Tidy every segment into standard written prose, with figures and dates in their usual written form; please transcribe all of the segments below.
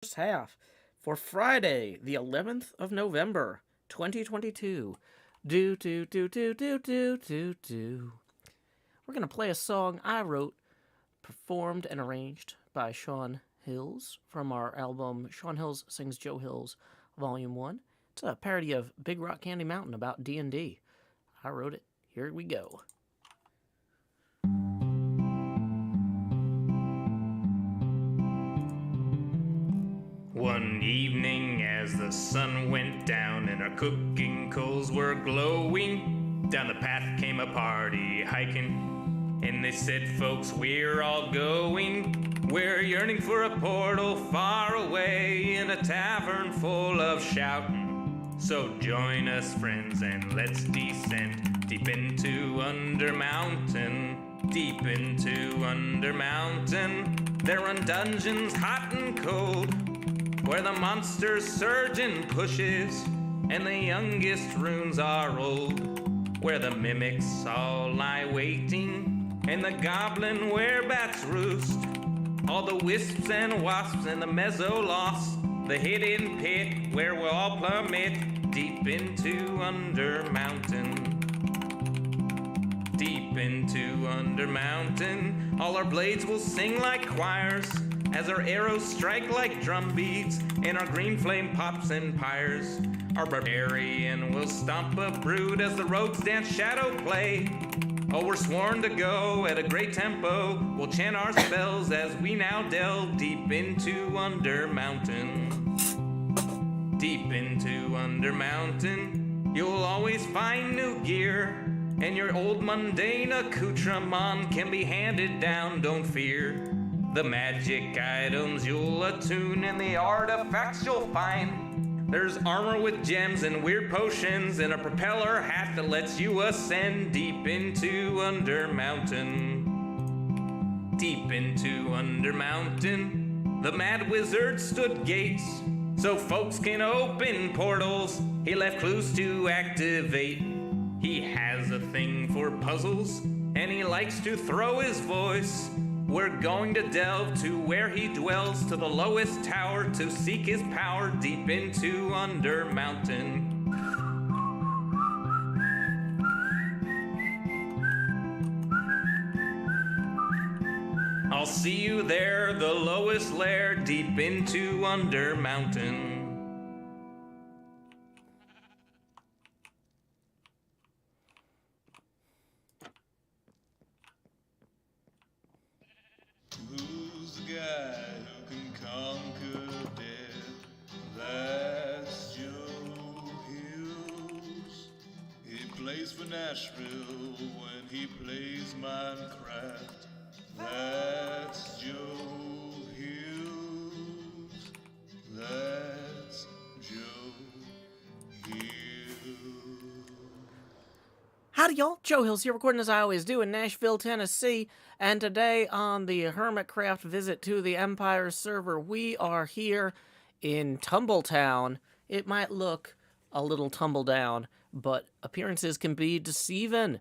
first half for Friday, the 11th of November, 2022. Do. We're going to play a song I wrote, performed, and arranged by Sean Hills from our album Sean Hills Sings Joe Hills, Volume 1. It's a parody of Big Rock Candy Mountain about D&D. I wrote it. Here we go. One evening as the sun went down and our cooking coals were glowing, down the path came a party hiking, and they said, folks, we're all going. We're yearning for a portal far away in a tavern full of shouting. So join us, friends, and let's descend deep into Under Mountain, deep into Under Mountain. There run dungeons hot and cold, where the monsters surge and pushes, and the youngest runes are old, where the mimics all lie waiting, and the goblin werebats roost, all the wisps and wasps and the mezzo-loss, the hidden pit where we'll all plummet deep into Under Mountain. Deep into Under Mountain, all our blades will sing like choirs, as our arrows strike like drum beats, and our green flame pops and pyres. Our barbarian will stomp a brood as the rogues dance shadow play. Oh, we're sworn to go at a great tempo. We'll chant our spells as we now delve deep into Under Mountain. Deep into Under Mountain, you'll always find new gear, and your old mundane accoutrement can be handed down, don't fear. The magic items you'll attune and the artifacts you'll find. There's armor with gems and weird potions and a propeller hat that lets you ascend deep into Under Mountain. Deep into Under Mountain, the mad wizard stood gates so folks can open portals. He left clues to activate. He has a thing for puzzles and he likes to throw his voice. We're going to delve to where he dwells, to the lowest tower, to seek his power deep into Under Mountain. I'll see you there, the lowest lair, deep into Under Mountain. Guy who can conquer death, that's Joe Hills. He plays for Nashville when he plays Minecraft, that's Joe Hills, that's Joe Hills. Howdy, y'all. Joe Hills here, recording as I always do in Nashville, Tennessee. And today on the HermitCraft visit to the Empire server, we are here in Tumbletown. It might look a little tumble down, but appearances can be deceiving.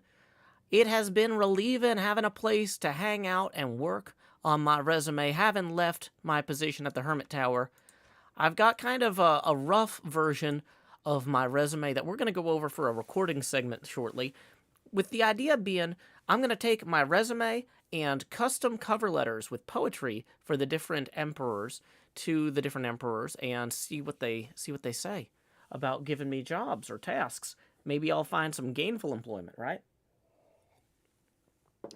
It has been relieving having a place to hang out and work on my resume, having left my position at the Hermit Tower. I've got kind of a rough version of my resume that we're going to go over for a recording segment shortly, with the idea being I'm going to take my resume and custom cover letters with poetry for the different emperors to the different emperors and see what they say about giving me jobs or tasks. Maybe I'll find some gainful employment, right?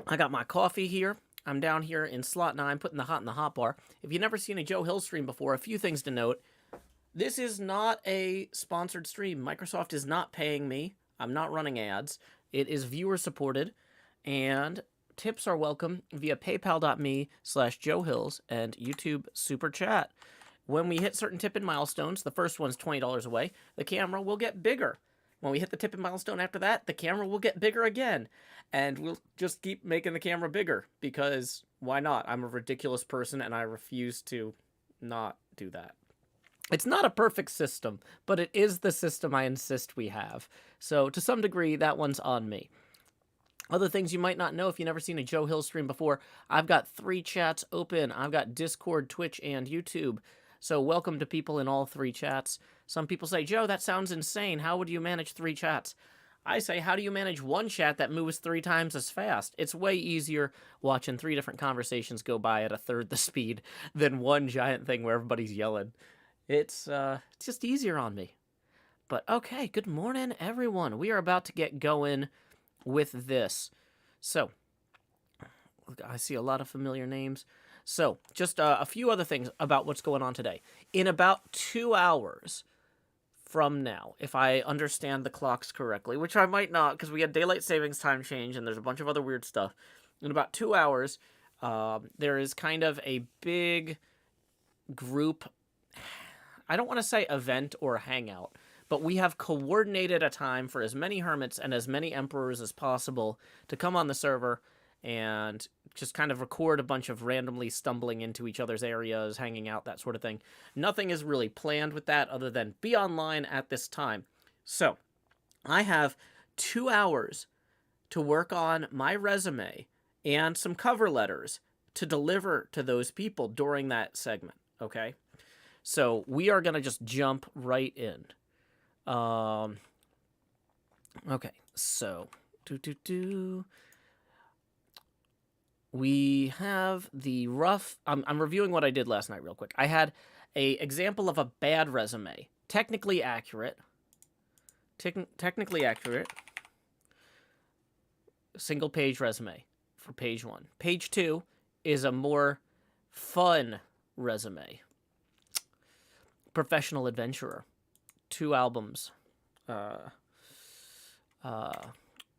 I got my coffee here. I'm down here in slot 9 putting the hot in the hot bar. If you've never seen a Joe Hill stream before, a few things to note. This is not a sponsored stream. Microsoft is not paying me. I'm not running ads. It is viewer supported, and tips are welcome via paypal.me/Joe Hills and YouTube Super Chat. When we hit certain tip-in milestones, the first one's $20 away, the camera will get bigger. When we hit the tip-in milestone after that, the camera will get bigger again. And we'll just keep making the camera bigger, because why not? I'm a ridiculous person, and I refuse to not do that. It's not a perfect system, but it is the system I insist we have. So to some degree, that one's on me. Other things you might not know if you've never seen a Joe Hill stream before, I've got 3 chats open. I've got Discord, Twitch, and YouTube. So welcome to people in all 3 chats. Some people say, Joe, that sounds insane. How would you manage 3 chats? I say, how do you manage 1 chat that moves 3 times as fast? It's way easier watching 3 different conversations go by at a third the speed than one giant thing where everybody's yelling. It's just easier on me. But okay, good morning, everyone. We are about to get going with this. So, I see a lot of familiar names. So, just a few other things about what's going on today. In about 2 hours from now, if I understand the clocks correctly, which I might not because we had daylight savings time change and there's a bunch of other weird stuff. In about 2 hours, there is kind of a big group, I don't want to say event or hangout, but we have coordinated a time for as many hermits and as many emperors as possible to come on the server and just kind of record a bunch of randomly stumbling into each other's areas, hanging out, that sort of thing. Nothing is really planned with that other than be online at this time. So, I have 2 hours to work on my resume and some cover letters to deliver to those people during that segment, okay? So, we are going to just jump right in. Okay, so, we have the rough... I'm reviewing what I did last night real quick. I had a example of a bad resume. Technically accurate. Technically accurate. Single page resume for page 1. Page 2 is a more fun resume. Professional adventurer. 2 albums. What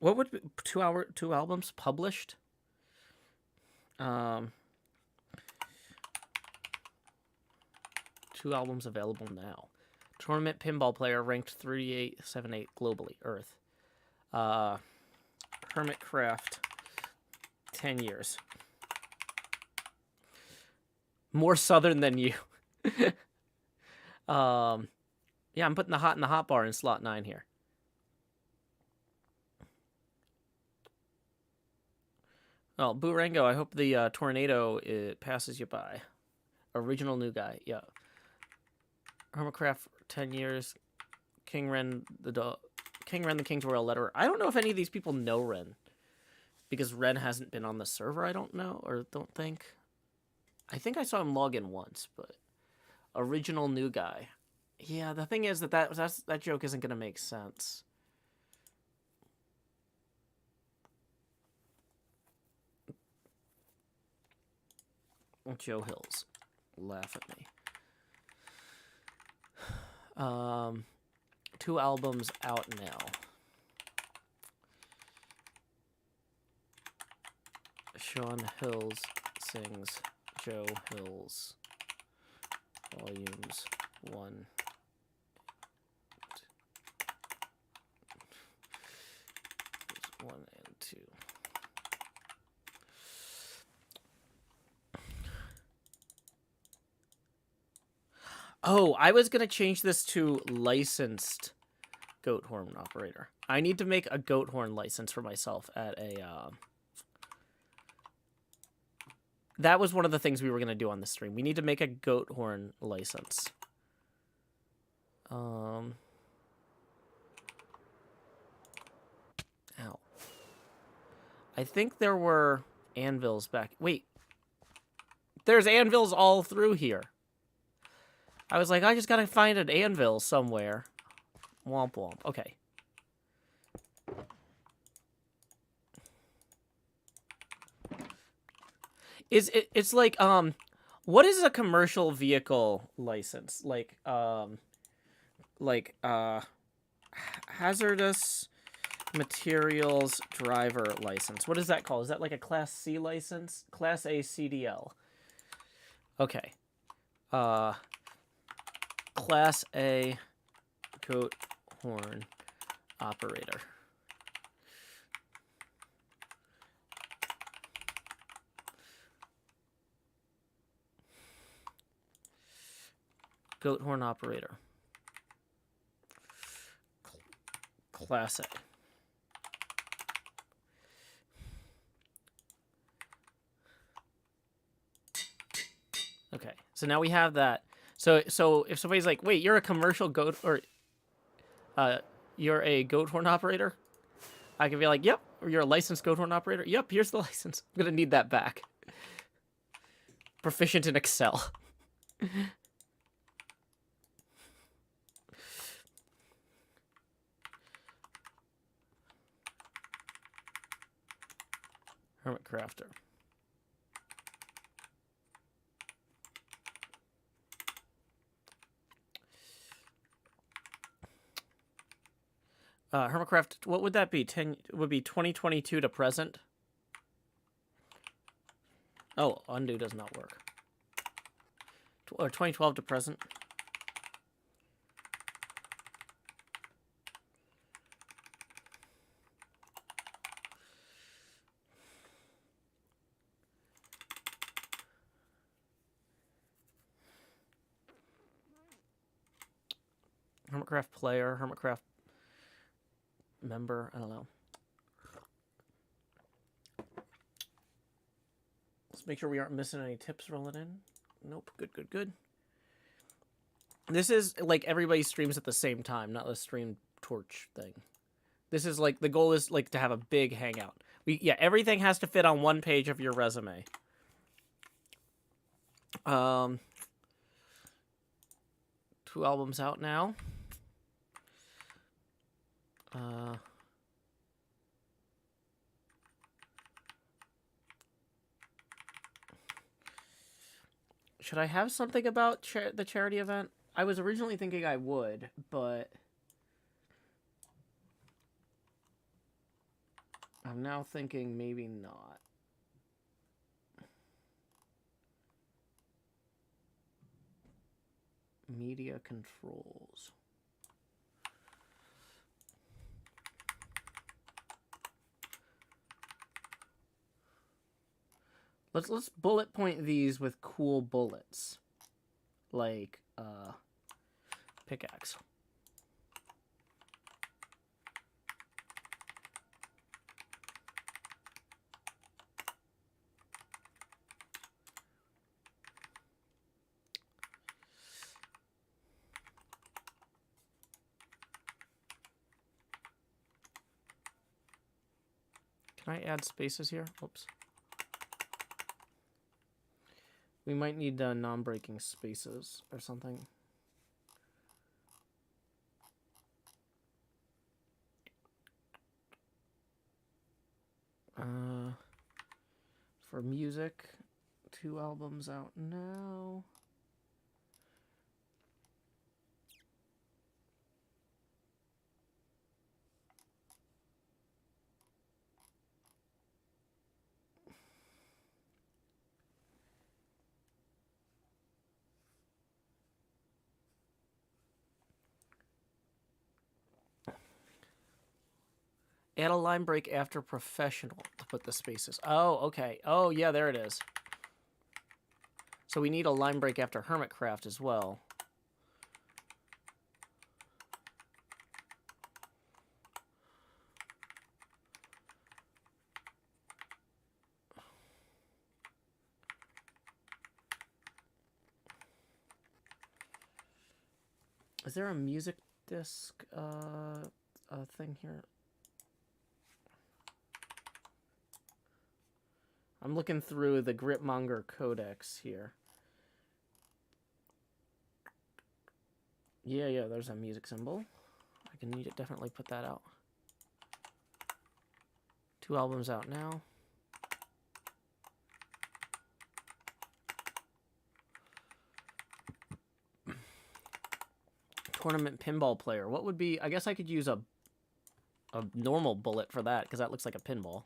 would be 2 albums published? 2 albums available now. Tournament pinball player ranked 3878 globally. Earth. HermitCraft. 10 years. More southern than you. Yeah, I'm putting the hot in the hot bar in slot 9 here. Well, Boorango, I hope the tornado passes you by. Original new guy, yeah. HermitCraft, 10 years. King Ren, the King's Royal Letterer. I don't know if any of these people know Ren. Because Ren hasn't been on the server, I don't know, or don't think. I think I saw him log in once, but... Original new guy. Yeah, the thing is that joke isn't going to make sense. Joe Hills. Laugh at me. 2 albums out now. Sean Hills sings Joe Hills. Volumes 1. One and 2. Oh, I was going to change this to licensed goat horn operator. I need to make a goat horn license for myself at a... That was one of the things we were going to do on the stream. We need to make a goat horn license. Ow. I think there were anvils back... Wait. There's anvils all through here. I was like, I just gotta find an anvil somewhere. Womp womp. Okay. It's like, what is a commercial vehicle license? Like, hazardous materials driver license. What is that called? Is that like a Class C license? Class A CDL. Okay. Class A goat horn operator. Goat horn operator. Class A. Okay, so now we have that. So if somebody's like, wait, you're a commercial goat, or you're a goat horn operator, I can be like, yep. Or you're a licensed goat horn operator. Yep, here's the license. I'm gonna need that back. Proficient in Excel. HermitCrafter. HermitCraft, what would that be? It would be 2022 to present. Oh, undo does not work. Or 2012 to present. HermitCraft player, HermitCraft member, I don't know. Let's make sure we aren't missing any tips rolling in. Nope, good, good, good. This is like everybody streams at the same time, not the stream torch thing. This is like, the goal is like to have a big hangout. Yeah, everything has to fit on one page of your resume. 2 albums out now. Should I have something about the charity event? I was originally thinking I would, but I'm now thinking maybe not. Media controls. Let's bullet point these with cool bullets. Like pickaxe. Can I add spaces here? Oops. We might need non-breaking spaces or something. For music, 2 albums out now. Add a line break after professional to put the spaces. Oh, okay. Oh, yeah, there it is. So we need a line break after HermitCraft as well. Is there a music disc thing here? I'm looking through the Gritmonger Codex here. Yeah, there's a music symbol. I can definitely put that out. 2 albums out now. Tournament pinball player. What would be... I guess I could use a normal bullet for that, because that looks like a pinball.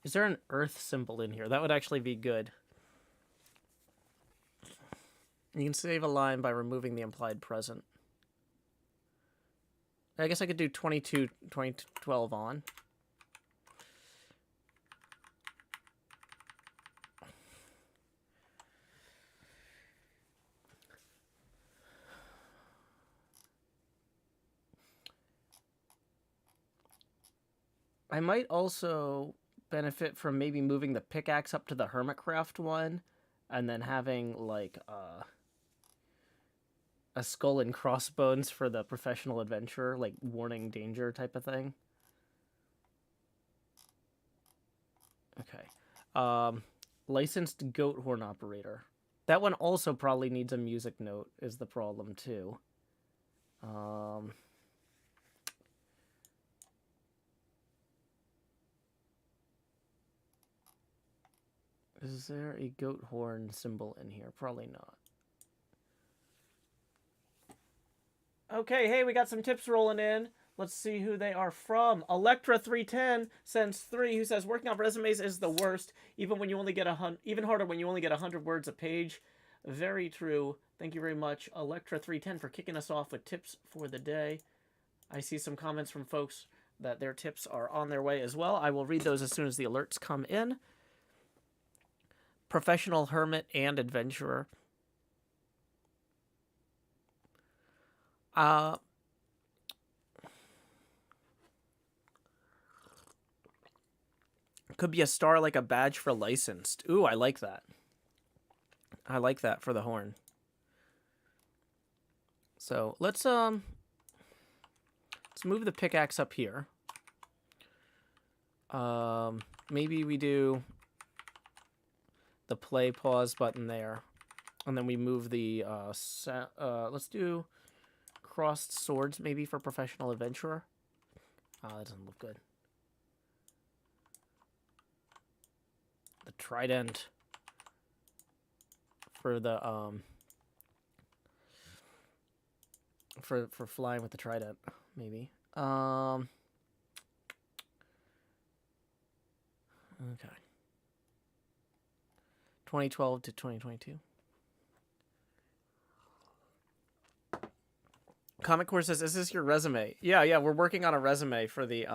Is there an earth symbol in here? That would actually be good. You can save a line by removing the implied present. I guess I could do 2012 on. I might also benefit from maybe moving the pickaxe up to the HermitCraft one, and then having like a skull and crossbones for the professional adventurer, like warning danger type of thing. Okay. Licensed goat horn operator. That one also probably needs a music note, is the problem too. Is there a goat horn symbol in here? Probably not. Okay, hey, we got some tips rolling in. Let's see who they are from. Electra310 sends 3, who says working on resumes is the worst, even when you only get even harder when you only get 100 words a page. Very true. Thank you very much, Electra310, for kicking us off with tips for the day. I see some comments from folks that their tips are on their way as well. I will read those as soon as the alerts come in. Professional hermit and adventurer. Could be a star like a badge for licensed. Ooh, I like that. I like that for the horn. So let's move the pickaxe up here. Maybe we do the play pause button there, and then we move the let's do crossed swords maybe for professional adventurer. That doesn't look good. The trident for the for flying with the trident maybe. Okay. 2012 to 2022. Comic Core says, "Is this your resume?" Yeah, we're working on a resume for the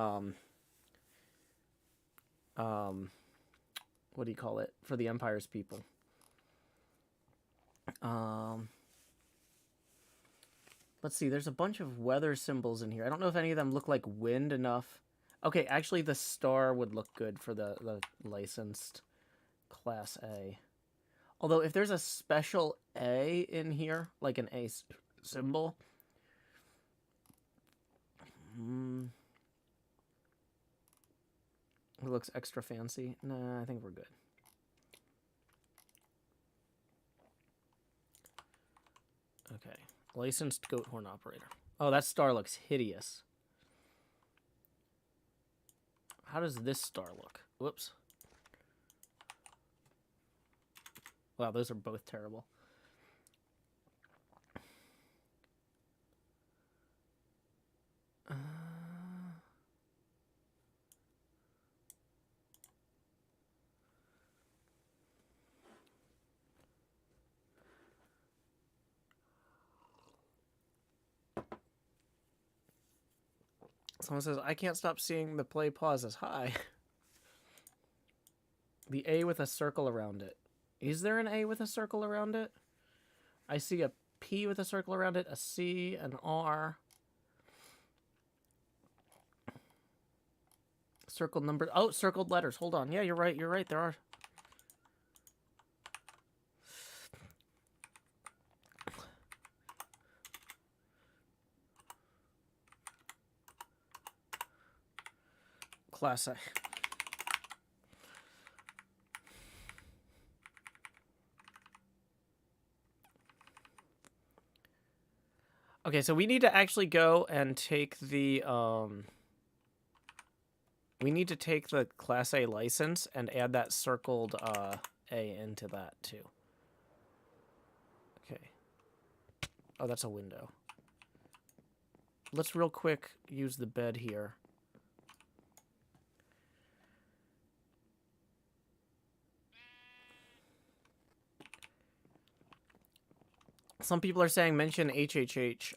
what do you call it? For the Empire's people. Let's see, there's a bunch of weather symbols in here. I don't know if any of them look like wind enough. Okay, actually the star would look good for the licensed Class A. Although if there's a special A in here, like an A symbol, it looks extra fancy. Nah, I think we're good. Okay, licensed goat horn operator. Oh, that star looks hideous. How does this star look? Whoops. Wow, those are both terrible. Someone says, I can't stop seeing the play pause as high. The A with a circle around it. Is there an A with a circle around it? I see a P with a circle around it, a C, an R. Circled number. Oh, circled letters. Hold on. Yeah, you're right. You're right. There are. Class A. Okay, so we need to actually go and take the we need to take the Class A license and add that circled A into that too. Okay. Oh, that's a window. Let's real quick use the bed here. Some people are saying mention HHH.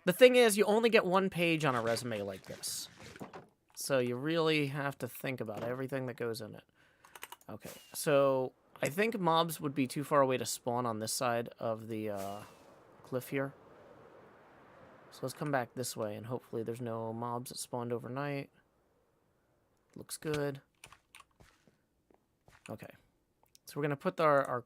The thing is, you only get one page on a resume like this. So you really have to think about everything that goes in it. Okay, so I think mobs would be too far away to spawn on this side of the cliff here. So let's come back this way, and hopefully there's no mobs that spawned overnight. Looks good. Okay. So we're going to put our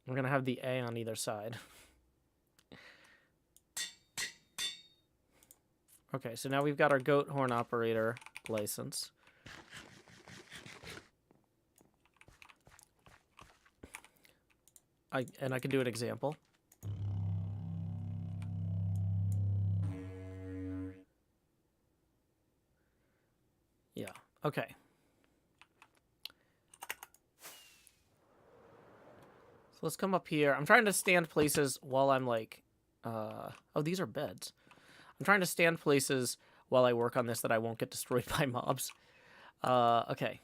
we're going to have the A on either side. Okay, so now we've got our goat horn operator license. I can do an example. Yeah, okay. So let's come up here. I'm trying to stand places while I'm like, oh, these are beds. I'm trying to stand places while I work on this that I won't get destroyed by mobs. Okay.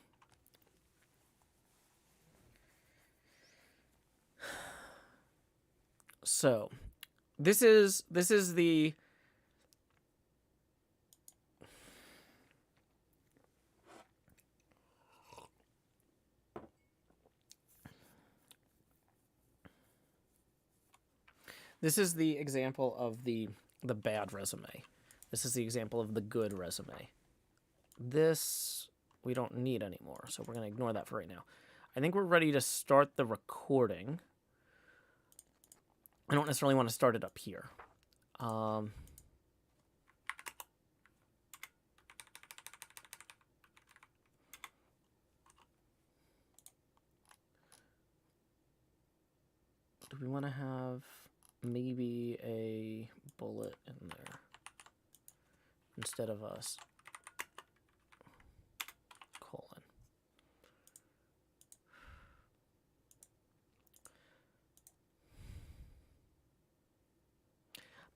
So, this is the example of the bad resume. This is the example of the good resume. This we don't need anymore, so we're going to ignore that for right now. I think we're ready to start the recording. I don't necessarily want to start it up here. Do we want to have maybe a bullet in there instead of us? Colon.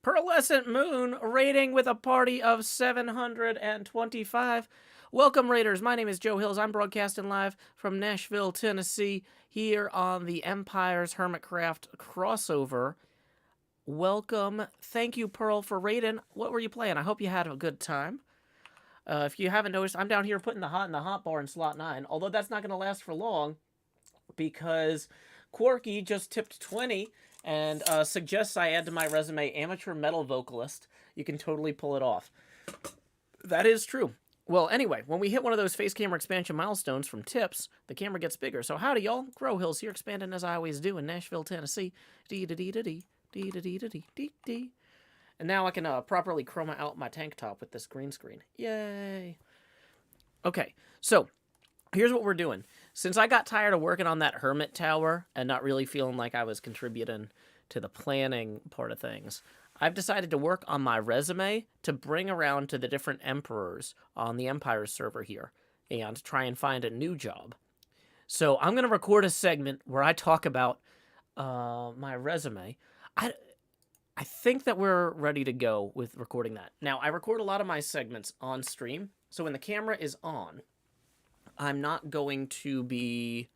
Pearlescent Moon rating with a party of 725. Welcome, Raiders. My name is Joe Hills. I'm broadcasting live from Nashville, Tennessee, here on the Empire's HermitCraft crossover. Welcome. Thank you, Pearl, for raiding. What were you playing? I hope you had a good time. If you haven't noticed, I'm down here putting the hot in the hot bar in slot 9, although that's not going to last for long because Quirky just tipped 20 and suggests I add to my resume amateur metal vocalist. You can totally pull it off. That is true. Well, anyway, when we hit one of those face camera expansion milestones from tips, the camera gets bigger. So howdy, y'all. Grow Hills here, expanding as I always do in Nashville, Tennessee. Dee-da-dee-da-dee, dee-da-dee-da-dee-dee-dee. And now I can properly chroma out my tank top with this green screen. Yay. Okay, so here's what we're doing. Since I got tired of working on that Hermit Tower and not really feeling like I was contributing to the planning part of things, I've decided to work on my resume to bring around to the different emperors on the Empire server here and try and find a new job. So I'm going to record a segment where I talk about my resume. I think that we're ready to go with recording that. Now, I record a lot of my segments on stream, so when the camera is on, I'm not going to be,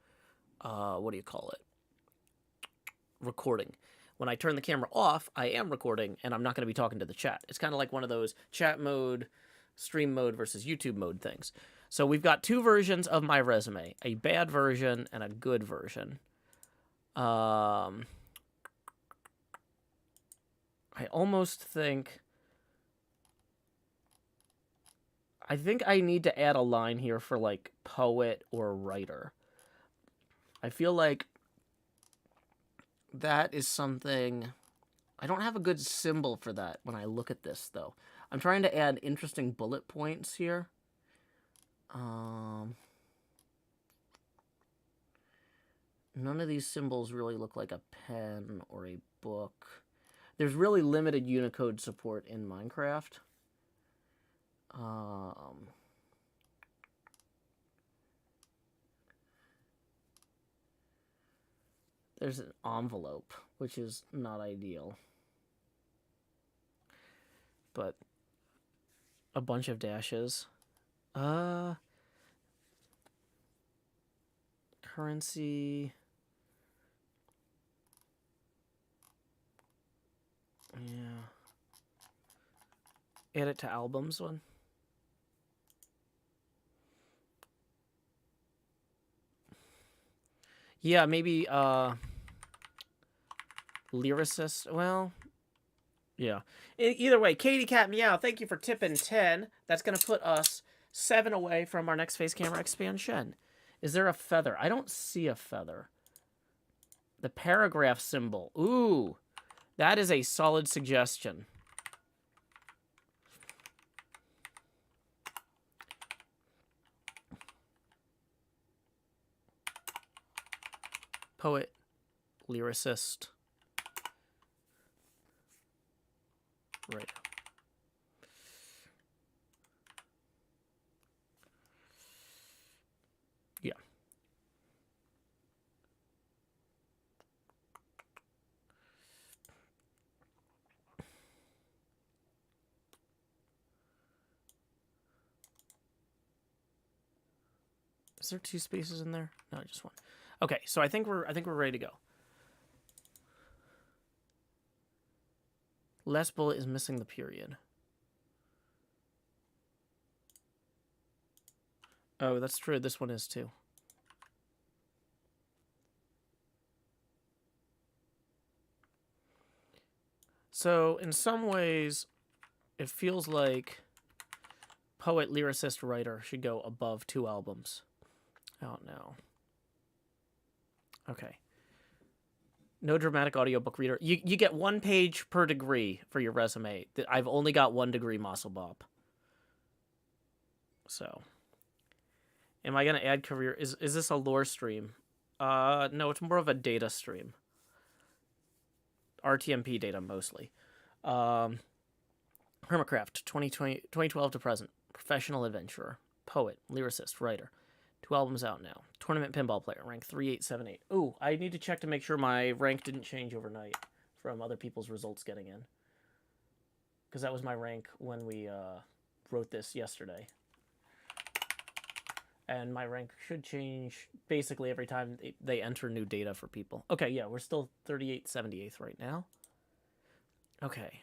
recording. When I turn the camera off, I am recording, and I'm not going to be talking to the chat. It's kind of like one of those chat mode, stream mode versus YouTube mode things. So we've got two versions of my resume, a bad version and a good version. I almost think... I think I need to add a line here for, like, poet or writer. I feel like that is something... I don't have a good symbol for that when I look at this, though. I'm trying to add interesting bullet points here. None of these symbols really look like a pen or a book. There's really limited Unicode support in Minecraft. There's an envelope, which is not ideal. But a bunch of dashes. Currency. Yeah. Add it to albums one. Yeah, maybe lyricist. Well, yeah. Either way, Katie Cat Meow, thank you for tipping 10. That's going to put us 7 away from our next face camera expansion. Is there a feather? I don't see a feather. The paragraph symbol. Ooh, that is a solid suggestion. Poet, lyricist, right. Yeah. Is there 2 spaces in there? No, just 1. Okay, so I think we're ready to go. Last bullet is missing the period. Oh, that's true. This one is too. So, in some ways, it feels like poet, lyricist, writer should go above 2 albums. Oh, no. Okay. No dramatic audiobook reader. You get 1 page per degree for your resume. I've only got 1 degree, Muscle Bob. So, am I going to add career? Is this a lore stream? No, it's more of a data stream. RTMP data, mostly. HermitCraft, 2012 to present. Professional adventurer. Poet. Lyricist. Writer. 2 albums out now. Tournament pinball player. Rank 3878. Ooh, I need to check to make sure my rank didn't change overnight from other people's results getting in. Because that was my rank when we wrote this yesterday. And my rank should change basically every time they enter new data for people. Okay, yeah, we're still 3878th right now. Okay.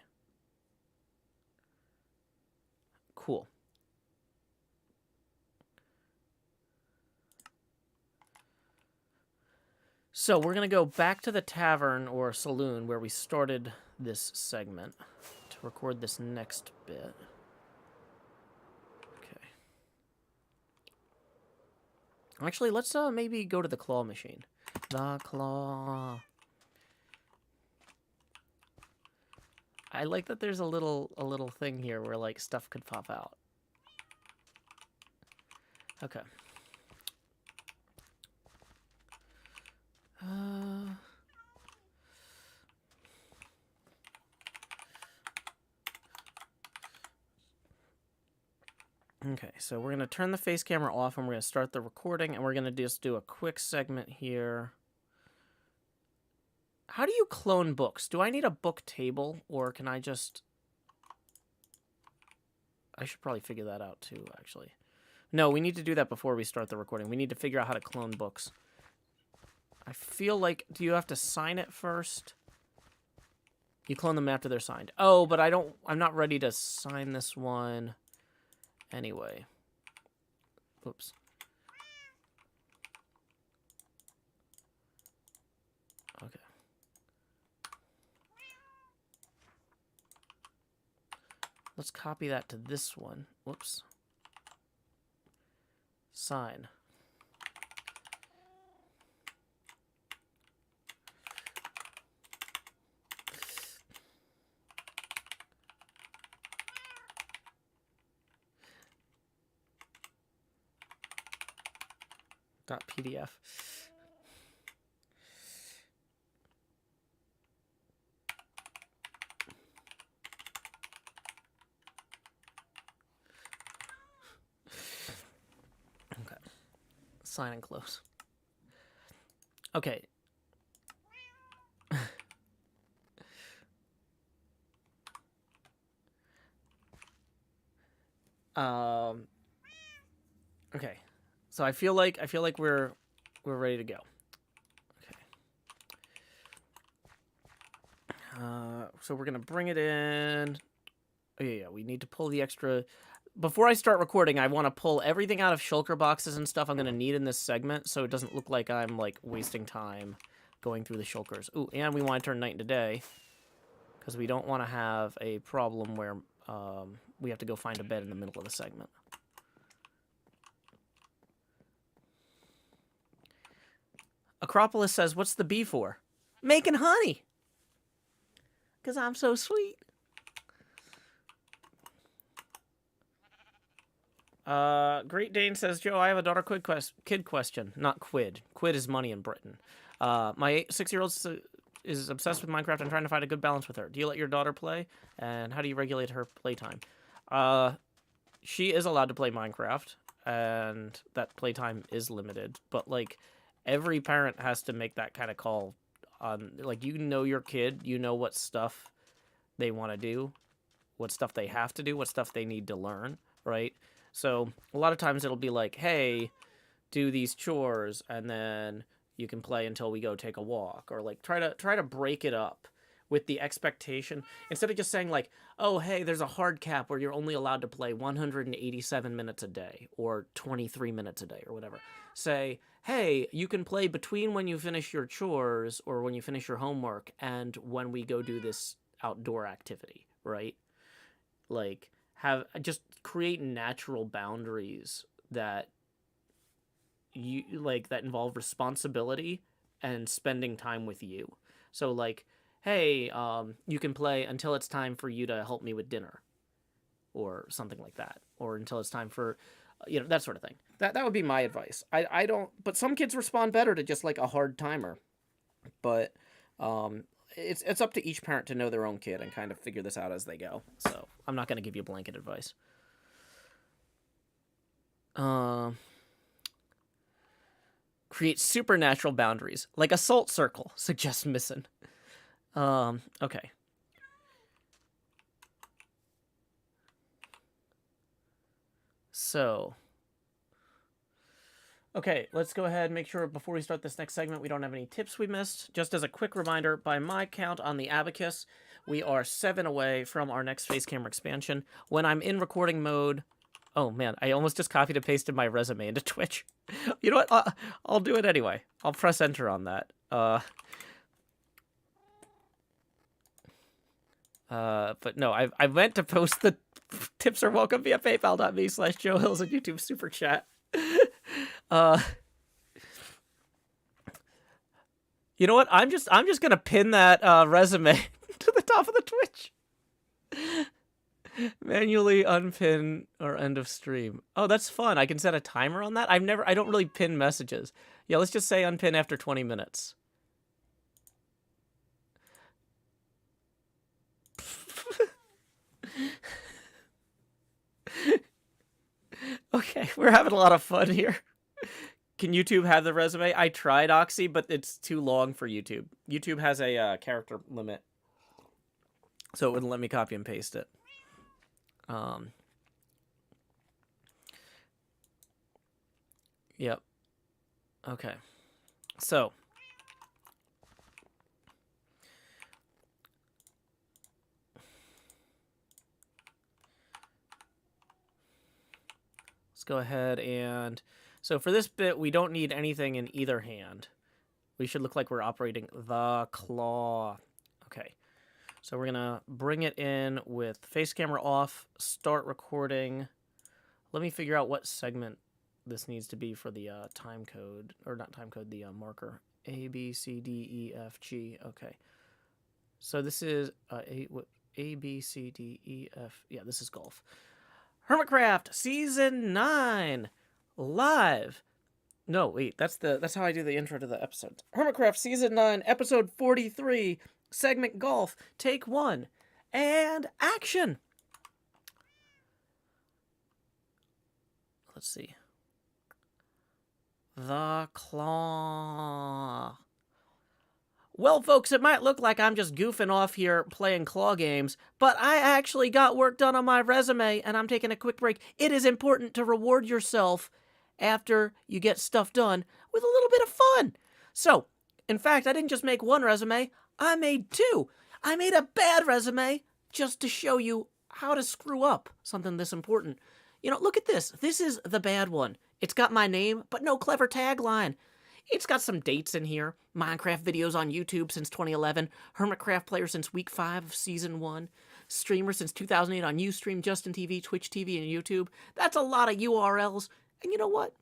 Cool. So we're going to go back to the tavern or saloon where we started this segment to record this next bit. Okay. Actually, let's maybe go to the claw machine. The claw. I like that there's a little thing here where like stuff could pop out. Okay. Okay, so we're going to turn the face camera off and we're going to start the recording and we're going to just do a quick segment here. How do you clone books? Do I need a book table or can I just... I should probably figure that out too, actually. No, we need to do that before we start the recording. We need to figure out how to clone books. I feel like... Do you have to sign it first? You clone them after they're signed. Oh, but I'm not ready to sign this one anyway. Oops. Okay. Let's copy that to this one. Whoops. Sign. .pdf. Okay. Sign and close. Okay. Okay. So I feel like we're ready to go. Okay. So we're gonna bring it in. Oh yeah, we need to pull the extra. before I start recording, I want to pull everything out of shulker boxes and stuff I'm going to need in this segment, so it doesn't look like I'm, like, wasting time going through the shulkers. Ooh, and we want to turn night into day, because we don't want to have a problem where we have to go find a bed in the middle of the segment. Acropolis says, what's the bee for? Making honey! Because I'm so sweet. Great Dane says, Joe, I have a daughter kid question. Not quid. Quid is money in Britain. My 6-year-old is obsessed with Minecraft and trying to find a good balance with her. Do you let your daughter play? And how do you regulate her playtime? She is allowed to play Minecraft, and that playtime is limited. But, like, every parent has to make that kind of call on, like, you know your kid, you know what stuff they want to do, what stuff they have to do, what stuff they need to learn, right? So a lot of times it'll be like, hey, do these chores, and then you can play until we go take a walk, or like try to break it up with the expectation, instead of just saying like, oh, hey, there's a hard cap where you're only allowed to play 187 minutes a day or 23 minutes a day or whatever. Say, hey, you can play between when you finish your chores or when you finish your homework and when we go do this outdoor activity, right? Like, just create natural boundaries that that involve responsibility and spending time with you. So like, hey, you can play until it's time for you to help me with dinner, or something like that, or until it's time for, that sort of thing. That would be my advice. I don't, but some kids respond better to just like a hard timer, but it's up to each parent to know their own kid and kind of figure this out as they go. So I'm not going to give you blanket advice. Create supernatural boundaries, like a salt circle, suggests Missin. Okay. So, okay, let's go ahead and make sure before we start this next segment we don't have any tips we missed. Just as a quick reminder, by my count on the abacus, we are 7 away from our next face camera expansion. When I'm in recording mode... Oh, man, I almost just copied and pasted my resume into Twitch. You know what? I'll do it anyway. I'll press enter on that. But no, I meant to post the tips are welcome via paypal.me/Joe Hills and YouTube Super Chat. You know what? I'm just gonna pin that resume to the top of the Twitch. Manually unpin or end of stream. Oh, that's fun. I can set a timer on that. I don't really pin messages. Yeah, let's just say unpin after 20 minutes. Okay, we're having a lot of fun here. Can YouTube have the resume? I tried Oxy, but it's too long for YouTube. YouTube has a character limit, so it wouldn't let me copy and paste it. Yep. Okay. So. Let's go ahead and... So for this bit, we don't need anything in either hand. We should look like we're operating the claw. Okay. So we're going to bring it in with face camera off, start recording. Let me figure out what segment this needs to be for the time code, or not time code, the marker. A, B, C, D, E, F, G. Okay. So this is A, B, C, D, E, F. Yeah, this is golf. HermitCraft Season 9 live. No, wait, that's how I do the intro to the episode. HermitCraft Season 9, Episode 43, Segment Golf, Take 1, and action! Let's see. The claw. Well, folks, it might look like I'm just goofing off here playing claw games, but I actually got work done on my resume, and I'm taking a quick break. It is important to reward yourself after you get stuff done with a little bit of fun. So, in fact, I didn't just make one resume, I made 2. I made a bad resume just to show you how to screw up something this important. You know, look at this. This is the bad one. It's got my name, but no clever tagline. It's got some dates in here. Minecraft videos on YouTube since 2011. HermitCraft player since week 5 of season 1. Streamer since 2008 on Ustream, Justin TV, Twitch TV, and YouTube. That's a lot of URLs. And you know what?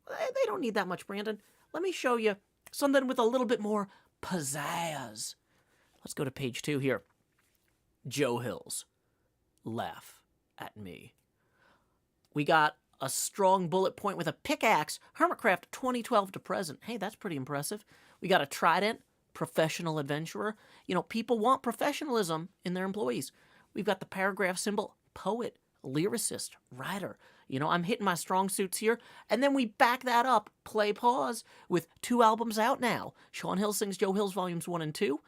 They don't need that much, Brandon. Let me show you something with a little bit more pizzazz. Let's go to page 2 here. Joe Hills. Laugh at me. We got a strong bullet point with a pickaxe. HermitCraft 2012 to present. Hey, that's pretty impressive. We got a trident. Professional adventurer. You know, people want professionalism in their employees. We've got the paragraph symbol. Poet. Lyricist. Writer. You know, I'm hitting my strong suits here. And then we back that up, play pause, with 2 albums out now. Sean Hill Sings Joe Hills Volumes 1 and 2.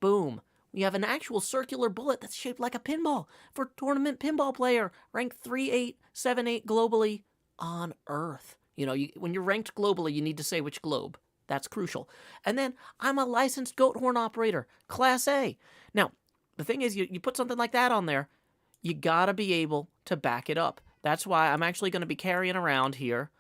Boom. We have an actual circular bullet that's shaped like a pinball for tournament pinball player, ranked 3878 globally on Earth. You know, when you're ranked globally, you need to say which globe. That's crucial. And then I'm a licensed goat horn operator, Class A. Now, the thing is, you put something like that on there, you gotta be able to back it up. That's why I'm actually going to be carrying around here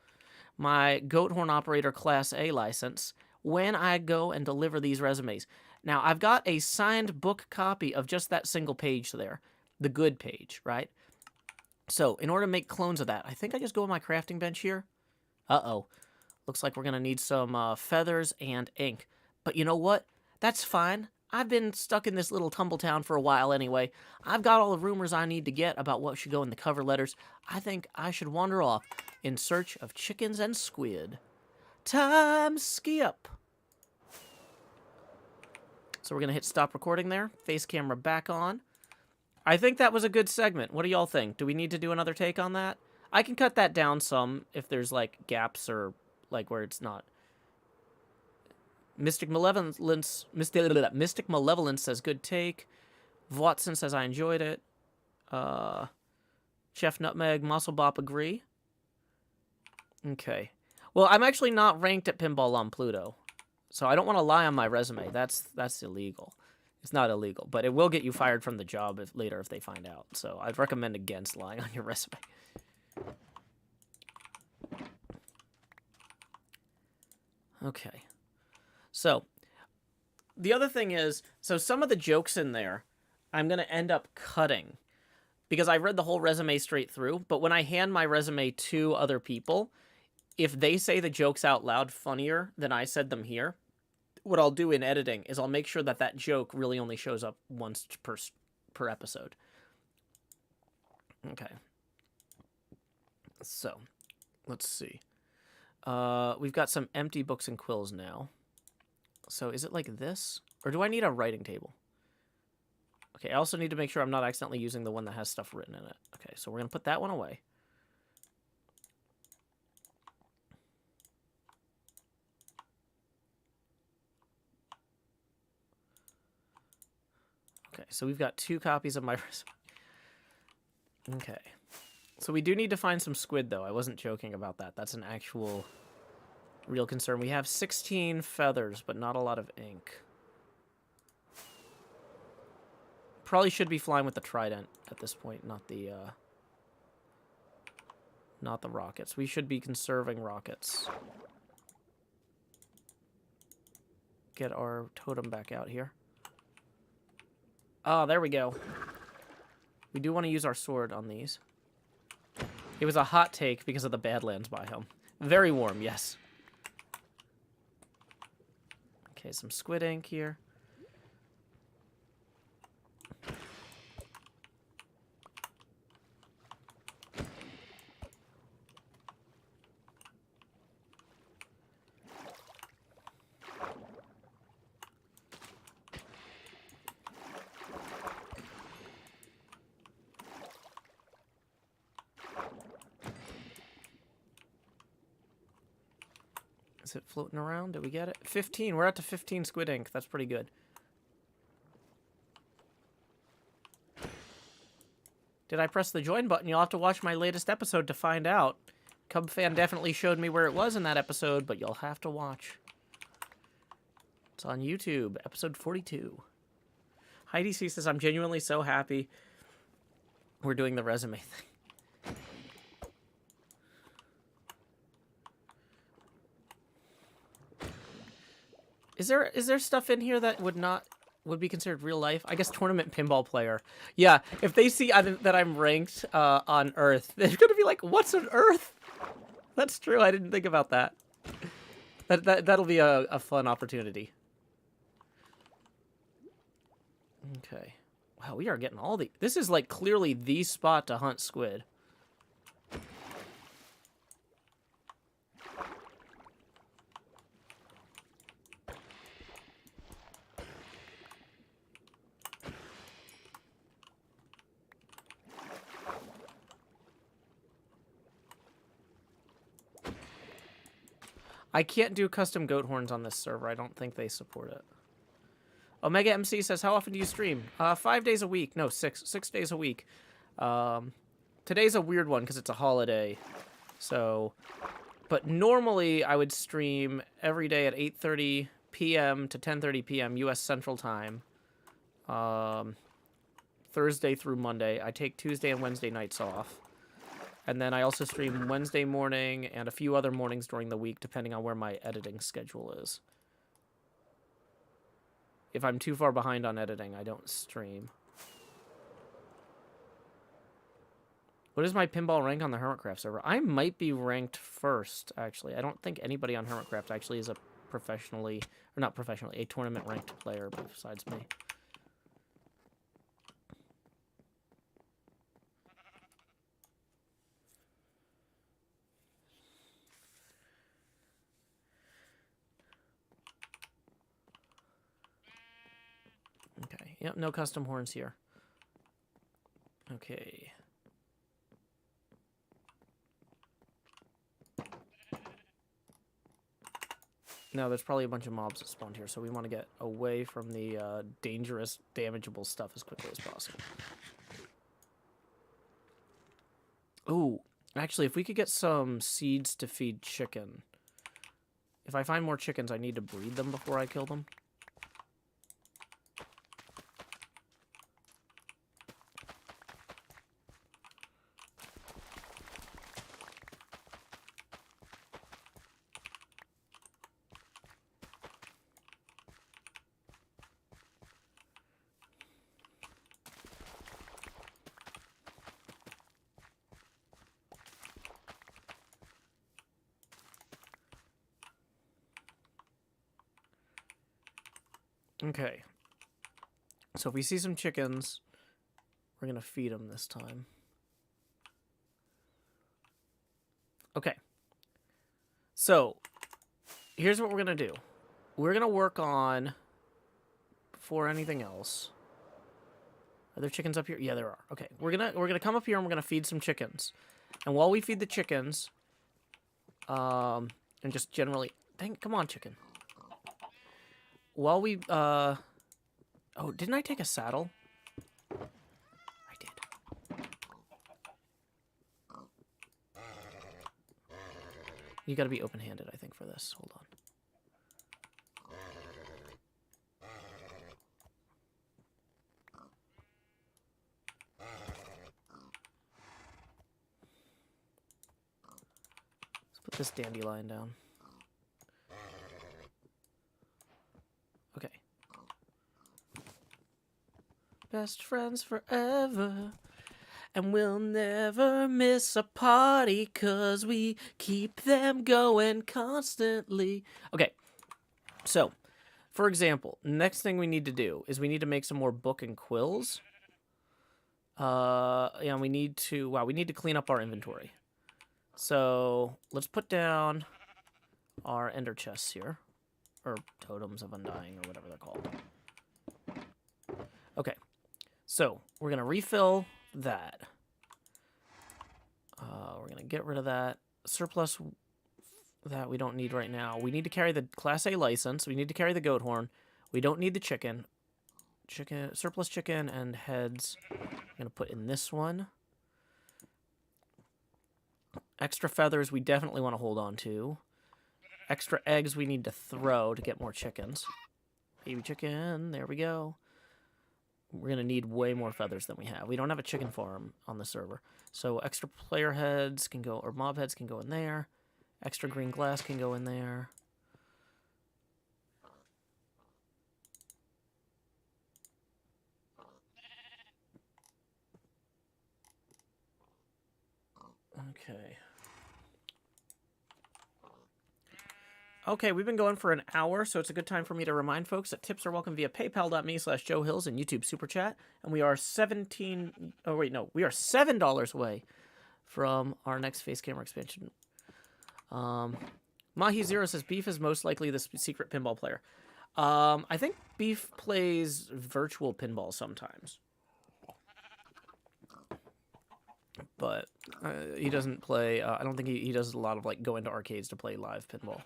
my goat horn operator Class A license when I go and deliver these resumes. Now, I've got a signed book copy of just that single page there, the good page, right? So, in order to make clones of that, I think I just go on my crafting bench here. Uh-oh. Looks like we're going to need some feathers and ink. But you know what? That's fine. I've been stuck in this little tumble town for a while anyway. I've got all the rumors I need to get about what should go in the cover letters. I think I should wander off in search of chickens and squid. Time skip. So we're going to hit stop recording there. Face camera back on. I think that was a good segment. What do y'all think? Do we need to do another take on that? I can cut that down some if there's, like, gaps or, like, where it's not. Mystic Malevolence says good take. Watson says I enjoyed it. Chef Nutmeg, Muscle Bop agree. Okay. Well, I'm actually not ranked at Pinball on Pluto. So I don't want to lie on my resume. That's illegal. It's not illegal, but it will get you fired from the job later if they find out. So I'd recommend against lying on your resume. Okay. So the other thing is, so some of the jokes in there, I'm going to end up cutting because I read the whole resume straight through. But when I hand my resume to other people, if they say the jokes out loud funnier than I said them here, what I'll do in editing is I'll make sure that that joke really only shows up once per episode. Okay. So, let's see. We've got some empty books and quills now. So is it like this? Or do I need a writing table? Okay, I also need to make sure I'm not accidentally using the one that has stuff written in it. Okay, so we're going to put that one away. Okay, so we've got 2 copies of my resume. Okay. So we do need to find some squid, though. I wasn't joking about that. That's an actual real concern. We have 16 feathers, but not a lot of ink. Probably should be flying with the trident at this point, not the rockets. We should be conserving rockets. Get our totem back out here. Oh, there we go. We do want to use our sword on these. It was a hot take because of the Badlands biome. Very warm, yes. Okay, some squid ink here. Is it floating around? Did we get it? 15. We're up to 15 squid ink. That's pretty good. Did I press the join button? You'll have to watch my latest episode to find out. Cub fan definitely showed me where it was in that episode, but you'll have to watch. It's on YouTube, episode 42. Heidi C says, I'm genuinely so happy we're doing the resume thing. Is there stuff in here that would be considered real life? I guess tournament pinball player. Yeah, if they see that I'm ranked on Earth, they're gonna be like, "What's on Earth?" That's true. I didn't think about that. That'll be a fun opportunity. Okay. Wow, we are getting all the... This is, like, clearly the spot to hunt squid. I can't do custom goat horns on this server. I don't think they support it. Omega MC says, how often do you stream? 5 days a week. No, 6 days a week. Today's a weird one because it's a holiday. So, but normally I would stream every day at 8:30 p.m. to 10:30 p.m. U.S. Central Time. Thursday through Monday. I take Tuesday and Wednesday nights off. And then I also stream Wednesday morning and a few other mornings during the week, depending on where my editing schedule is. If I'm too far behind on editing, I don't stream. What is my pinball rank on the HermitCraft server? I might be ranked first, actually. I don't think anybody on HermitCraft actually is a professionally, or not professionally, a tournament ranked player besides me. Okay, yep, no custom horns here. Okay. No, there's probably a bunch of mobs that spawned here, so we want to get away from the dangerous, damageable stuff as quickly as possible. Ooh, actually, if we could get some seeds to feed chicken. If I find more chickens, I need to breed them before I kill them. Okay. So if we see some chickens, we're going to feed them this time. Okay. So, here's what we're going to do. We're going to work on, before anything else... Are there chickens up here? Yeah, there are. Okay. We're gonna come up here and we're going to feed some chickens. And while we feed the chickens, and just generally... Dang, come on, chicken. While we, oh, didn't I take a saddle? I did. You gotta be open-handed, I think, for this. Hold on. Let's put this dandelion down. Okay. Best friends forever, and we'll never miss a party, 'cause we keep them going constantly. Okay, so, for example, next thing we need to do is we need to make some more book and quills. Yeah, we need to, wow, we need to clean up our inventory. So, let's put down our ender chests here. Or totems of undying, or whatever they're called. Okay. So, we're going to refill that. We're going to get rid of that. Surplus that we don't need right now. We need to carry the Class A license. We need to carry the goat horn. We don't need the chicken. Surplus chicken and heads. I'm going to put in this one. Extra feathers we definitely want to hold on to. Extra eggs we need to throw to get more chickens. Baby chicken, there we go. We're going to need way more feathers than we have. We don't have a chicken farm on the server. So extra player heads can go, or mob heads can go in there. Extra green glass can go in there. Okay. Okay, we've been going for an hour, so it's a good time for me to remind folks that tips are welcome via paypal.me/JoeHills and YouTube Super Chat. And we are we are $7 away from our next face camera expansion. Mahi Zero says Beef is most likely the secret pinball player. I think Beef plays virtual pinball sometimes. But he doesn't play, I don't think he does a lot of, like, go into arcades to play live pinball.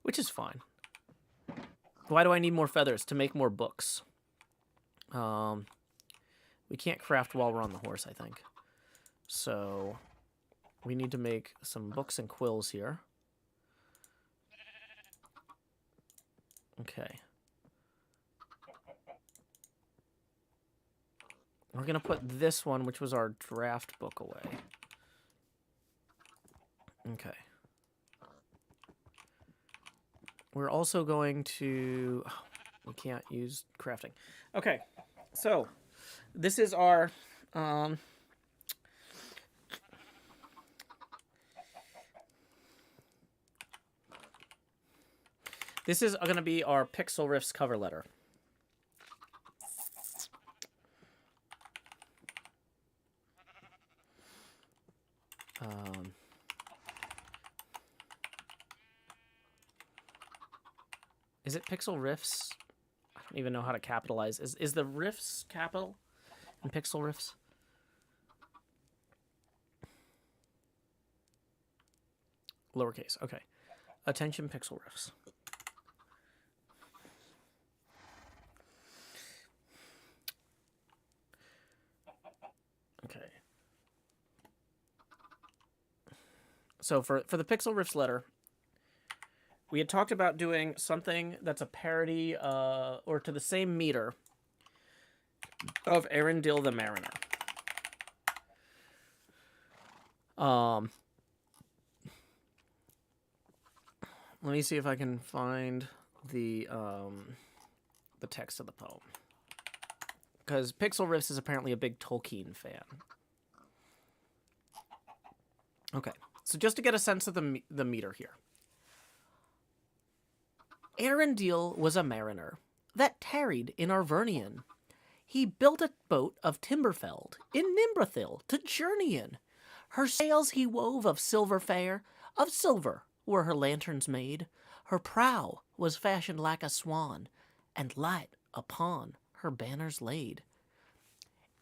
Which is fine. Why do I need more feathers? To make more books. We can't craft while we're on the horse, I think. So, we need to make some books and quills here. Okay. We're going to put this one, which was our draft book, away. Okay. We're also going to... Oh, we can't use crafting. Okay. So, this is our... this is going to be our Pixel Riffs cover letter. Is it Pixel Riffs? I don't even know how to capitalize. Is the Riffs capital in Pixel Riffs? Lowercase, okay. Attention, Pixel Riffs. Okay. So for the Pixel Riffs letter, we had talked about doing something that's a parody, or to the same meter, of Arendelle the Mariner. Let me see if I can find the text of the poem. Because Pixel Riffs is apparently a big Tolkien fan. Okay, so just to get a sense of the meter here. Arendelle was a mariner that tarried in Arvernian. He built a boat of timber felled in Nimbrathil to journey in. Her sails he wove of silver fair, of silver were her lanterns made. Her prow was fashioned like a swan, and light upon her banners laid.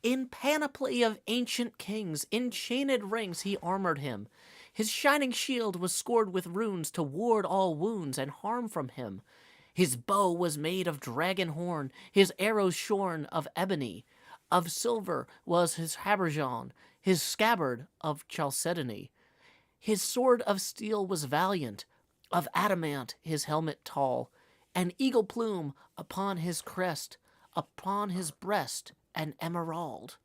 In panoply of ancient kings, in chained rings he armored him. His shining shield was scored with runes to ward all wounds and harm from him. His bow was made of dragon horn, his arrows shorn of ebony. Of silver was his habergeon, his scabbard of chalcedony. His sword of steel was valiant, of adamant his helmet tall, an eagle plume upon his crest, upon his breast an emerald.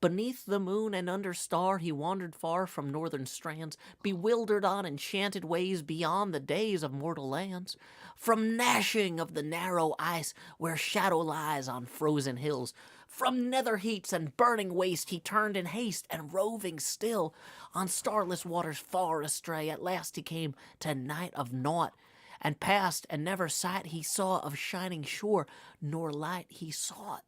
Beneath the moon and under star he wandered far from northern strands, bewildered on enchanted ways beyond the days of mortal lands. From gnashing of the narrow ice where shadow lies on frozen hills, from nether heats and burning waste he turned in haste, and roving still on starless waters far astray, at last he came to night of naught, and passed, and never sight he saw of shining shore, nor light he sought.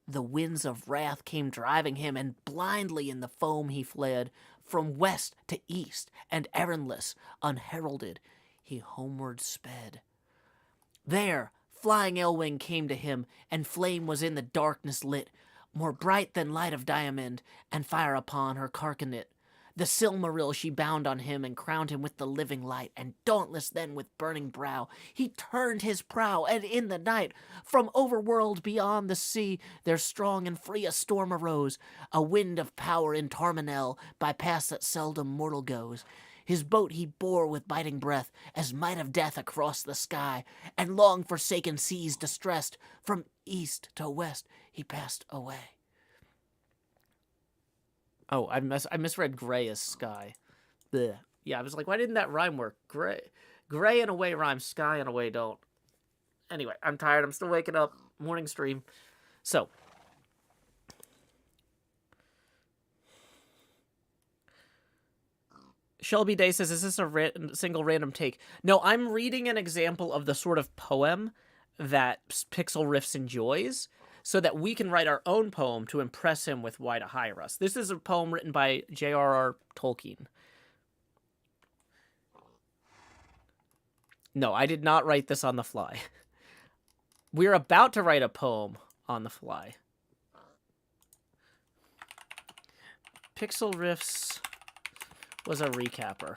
The winds of wrath came driving him, and blindly in the foam he fled. From west to east, and errandless, unheralded, he homeward sped. There, flying Elwing came to him, and flame was in the darkness lit, more bright than light of diamond, and fire upon her carcanet. The Silmaril she bound on him, and crowned him with the living light, and dauntless then with burning brow, he turned his prow, and in the night, from overworld beyond the sea, there strong and free a storm arose, a wind of power in Tarmanel, by paths that seldom mortal goes. His boat he bore with biting breath, as might of death across the sky, and long forsaken seas distressed, from east to west he passed away. Oh, I misread gray as sky. Blech. Yeah, I was like, why didn't that rhyme work? Gray in a way rhymes, sky in a way don't. Anyway, I'm tired. I'm still waking up. Morning stream. So. Shelby Day says, is this a single random take? No, I'm reading an example of the sort of poem that Pixel Riffs enjoys so that we can write our own poem to impress him with why to hire us. This is a poem written by J.R.R. Tolkien. No, I did not write this on the fly. We're about to write a poem on the fly. Pixel Riffs was a recapper.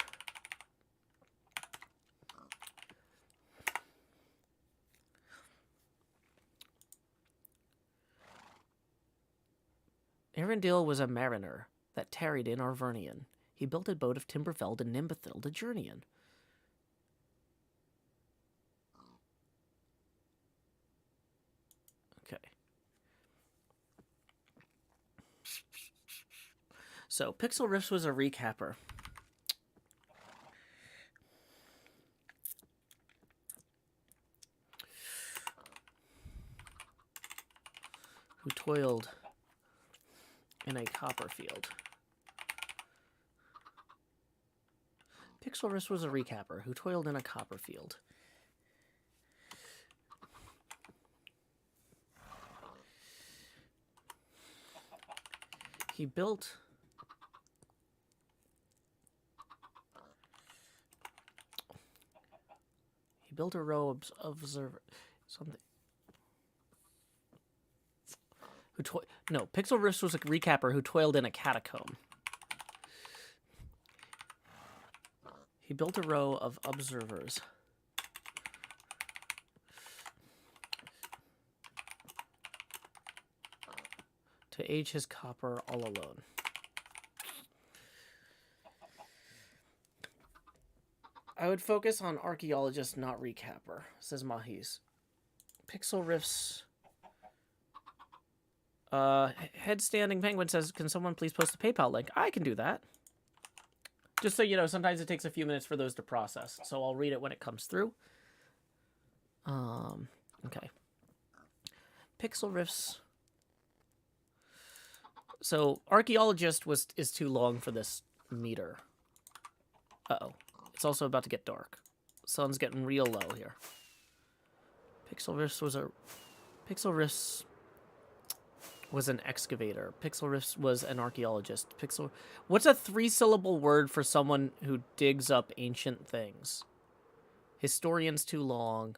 Arundel was a mariner that tarried in Arvernian. He built a boat of timber felled and Nimbathil to journey in. Okay. So, Pixel Riffs was a recapper. Who toiled in a copper field. Pixel Riffs was a recapper who toiled in a copper field. He built a row of observer something. No, Pixel Riffs was a recapper who toiled in a catacomb. He built a row of observers. To age his copper all alone. I would focus on archaeologist, not recapper, says Mahis. Pixel Riffs. Headstanding Penguin says, can someone please post a PayPal link? I can do that. Just so you know, sometimes it takes a few minutes for those to process. So I'll read it when it comes through. Okay. Pixel Riffs. So archaeologist is too long for this meter. Uh-oh. It's also about to get dark. Sun's getting real low here. Pixel Riffs was an excavator. Pixel Riffs was an archaeologist. What's a 3-syllable word for someone who digs up ancient things? Historian's too long.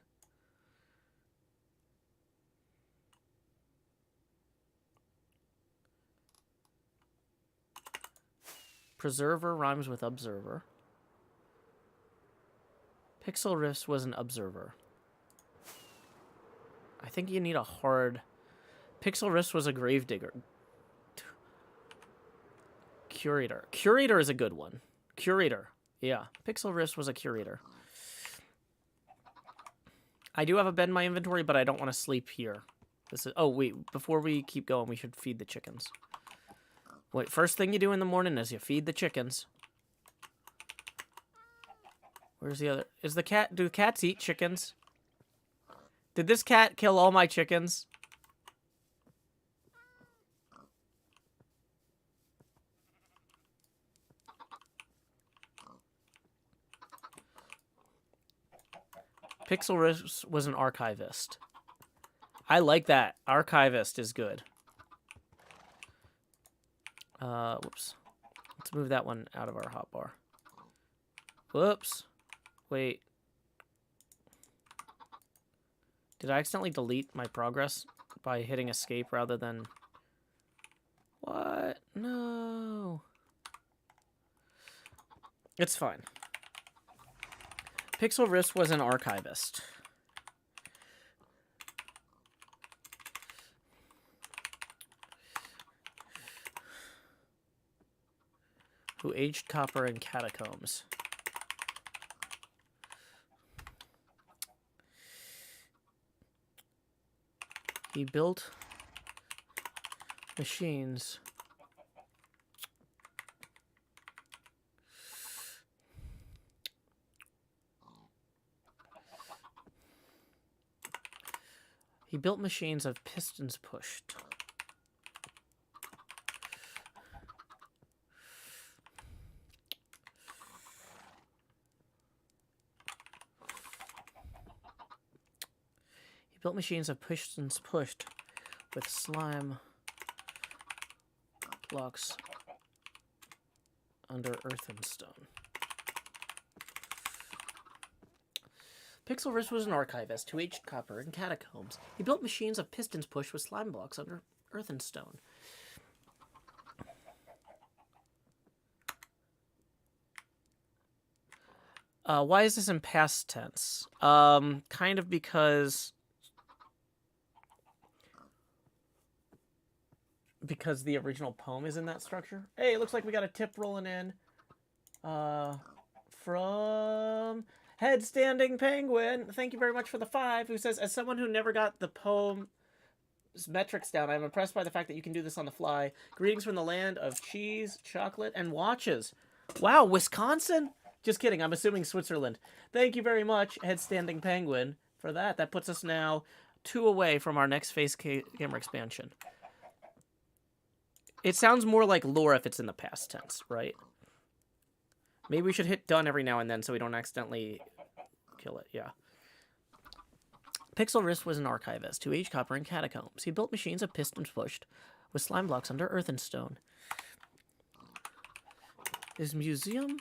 Preserver rhymes with observer. Pixel Riffs was an observer. I think you need a hard... Pixel Riffs was a gravedigger. Curator. Curator is a good one. Curator. Yeah. Pixel Riffs was a curator. I do have a bed in my inventory, but I don't want to sleep here. This is... Oh, wait. Before we keep going, we should feed the chickens. Wait, first thing you do in the morning is you feed the chickens. Where's the other? Is the cat... Do cats eat chickens? Did this cat kill all my chickens? Pixel Riffs was an archivist. I like that. Archivist is good. Whoops. Let's move that one out of our hotbar. Whoops. Wait. Did I accidentally delete my progress by hitting escape rather than... What? No. It's fine. Pixel Riffs was an archivist. Who aged copper in catacombs. He built machines of pistons pushed. Built machines of pistons pushed with slime blocks under earth and stone. Pixel Risk was an archivist who aged copper in catacombs. He built machines of pistons pushed with slime blocks under earth and stone. Why is this in past tense? Kind of because the original poem is in that structure. Hey, it looks like we got a tip rolling in. From Headstanding Penguin. Thank you very much for the 5, who says, as someone who never got the poem's metrics down, I'm impressed by the fact that you can do this on the fly. Greetings from the land of cheese, chocolate, and watches. Wow, Wisconsin? Just kidding, I'm assuming Switzerland. Thank you very much, Headstanding Penguin, for that. That puts us now 2 away from our next face camera expansion. It sounds more like lore if it's in the past tense, right? Maybe we should hit done every now and then so we don't accidentally kill it, yeah. Pixel Risk was an archivist who aged copper in catacombs. He built machines of pistons pushed with slime blocks under earth and stone. His museum?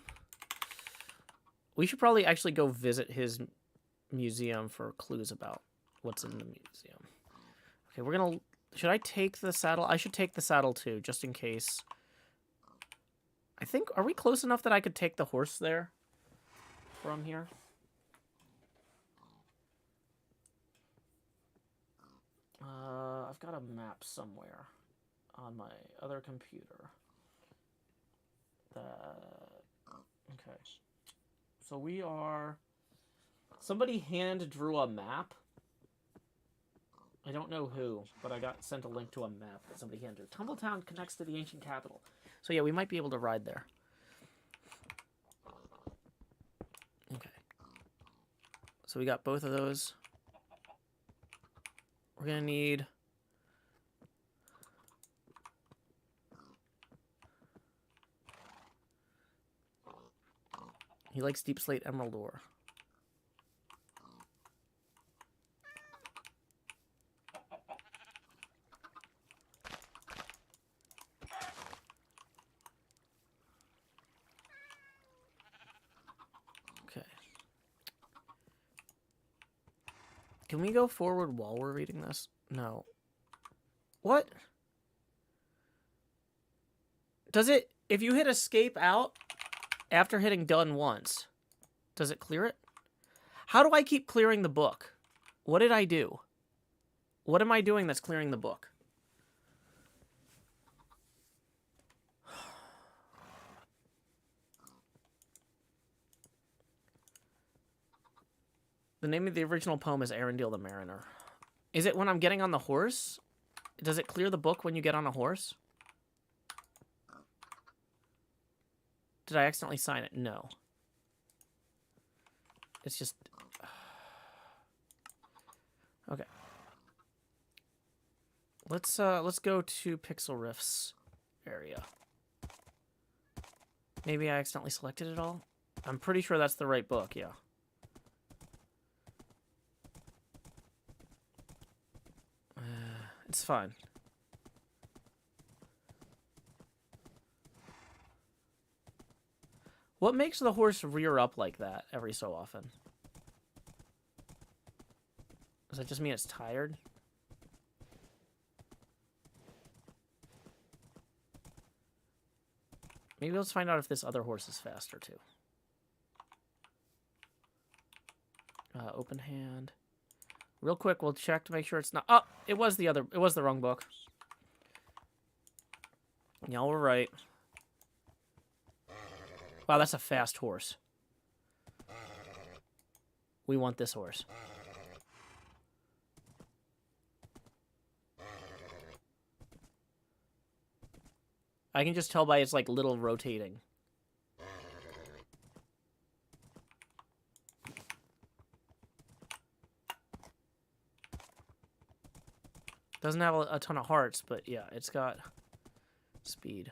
We should probably actually go visit his museum for clues about what's in the museum. Okay, we're gonna... Should I take the saddle? I should take the saddle too, just in case. I think... Are we close enough that I could take the horse there? From here? I've got a map somewhere on my other computer. Okay. So we are... Somebody hand drew a map. I don't know who, but I got sent a link to a map that somebody hand drew. Tumbletown connects to the ancient capital. So yeah, we might be able to ride there. Okay. So we got both of those. We're gonna need... He likes deep slate emerald ore. Okay. Can we go forward while we're reading this? No. What? Does it... If you hit escape out... After hitting done once, does it clear it? How do I keep clearing the book? What did I do? What am I doing that's clearing the book? The name of the original poem is Arundel the Mariner. Is it when I'm getting on the horse? Does it clear the book when you get on a horse? Did I accidentally sign it? No. It's just... Okay. Let's go to Pixel Rift's area. Maybe I accidentally selected it all? I'm pretty sure that's the right book, yeah. It's fine. What makes the horse rear up like that every so often? Does that just mean it's tired? Maybe let's find out if this other horse is faster too. Open hand. Real quick, we'll check to make sure it's not... Oh, it was the wrong book. Y'all were right. Wow, that's a fast horse. We want this horse. I can just tell by its, like, little rotating. Doesn't have a ton of hearts, but yeah, it's got speed.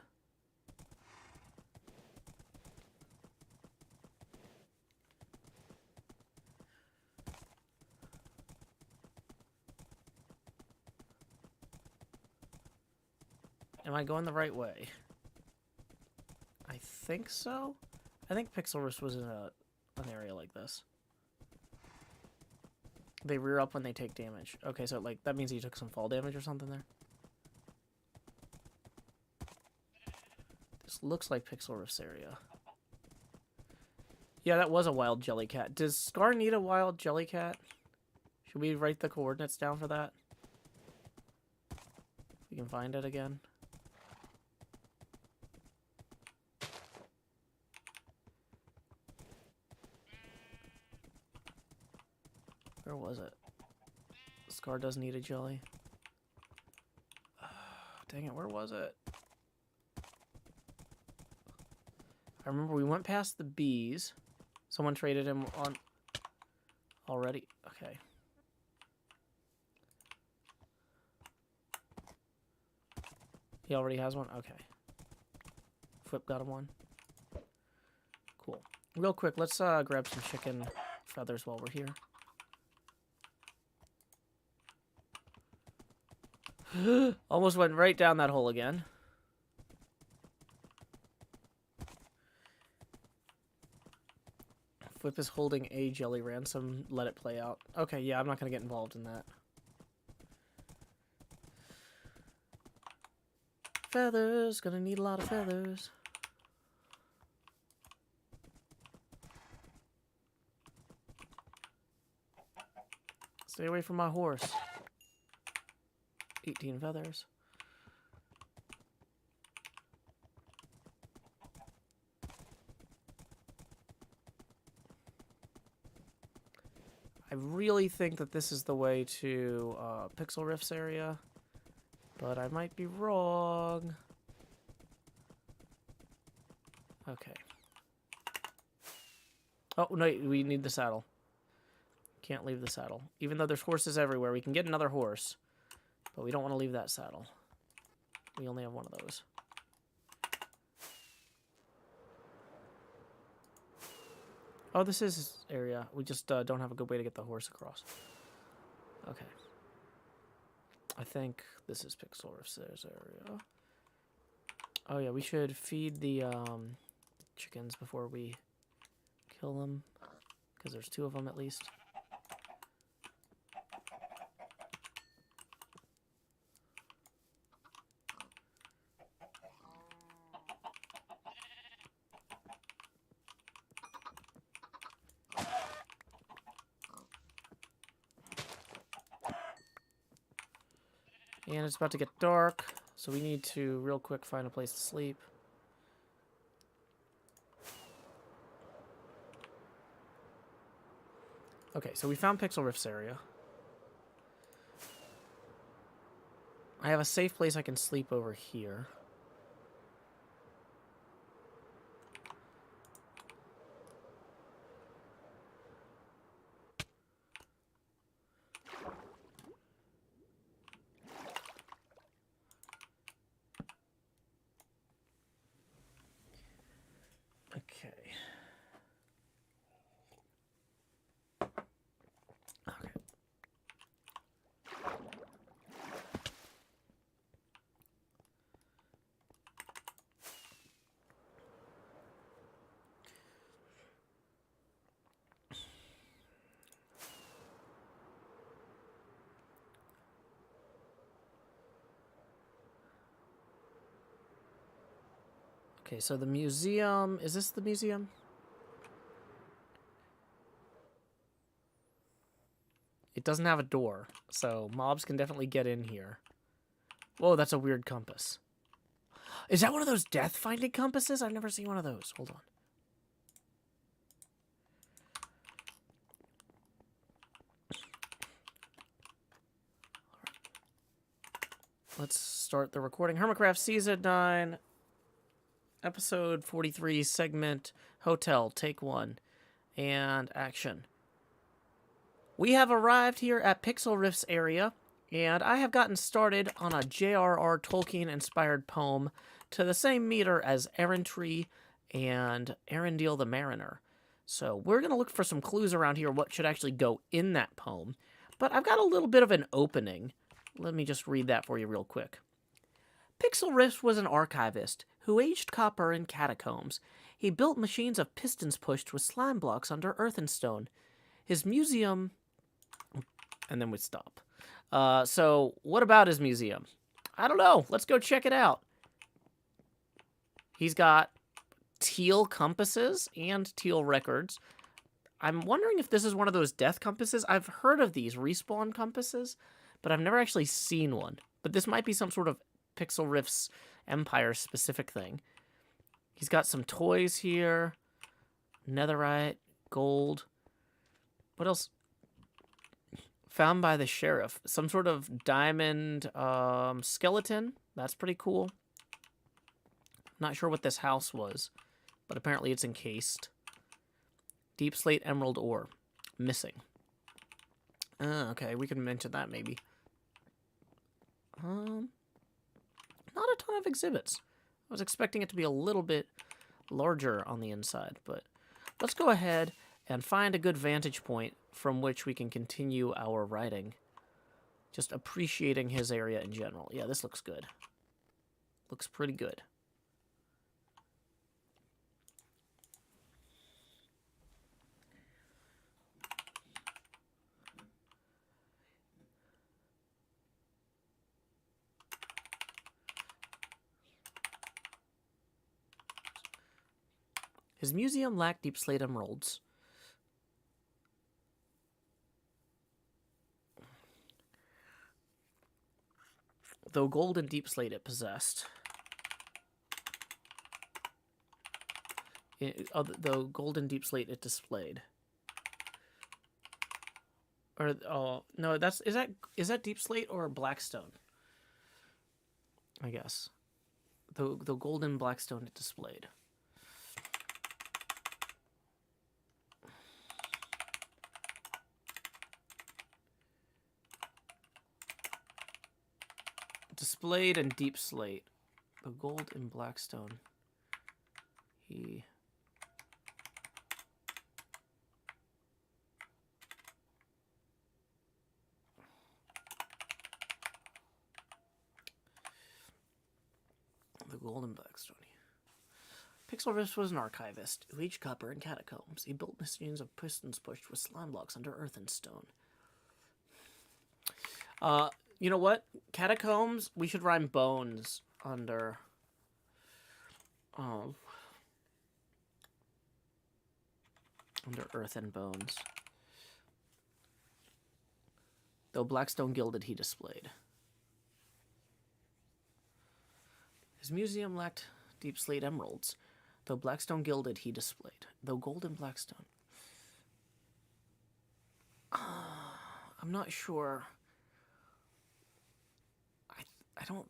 Am I going the right way? I think so. I think Pixel Rift was in an area like this. They rear up when they take damage. Okay, so like that means he took some fall damage or something there. This looks like Pixel Rift's area. Yeah, that was a wild jellycat. Does Scar need a wild jellycat? Should we write the coordinates down for that? We can find it again. Where was it? Scar does need a jelly. Dang it, where was it? I remember we went past the bees. Someone traded him on already. Okay. He already has one? Okay. Flip got him one. Cool. Real quick, let's grab some chicken feathers while we're here. Almost went right down that hole again. Whip is holding a jelly ransom. Let it play out. Okay, yeah, I'm not going to get involved in that. Feathers. Gonna need a lot of feathers. Stay away from my horse. 18 feathers. I really think that this is the way to Pixel Rift's area, but I might be wrong. Okay. Oh, no, we need the saddle. Can't leave the saddle. Even though there's horses everywhere, we can get another horse, but we don't want to leave that saddle. We only have one of those. Oh, this is his area. We just don't have a good way to get the horse across. Okay. I think this is Pixel Rift's area. Oh yeah, we should feed the chickens before we kill them, because there's 2 of them at least. And it's about to get dark, so we need to real quick find a place to sleep. Okay, so we found Pixel Rift's area. I have a safe place I can sleep over here. Okay. Okay. Okay, so the museum, is this the museum? It doesn't have a door, so mobs can definitely get in here. Whoa, that's a weird compass. Is that one of those death-finding compasses? I've never seen one of those. Hold on. Let's start the recording. HermitCraft Season 9, Episode 43, Segment Hotel, Take 1, and action. We have arrived here at Pixel Rift's area, and I have gotten started on a J.R.R. Tolkien-inspired poem to the same meter as Errantry and Arendelle the Mariner. So we're going to look for some clues around here what should actually go in that poem. But I've got a little bit of an opening. Let me just read that for you real quick. Pixel Rift was an archivist who aged copper in catacombs. He built machines of pistons pushed with slime blocks under earth and stone. His museum... And then we stop. So, what about his museum? I don't know. Let's go check it out. He's got teal compasses and teal records. I'm wondering if this is one of those death compasses. I've heard of these respawn compasses, but I've never actually seen one. But this might be some sort of Pixel Rift's Empire specific thing. He's got some toys here. Netherite, gold. What else? Found by the sheriff. Some sort of diamond skeleton. That's pretty cool. Not sure what this house was, but apparently it's encased. Deep slate emerald ore. Missing. Okay, we can mention that maybe. Not a ton of exhibits. I was expecting it to be a little bit larger on the inside, but let's go ahead and find a good vantage point from which we can continue our writing. Just appreciating his area in general. Yeah, this looks good. Looks pretty good. His museum lacked deep slate emeralds. Though gold and deep slate it possessed. Though gold and deep slate it displayed. Or oh no, is that deep slate or blackstone? I guess. Though gold and blackstone it displayed. Displayed and deep slate. The gold and blackstone. The gold and blackstone. Pixel Rift was an archivist who aged copper in catacombs. He built machines of pistons pushed with slime blocks under earth and stone. You know what? Catacombs, we should rhyme bones under... under earth and bones. Though blackstone gilded he displayed. His museum lacked deep slate emeralds. Though blackstone gilded he displayed. Though gold and blackstone. I'm not sure... I don't...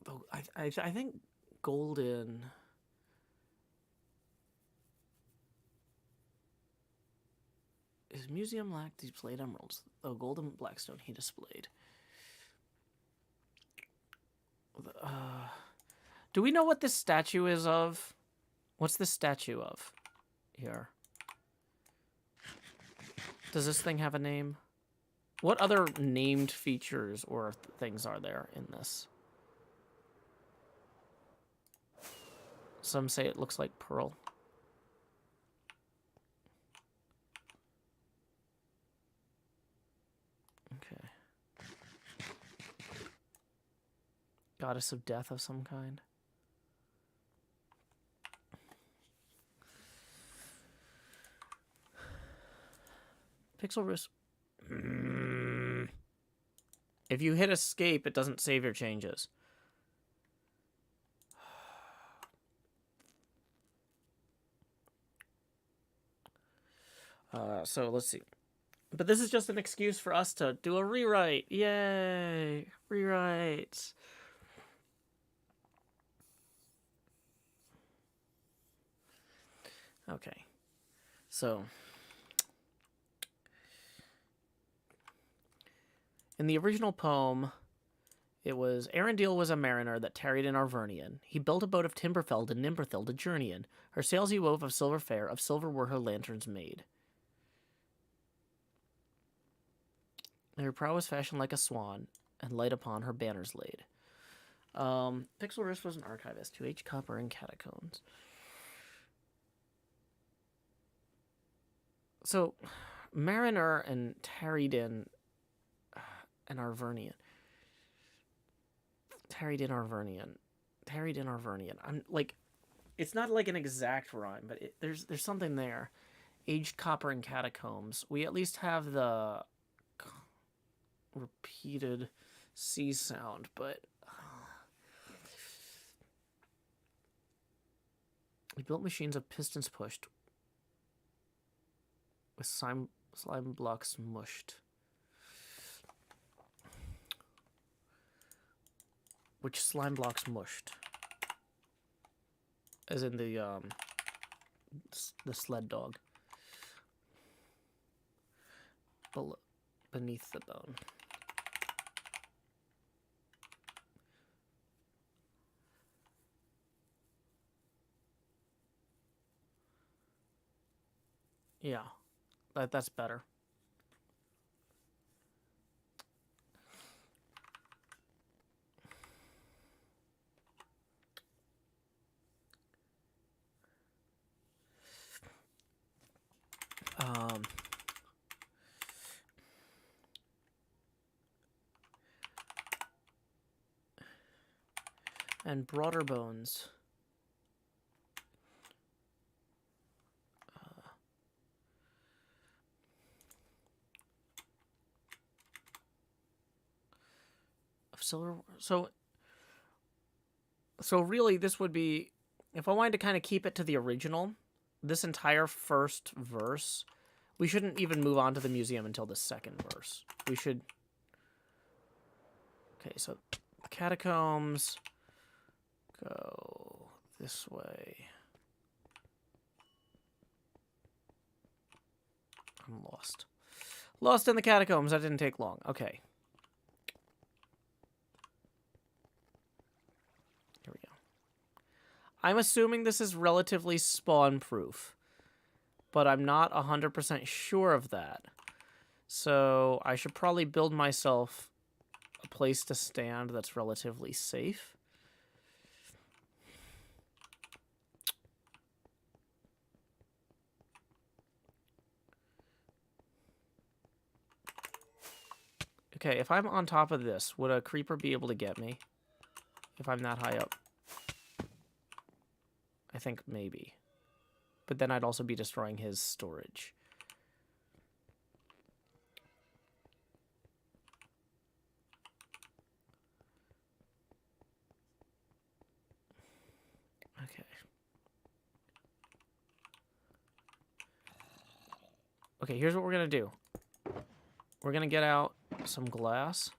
Though I think golden... His museum lacked displayed emeralds, though gold and blackstone he displayed. Do we know what this statue is of? What's this statue of? Here. Does this thing have a name? What other named features or things are there in this? Some say it looks like pearl. Okay. Goddess of death of some kind. Pixel Rift. If you hit escape, it doesn't save your changes. So let's see. But this is just an excuse for us to do a rewrite. Yay! Rewrite. Okay. So... in the original poem, it was, Arundel was a mariner that tarried in Arvernian. He built a boat of timberfelled and Nimberfell to journey in. Her sails he wove of silver fair, of silver were her lanterns made. Her prow was fashioned like a swan, and light upon her banners laid. Pixel Risk was an archivist to H. Copper and Catacombs. So, Mariner and Tarriedin and Arvernian. Tarriedin Arvernian. I'm like, it's not like an exact rhyme, but there's something there. Aged Copper and Catacombs. We at least have the repeated C sound, but we built machines of pistons pushed with slime blocks mushed. Which slime blocks mushed? As in the sled dog. Beneath the bone. Yeah, that's better. And broader bones. Of silver. So really, this would be, if I wanted to kind of keep it to the original, this entire first verse, we shouldn't even move on to the museum until the second verse. We should. Okay, so catacombs go this way. I'm lost. Lost in the catacombs. That didn't take long. Okay. Here we go. I'm assuming this is relatively spawn-proof, but I'm not 100% sure of that. So I should probably build myself a place to stand that's relatively safe. Okay, if I'm on top of this, would a creeper be able to get me? If I'm that high up? I think maybe. But then I'd also be destroying his storage. Okay. Okay, here's what we're gonna do. We're gonna get out some glass.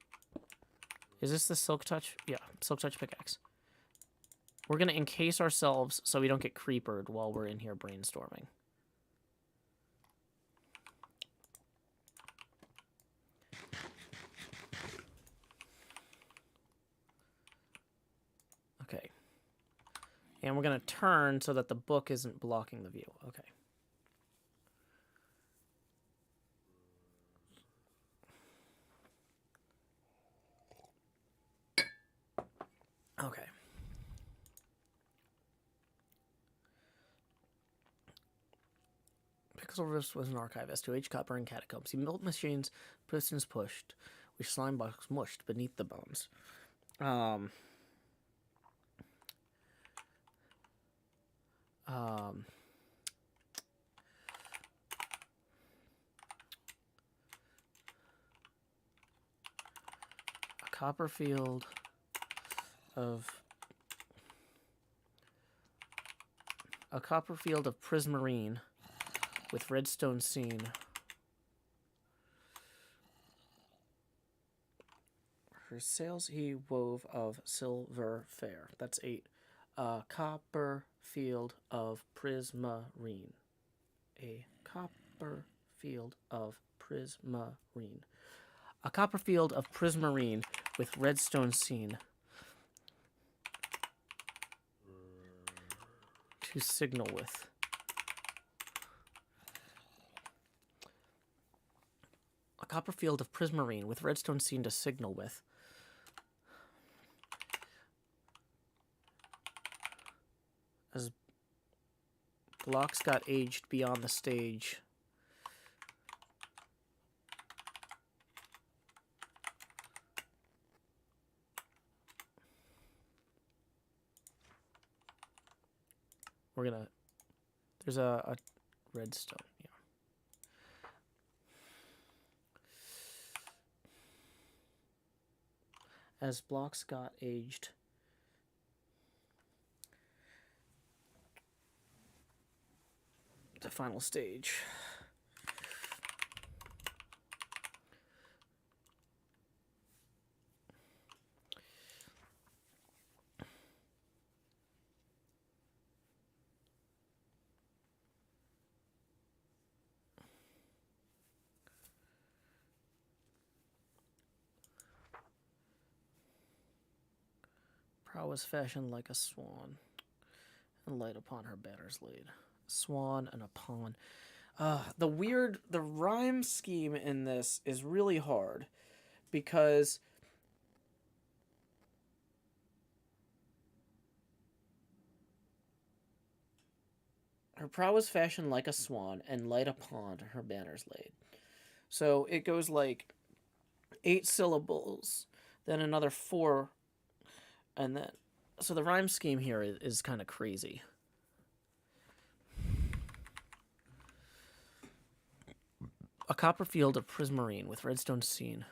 Is this the Silk Touch? Yeah, Silk Touch pickaxe. We're gonna encase ourselves so we don't get creepered while we're in here brainstorming. Okay. And we're gonna turn so that the book isn't blocking the view. Okay. Okay. Pixel Risk was an archivist to H. Copper and Catacombs. He built machines, pistons pushed, with slime blocks mushed beneath the bones. A copper field of prismarine with redstone scene. Her sails he wove of silver fair. That's 8. A copper field of prismarine. A copper field of prismarine. A copper field of prismarine with redstone scene. To signal with. A copper field of prismarine with redstone scene to signal with. Blocks got aged beyond the stage. We're gonna... There's a redstone, yeah. As blocks got aged. The final stage. Prowess fashioned like a swan, and light upon her banners laid. Swan and a pawn. The rhyme scheme in this is really hard because her prowess fashioned like a swan, and light upon her banners laid. So it goes like 8 syllables, then another 4, and then... So the rhyme scheme here is kind of crazy. A copper field of prismarine with redstone seen.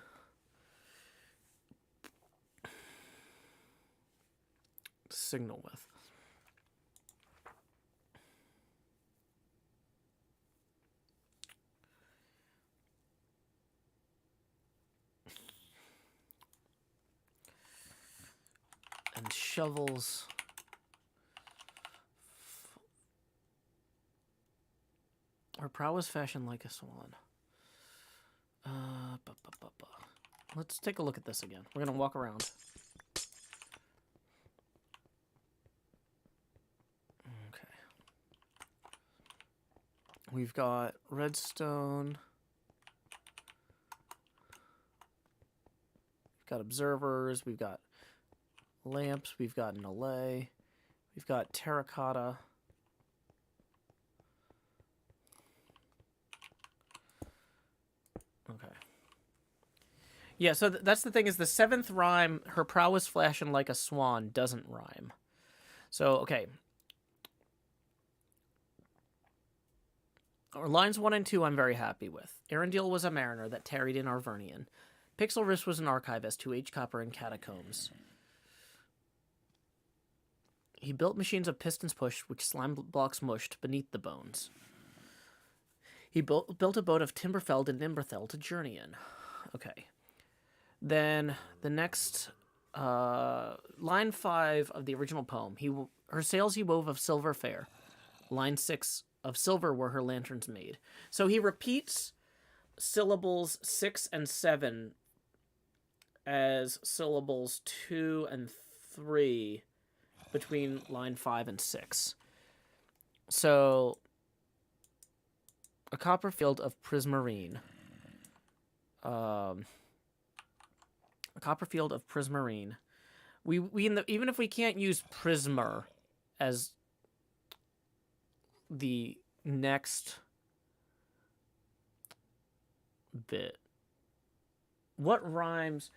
Signal with. And shovels. Her prowess fashioned like a swan. Let's take a look at this again. We're gonna walk around. Okay. We've got redstone. We've got observers. We've got lamps. We've got an allay. We've got terracotta. Okay. Yeah, so that's the thing, is the 7th rhyme, her prowess flashing like a swan, doesn't rhyme. So, okay. Or lines 1 and 2 I'm very happy with. Arundel was a mariner that tarried in Arvernian. Pixelriss was an archivist who aged copper in catacombs. He built machines of pistons pushed, which slime blocks mushed beneath the bones. He built a boat of timber felled in Nimberthel to journey in. Okay. Then the next line 5 of the original poem. Her sails he wove of silver fair. Line 6, of silver were her lanterns made. So he repeats syllables 6 and 7 as syllables 2 and 3 between line 5 and 6. So a copper field of prismarine. A copper field of prismarine. Even if we can't use prismer as the next bit, what's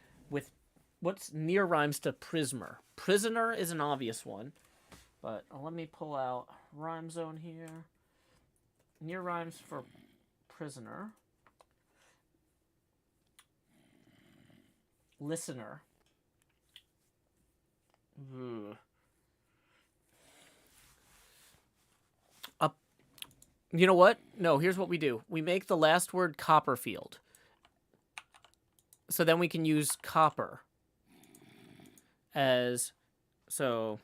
near rhymes to prismer? Prisoner is an obvious one, but let me pull out rhyme zone here. Near rhymes for prisoner. Listener. You know what? No, here's what we do. We make the last word Copperfield. So then we can use copper as... So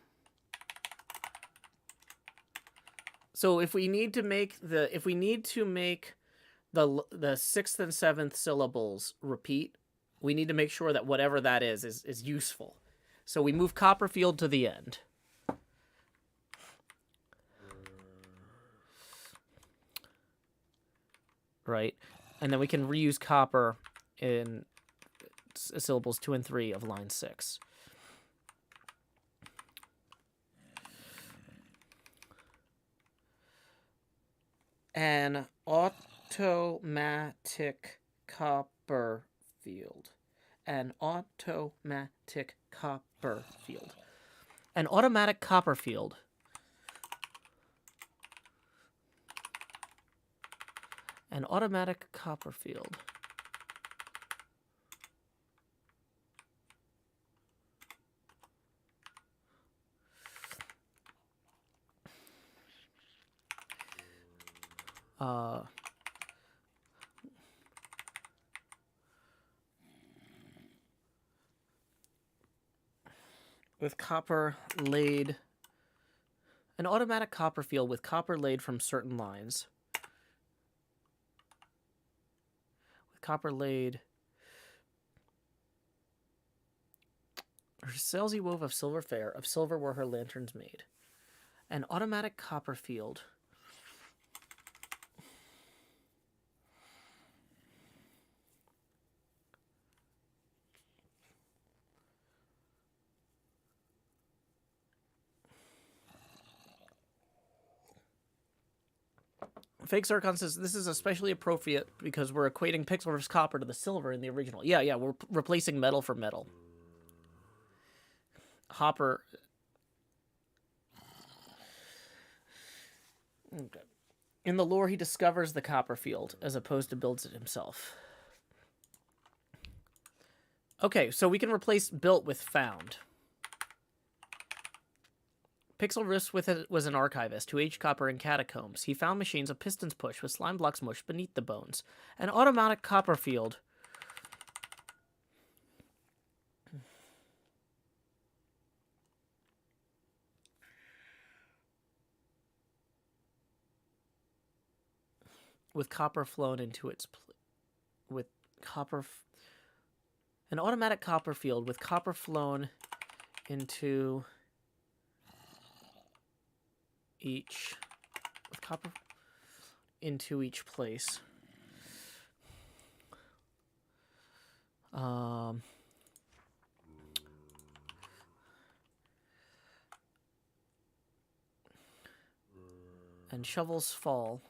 if we need to make the 6th and 7th syllables repeat, we need to make sure that whatever that is useful. So we move Copperfield to the end. Right? And then we can reuse copper in syllables 2 and 3 of line 6. An automatic copper field. An automatic copper field. An automatic copper field. An automatic copper field. With copper laid. An automatic copper field with copper laid from certain lines. With copper laid. Her sails he wove of silver fair, of silver were her lanterns made. An automatic copper field. Fake Zircon says this is especially appropriate because we're equating Pixel Rift's copper to the silver in the original. Yeah, we're replacing metal for metal. Hopper. Okay. In the lore, he discovers the copper field as opposed to builds it himself. Okay, so we can replace built with found. Pixel Rift was an archivist who aged copper in catacombs. He found machines of pistons push with slime blocks mush beneath the bones. An automatic copper field. With copper flown into its... with copper... An automatic copper field with copper flown into... each... with copper into each place. And shovels fall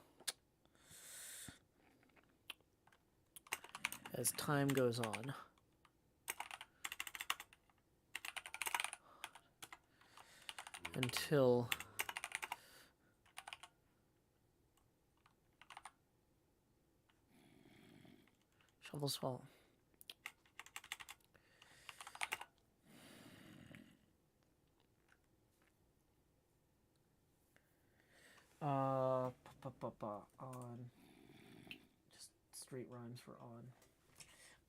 as time goes on. Until shovels fall. On. Just straight rhymes for on.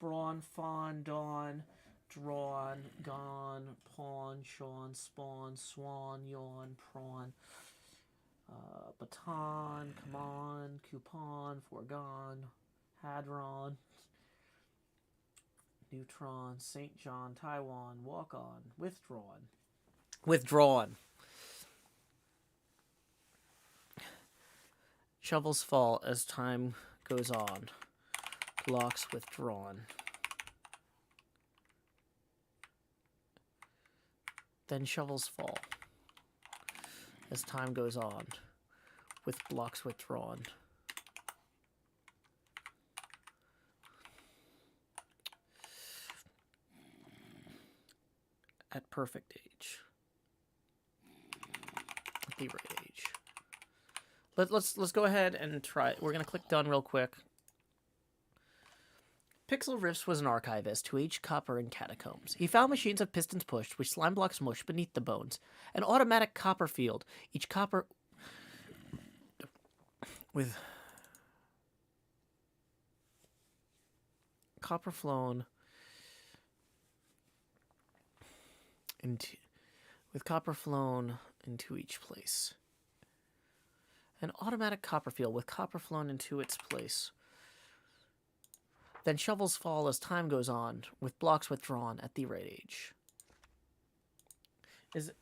Brawn, fawn, dawn, drawn, gone, pawn, shawn, spawn, swan, yawn, prawn. Baton, come on, coupon, foregone, hadron, neutron, St. John, Taiwan, walk on, withdrawn. Withdrawn. Shovels fall as time goes on. Blocks withdrawn. Then shovels fall as time goes on, with blocks withdrawn. At perfect age. At the right age. Let's go ahead and try it. We're gonna click done real quick. Pixel Rifts was an archivist who aged copper in catacombs. He found machines of pistons pushed, which slime blocks mush beneath the bones. An automatic copper field. Each copper with copper flown into each place. An automatic copper field with copper flown into its place. Then shovels fall as time goes on, with blocks withdrawn at the right age. Is it...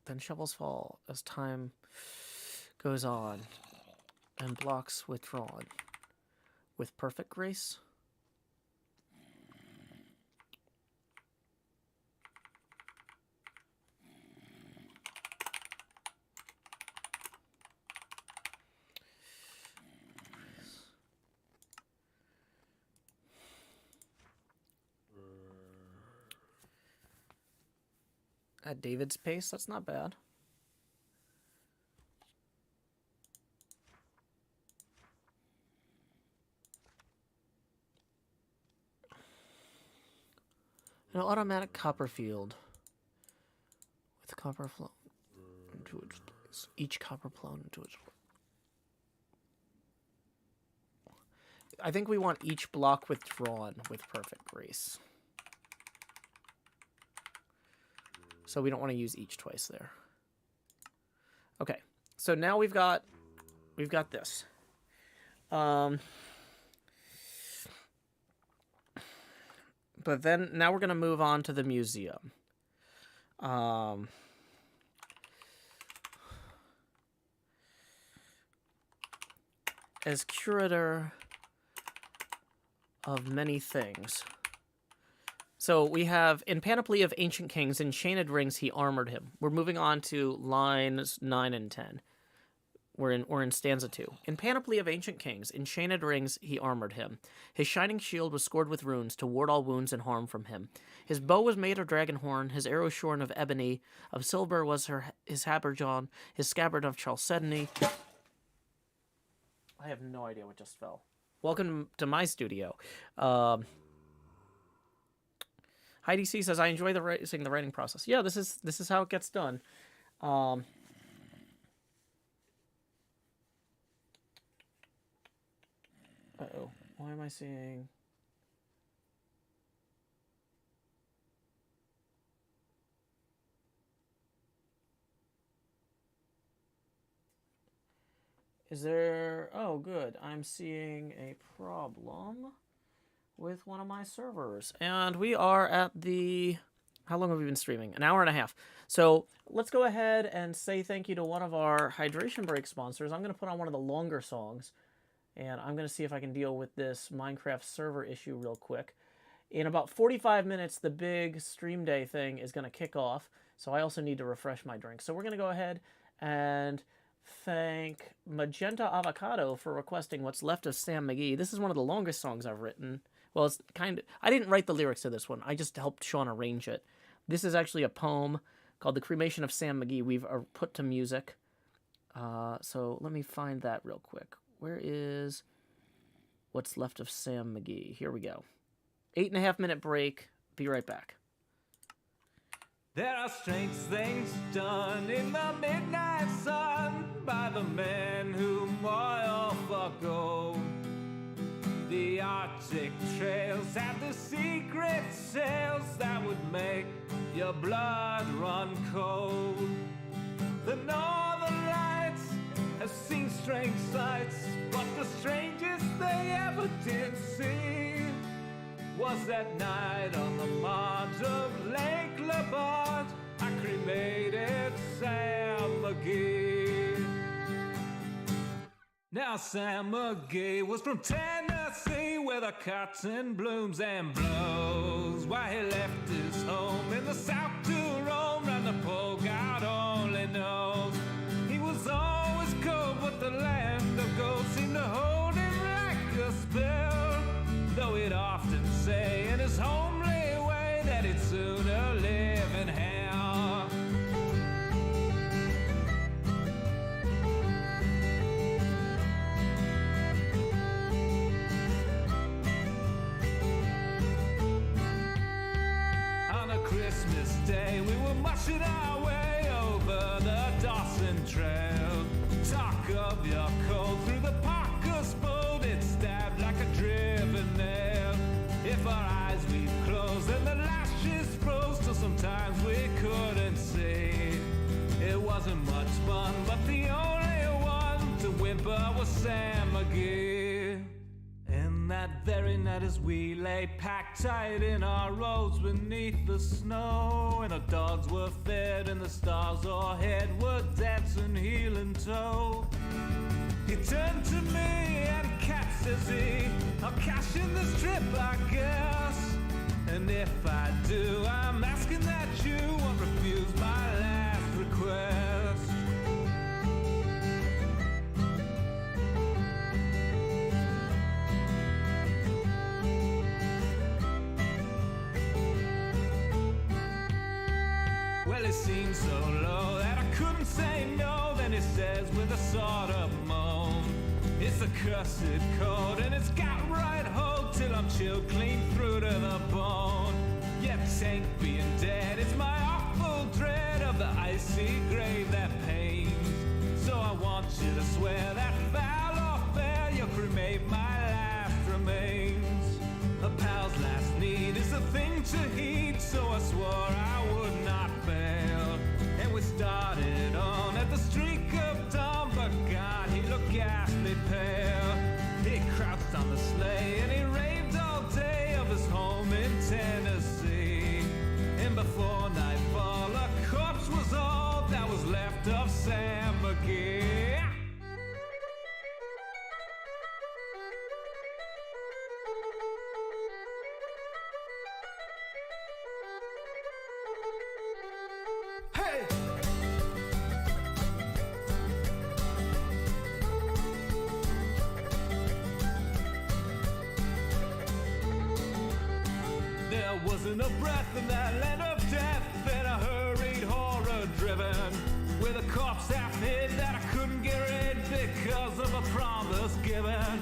Then shovels fall as time goes on, and blocks withdrawn, with perfect grace. At David's pace, that's not bad. An automatic copper field with copper flow into its place. Each copper flown into its place. I think we want each block withdrawn with perfect grace. So we don't want to use each twice there. Okay, so now we've got this. But then now we're gonna move on to the museum. As curator of many things. So we have, in Panoply of Ancient Kings, enchanted rings, he armored him. We're moving on to lines 9 and 10. We're in stanza 2. In Panoply of Ancient Kings, enchanted rings, he armored him. His shining shield was scored with runes to ward all wounds and harm from him. His bow was made of dragon horn, his arrow shorn of ebony. Of silver was his habergeon, his scabbard of chalcedony. I have no idea what just fell. Welcome to my studio. Heidi C says, I enjoy the writing process. Yeah, this is how it gets done. Uh-oh. Why am I seeing... Is there... Oh, good. I'm seeing a problem with one of my servers. And we are at the... How long have we been streaming? An hour and a half. So let's go ahead and say thank you to one of our hydration break sponsors. I'm going to put on one of the longer songs. And I'm going to see if I can deal with this Minecraft server issue real quick. In about 45 minutes, the big stream day thing is going to kick off. So I also need to refresh my drink. So we're going to go ahead and thank Magenta Avocado for requesting What's Left of Sam McGee. This is one of the longest songs I've written. Well, it's kind of... I didn't write the lyrics to this one. I just helped Sean arrange it. This is actually a poem called The Cremation of Sam McGee. We've put to music. So let me find that real quick. Where is What's Left of Sam McGee? Here we go. 8.5 minute break. Be right back. There are strange things done in the midnight sun by the men who moil for gold. The Arctic trails have the secret sails that would make your blood run cold. The northern lights have seen strange sights, but the strangest they ever did see was that night on the marge of Lake Labonte. I cremated Sam McGee. Now Sam McGee was from Tennessee, where the cotton blooms and blows, while he left his home in the south to roam, and the poor God only knows. He was always cold, but the land of gold seemed to hold him like a spell, though he'd often say in his homely way that he'd sooner live in hell. On a Christmas day, we were mushing our way over the Dawson Trail. Talk of your cold through the Parker's boat, it stabbed like a driven nail. If our eyes we'd closed and the lashes froze till sometimes we couldn't see. It wasn't much fun, but the only one to whimper was Sam McGee. And that very night as we lay packed tight in our robes beneath the snow, and our dogs were fed and the stars o'erhead were dancing heel and toe, he turned to me and cat says he, I'll cash in this trip I guess, and if I do I'm asking that you won't refuse my last request. Well, he cursed cold, and it's got right hold till I'm chilled clean through to the bone. Yet tank being dead, it's my awful dread of the icy grave that pains. So I want you to swear that foul or fair, you'll cremate my last remains. A pal's last need is a thing to heed, so I swore I would not fail. And we started on at the streak of dawn, but God, he looked ghastly pale. He crouched on the sleigh and he raved all day of his home in Tennessee. And before nightfall, a corpse was all that was left of Sam McGee. Hey! There wasn't a breath in that land of death, and I hurried horror-driven with a corpse half hid that I couldn't get rid because of a promise given.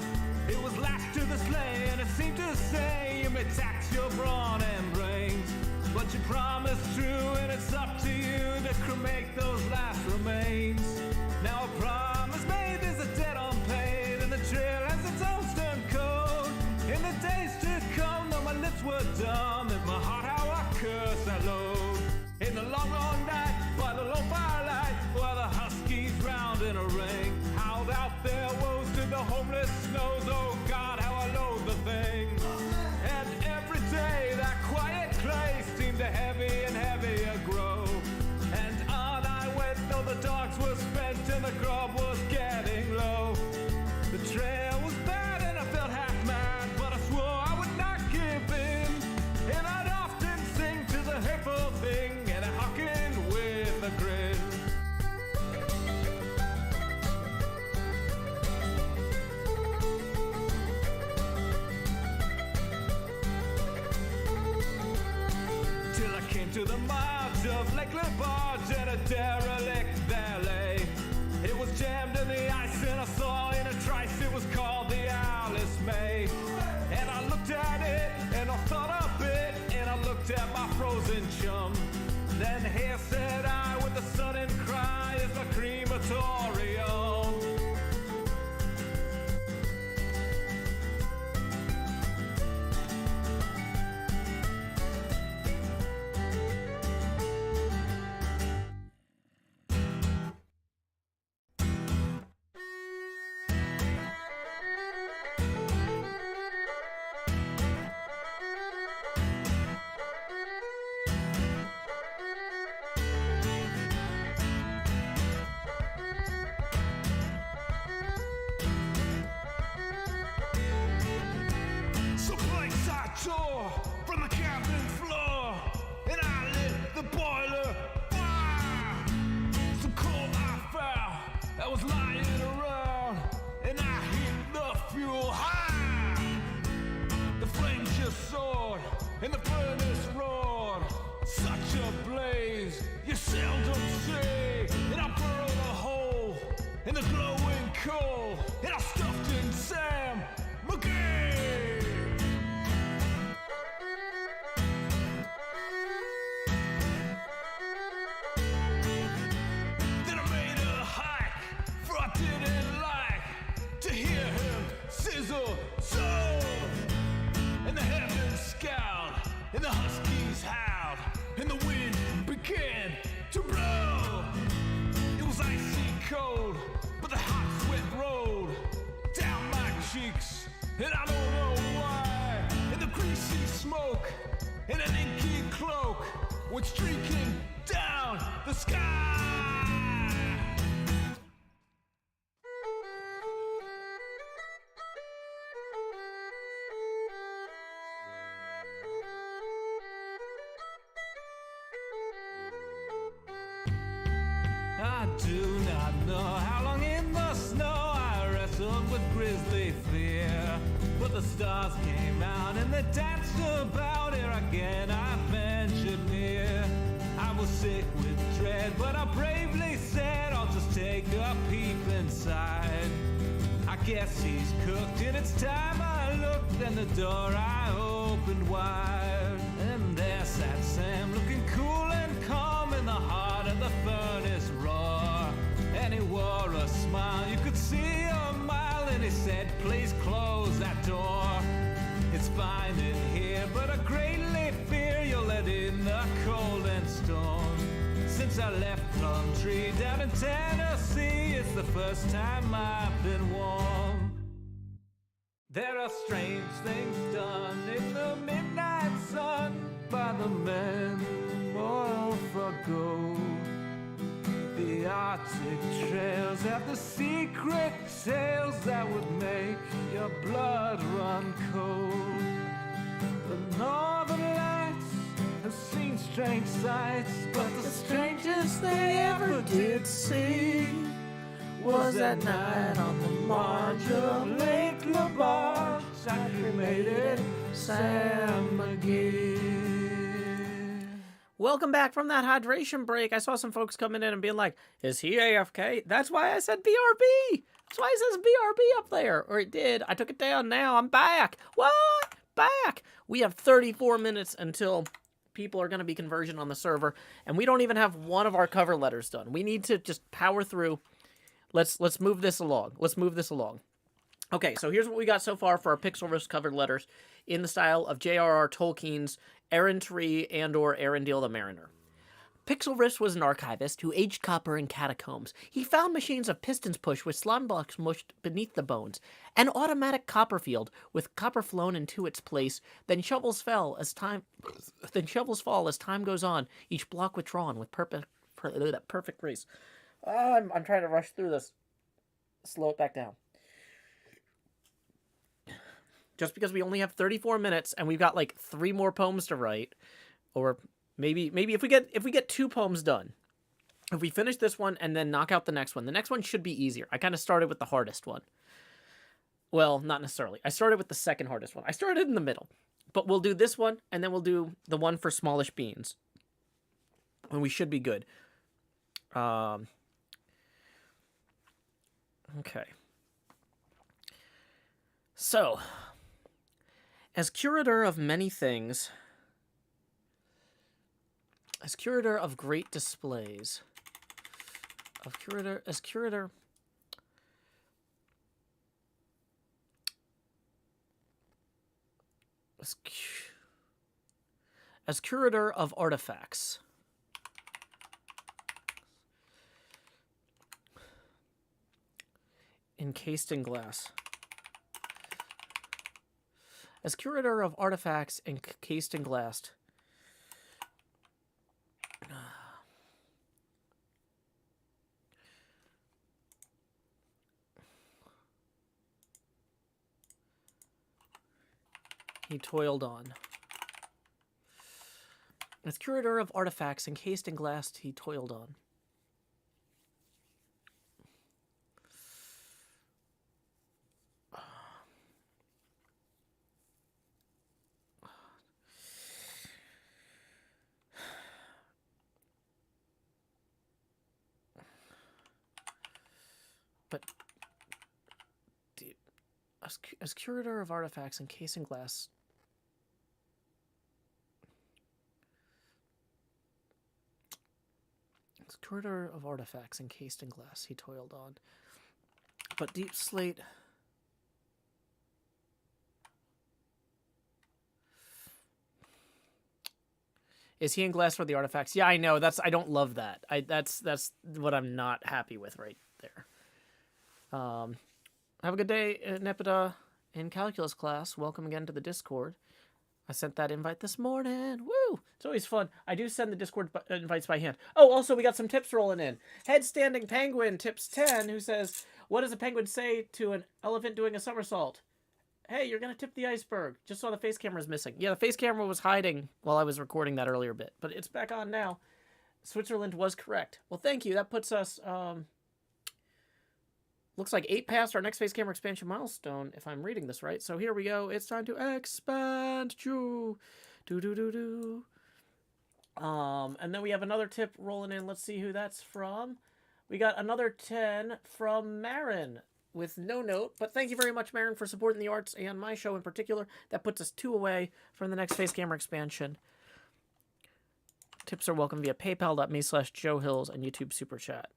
It was lashed to the sleigh, and it seemed to say, you may tax your brawn and brains, but you promised true, and it's up to you to cremate those last remains. Now a promise made is a debt unpaid, and the trail has its own stern code. In the days to come, though my lips were dumb, in my heart how I curse that load. In the long, long night, by the low firelight, while the huskies round in a ring howled out their woes to the homeless snows. Oh God, how I loathe the thing. And every day that quiet place seemed to heavy and heavier grow. And on I went, though the dogs were spent and the grub was getting low. The trail was bad and I felt half mad, but I swore I would not give in. And I'd often sing to the hateful thing, and I hearkened with a grin. Till I came to the marge of Lake Lebarge, and a derelict there lay. It was jammed in the ice, and I saw in a trice it was called the Alice May. And I looked at it, and I thought a bit, and I looked at my frozen chum. Then here said I, with a sudden cry, is the crematorium. Some plates I tore from the cabin floor, and I lit the boiler fire. Some coal I found that was lying around, and I hit the fuel high. The flames just soared, and the furnace roared. Such a blaze you seldom see. And I burrowed a hole in the glowing coal, and I stuffed in Sam McGee. Then I made a hike, for I didn't like to hear him sizzle so. And the heavens scowled, and the huskies howled, and the wind began to blow. It was icy cold, but the hot sweat rolled down my cheeks, and I don't know why. And the greasy smoke in an inky cloak went streaking down the sky. I do not know how long in the snow I wrestled with grisly fear, but the stars came out and they danced about. Here again I ventured near. I was sick with dread, but I bravely said I'll just take a peep inside. I I guess he's cooked, and it's time I looked, and the door I opened wide. And there sat Sam, looking cool and calm in the heart of the furnace roar. And he wore a smile, you could see a mile, and he said, please close that door. It's fine in here, but I greatly fear you'll let in the cold and storm. Since I left Plumtree down in Tennessee, it's the first time I've been warm. There are strange things done in the midnight sun by the men more for gold. The Arctic trails have the secret tales that would make your blood run cold. The northern lights have seen strange sights, but the strangest they ever did see was that night on the marge of Lake LaBarge. I cremated Sam McGee. Welcome back from that hydration break. I saw some folks coming in and being like, is he AFK? That's why I said BRB. That's why it says BRB up there. Or it did. I took it down. Now I'm back. What? Back. We have 34 minutes until people are going to be conversion on the server. And we don't even have one of our cover letters done. We need to just power through. Let's move this along. Let's move this along. Okay, so here's what we got so far for our Pixel Risk covered letters in the style of J.R.R. Tolkien's Errantry and or Arundel the Mariner. Pixel Risk was an archivist who aged copper in catacombs. He found machines of pistons push with slime blocks mushed beneath the bones, an automatic copper field with copper flown into its place, then shovels fall as time goes on, each block withdrawn with perfect grace. I'm trying to rush through this. Slow it back down. Just because we only have 34 minutes and we've got like 3 more poems to write, or maybe if we get 2 poems done, if we finish this one and then knock out the next one should be easier. I kind of started with the hardest one. Well, not necessarily. I started with the second hardest one. I started in the middle, but we'll do this one and then we'll do the one for smallish beans, and we should be good. Okay. So, as curator of many things, as curator of great displays, as curator of artifacts, encased in glass. As curator of artifacts encased in glass. He toiled on. As curator of artifacts encased in glass, he toiled on. But as curator of artifacts encased in glass, as curator of artifacts encased in glass, he toiled on. But deep slate. Is he in glass for the artifacts? Yeah, I know. I don't love that. That's what I'm not happy with right there. Have a good day, Nepida, in calculus class. Welcome again to the Discord. I sent that invite this morning. Woo! It's always fun. I do send the Discord invites by hand. Oh, also, we got some tips rolling in. Headstanding Penguin tips 10, who says, what does a penguin say to an elephant doing a somersault? Hey, you're going to tip the iceberg. Just saw the face camera's missing. Yeah, the face camera was hiding while I was recording that earlier bit, but it's back on now. Switzerland was correct. Well, thank you. That puts us... looks like 8 past our next face camera expansion milestone, if I'm reading this right. So here we go. It's time to expand. And then we have another tip rolling in. Let's see who that's from. We got another 10 from Marin. with no note, but thank you very much, Marin, for supporting the arts and my show in particular. That puts us 2 away from the next face camera expansion. Tips are welcome via paypal.me/JoeHills and YouTube Super Chat.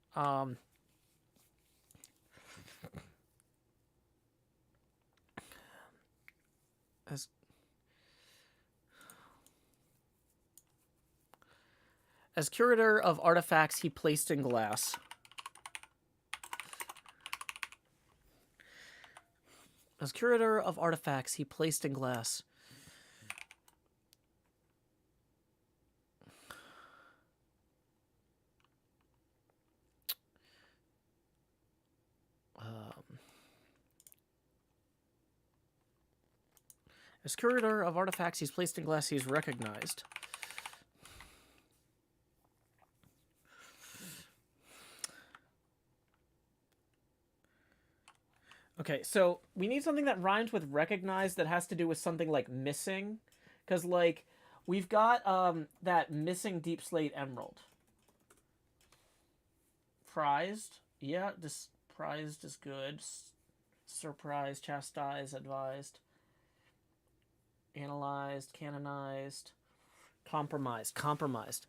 As curator of artifacts he placed in glass. As curator of artifacts he placed in glass. As curator of artifacts he's placed in glass, he's recognized. Okay, so we need something that rhymes with recognized that has to do with something like missing. Because, like, we've got that missing deep slate emerald. Prized? Yeah, prized is good. Surprised, chastised, advised. Analyzed, canonized. Compromised.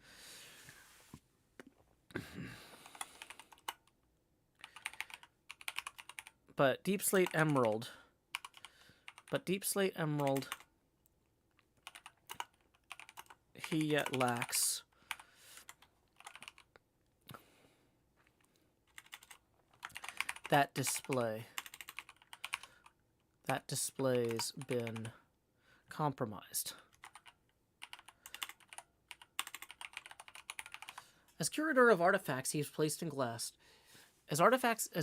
But deep slate emerald. He yet lacks. That display's been compromised. As curator of artifacts, he's placed in glass. As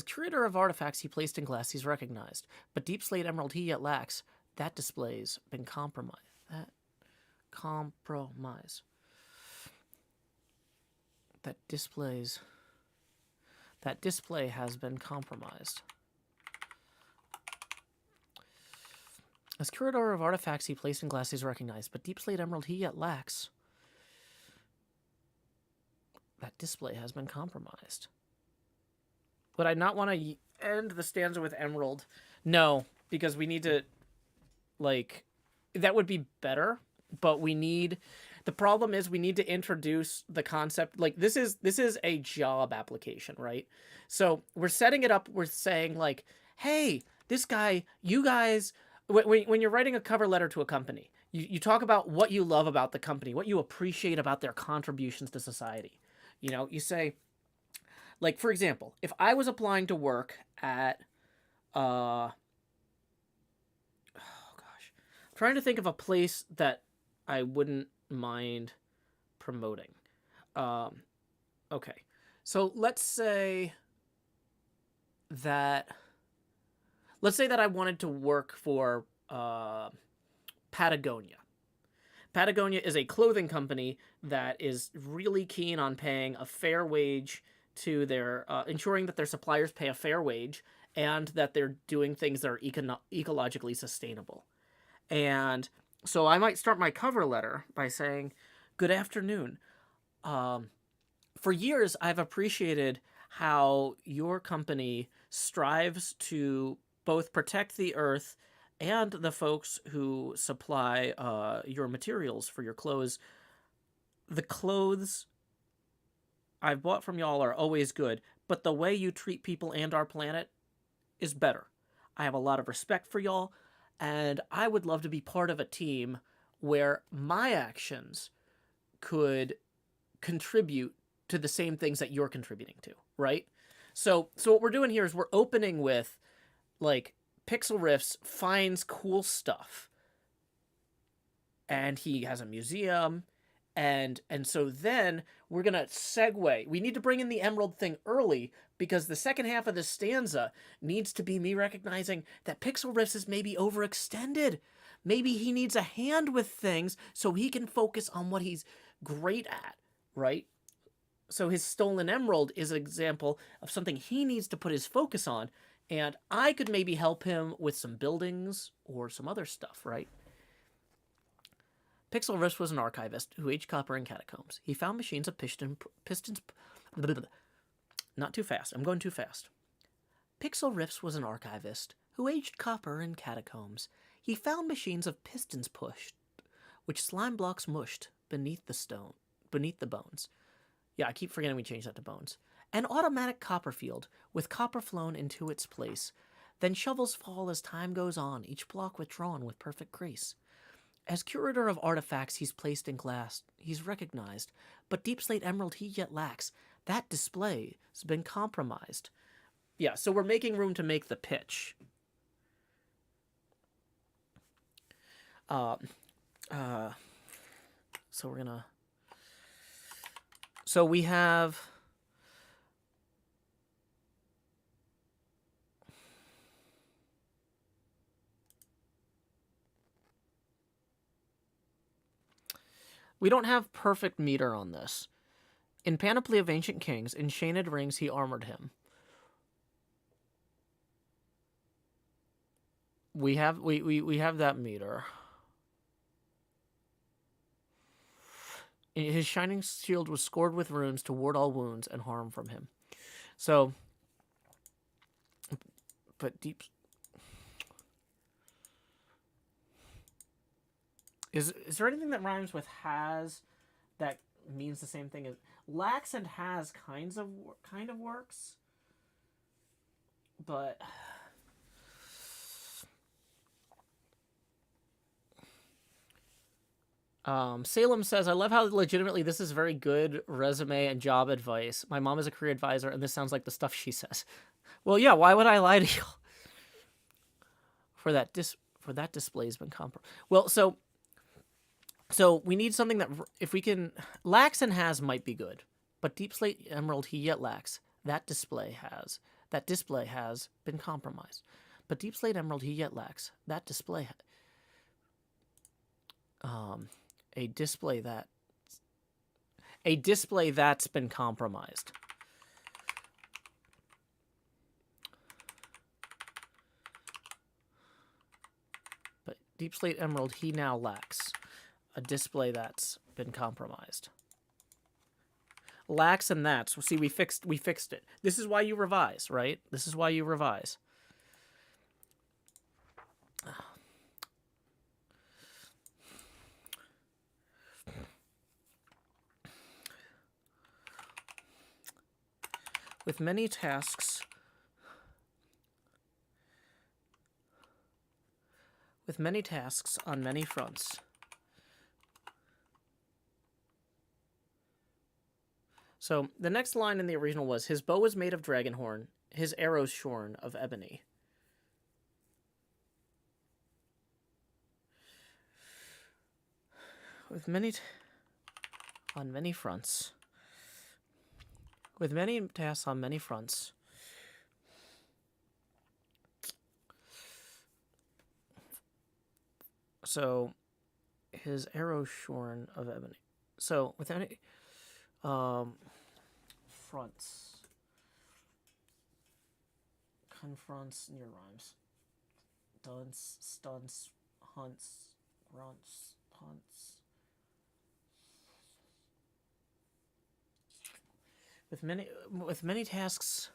curator of artifacts he placed in glass, he's recognized. But deep slate emerald he yet lacks. That display's been compromised. That display has been compromised. As curator of artifacts he placed in glass, he's recognized. But deep slate emerald he yet lacks. That display has been compromised. Would I not want to end the stanza with emerald? No, because we need to, like, that would be better, but we need, the problem is we need to introduce the concept, like, this is a job application, right? So we're setting it up, we're saying, like, hey, this guy, you guys, when you're writing a cover letter to a company, you talk about what you love about the company, what you appreciate about their contributions to society. You know, you say, like, for example, if I was applying to work at, I'm trying to think of a place that I wouldn't mind promoting. Okay. So let's say that I wanted to work for, Patagonia. Patagonia is a clothing company that is really keen on paying a fair wage to their, ensuring that their suppliers pay a fair wage and that they're doing things that are ecologically sustainable. And so I might start my cover letter by saying, good afternoon. For years, I've appreciated how your company strives to both protect the earth and the folks who supply your materials for your clothes. The clothes I've bought from y'all are always good, but the way you treat people and our planet is better. I have a lot of respect for y'all, and I would love to be part of a team where my actions could contribute to the same things that you're contributing to, right? So what we're doing here is we're opening with, like, Pixel Riffs finds cool stuff, and he has a museum, and so then we're gonna segue. We need to bring in the emerald thing early because the second half of the stanza needs to be me recognizing that Pixel Riffs is maybe overextended. Maybe he needs a hand with things so he can focus on what he's great at, right? So his stolen emerald is an example of something he needs to put his focus on, and I could maybe help him with some buildings or some other stuff, right? Pixel Riffs was an archivist who aged copper in catacombs. He found machines of pistons. Not too fast. I'm going too fast. Pixel Riffs was an archivist who aged copper in catacombs. He found machines of pistons pushed, which slime blocks mushed beneath the bones. Yeah, I keep forgetting we changed that to bones. An automatic copper field with copper flown into its place. Then shovels fall as time goes on, each block withdrawn with perfect grace. As curator of artifacts he's placed in glass, he's recognized, but Deep Slate Emerald he yet lacks. That display has been compromised. Yeah, so we're making room to make the pitch. So we're gonna... So we have... We don't have perfect meter on this. In Panoply of Ancient Kings, in Chained Rings he armored him. We have that meter. His shining shield was scored with runes to ward all wounds and harm from him. So, but deep... Is there anything that rhymes with has that means the same thing as... Lacks and has kind of works. But... Salem says, I love how legitimately this is very good resume and job advice. My mom is a career advisor, and this sounds like the stuff she says. Well, yeah, why would I lie to you? For that display's been compromised. Well, so we need something that, if we can... Lacks and has might be good, but Deep Slate Emerald he yet lacks. That display has been compromised. But Deep Slate Emerald he yet lacks. That display... A display that's been compromised. But Deep Slate Emerald he now lacks. A display that's been compromised. Lacks and that's. See, we fixed it. This is why you revise, right? This is why you revise. With many tasks on many fronts. So the next line in the original was, his bow is made of dragonhorn, his arrows shorn of ebony. With many on many fronts. With many tasks on many fronts. So, his arrow shorn of ebony. So, with any fronts. Confronts near rhymes. Dunce, stunts, hunts, grunts, punts. With many tasks,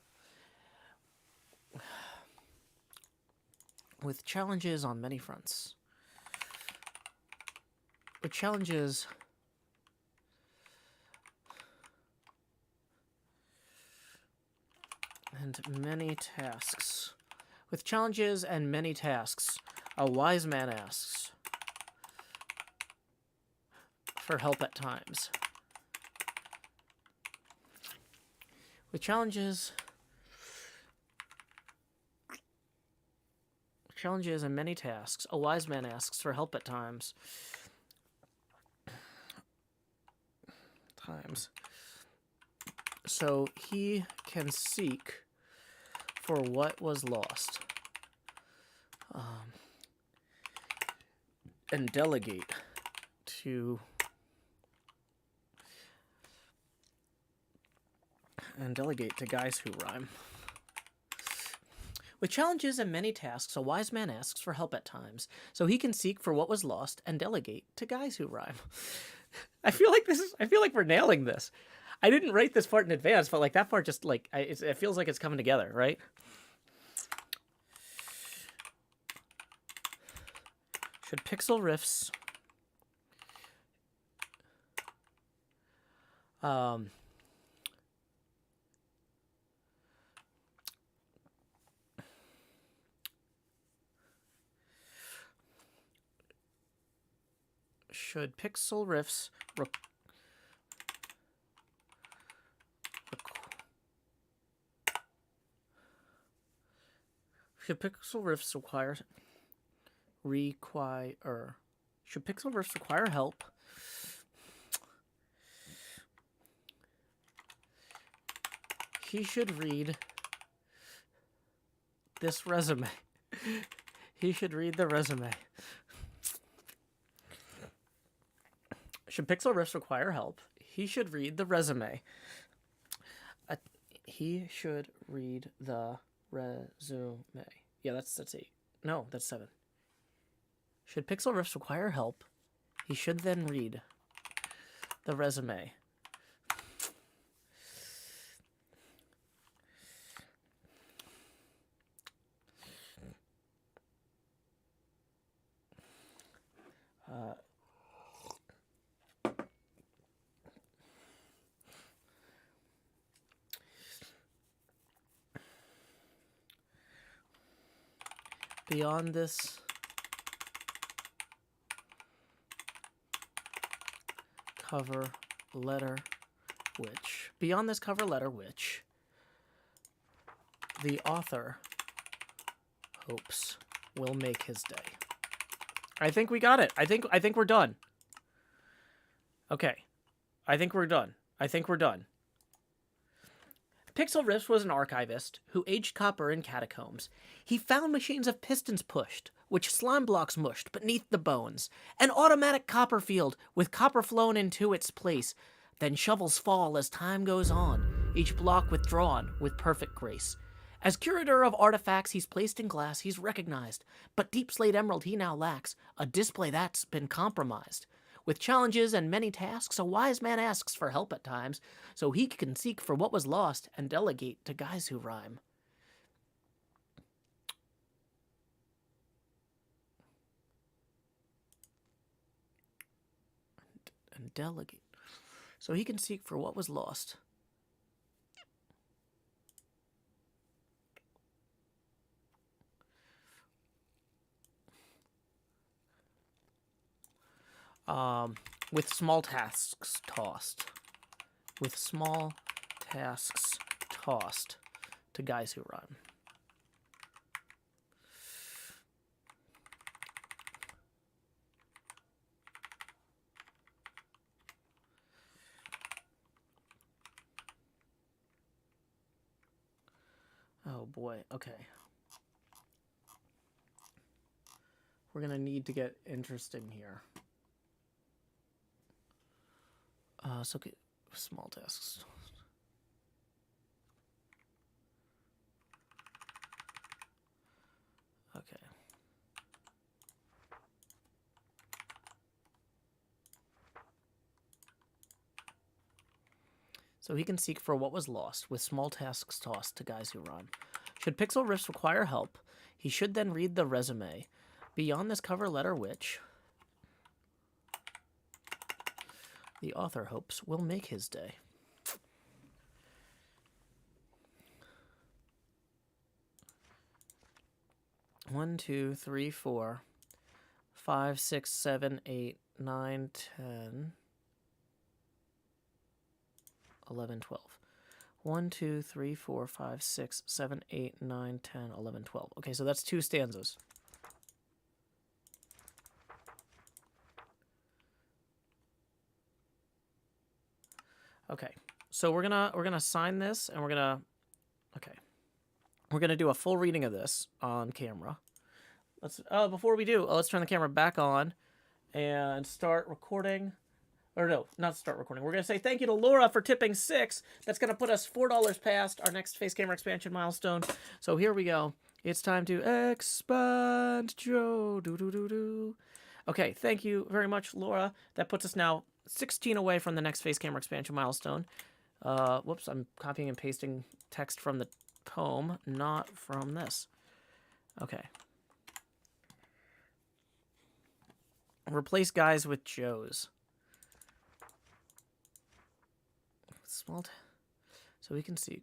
with challenges on many fronts. With challenges and many tasks. With challenges and many tasks, a wise man asks for help at times. With challenges and many tasks, a wise man asks for help at times. So he can seek for what was lost. And delegate to... guys who rhyme. With challenges and many tasks, a wise man asks for help at times, so he can seek for what was lost and delegate to guys who rhyme. I feel like we're nailing this. I didn't write this part in advance, but like that part just like it feels like it's coming together, right? Should Pixel Riffs should Pixel Riffs should Pixel Riffs require should Pixel Riffs require help? He should read this resume. He should read the resume. Should Pixel Riffs require help? He should read the resume. He should read the resume. Yeah, that's 8. No, that's 7. Should Pixel Riffs require help? He should then read the resume. Beyond this cover letter which the author hopes will make his day. I think we got it. I think we're done. Okay. I think we're done. Pixel Riffs was an archivist who aged copper in catacombs. He found machines of pistons pushed, which slime blocks mushed beneath the bones, an automatic copper field with copper flown into its place. Then shovels fall as time goes on, each block withdrawn with perfect grace. As curator of artifacts he's placed in glass, he's recognized, but deep slate emerald he now lacks, a display that's been compromised. With challenges and many tasks, a wise man asks for help at times, so he can seek for what was lost and delegate to guys who rhyme. And delegate. So he can seek for what was lost. With small tasks tossed. With small tasks tossed to guys who rhyme. Oh boy, okay. We're gonna need to get interesting here. So okay, small tasks. Okay. So he can seek for what was lost, with small tasks tossed to guys who rhyme. Should Pixel Riffs require help, he should then read the resume. Beyond this cover letter which the author hopes will make his day. One, 2, 3, 4, 5, 6, 7, 8, 9, 10, 11, 12. 1, 2, 3, 4, 5, 6, 7, 8, 9, 10, 11, 12. Okay, so that's 2 stanzas. Okay, so we're gonna sign this, and we're gonna do a full reading of this on camera. Before we do, let's turn the camera back on and start recording. Or no, not start recording. We're gonna say thank you to Laura for tipping 6. That's gonna put us $4 past our next face camera expansion milestone. So here we go. It's time to expand Joe. Okay, thank you very much, Laura. That puts us now 16 away from the next face camera expansion milestone. Whoops, I'm copying and pasting text from the poem, not from this. Okay. Replace guys with Joes. Small. So we can see.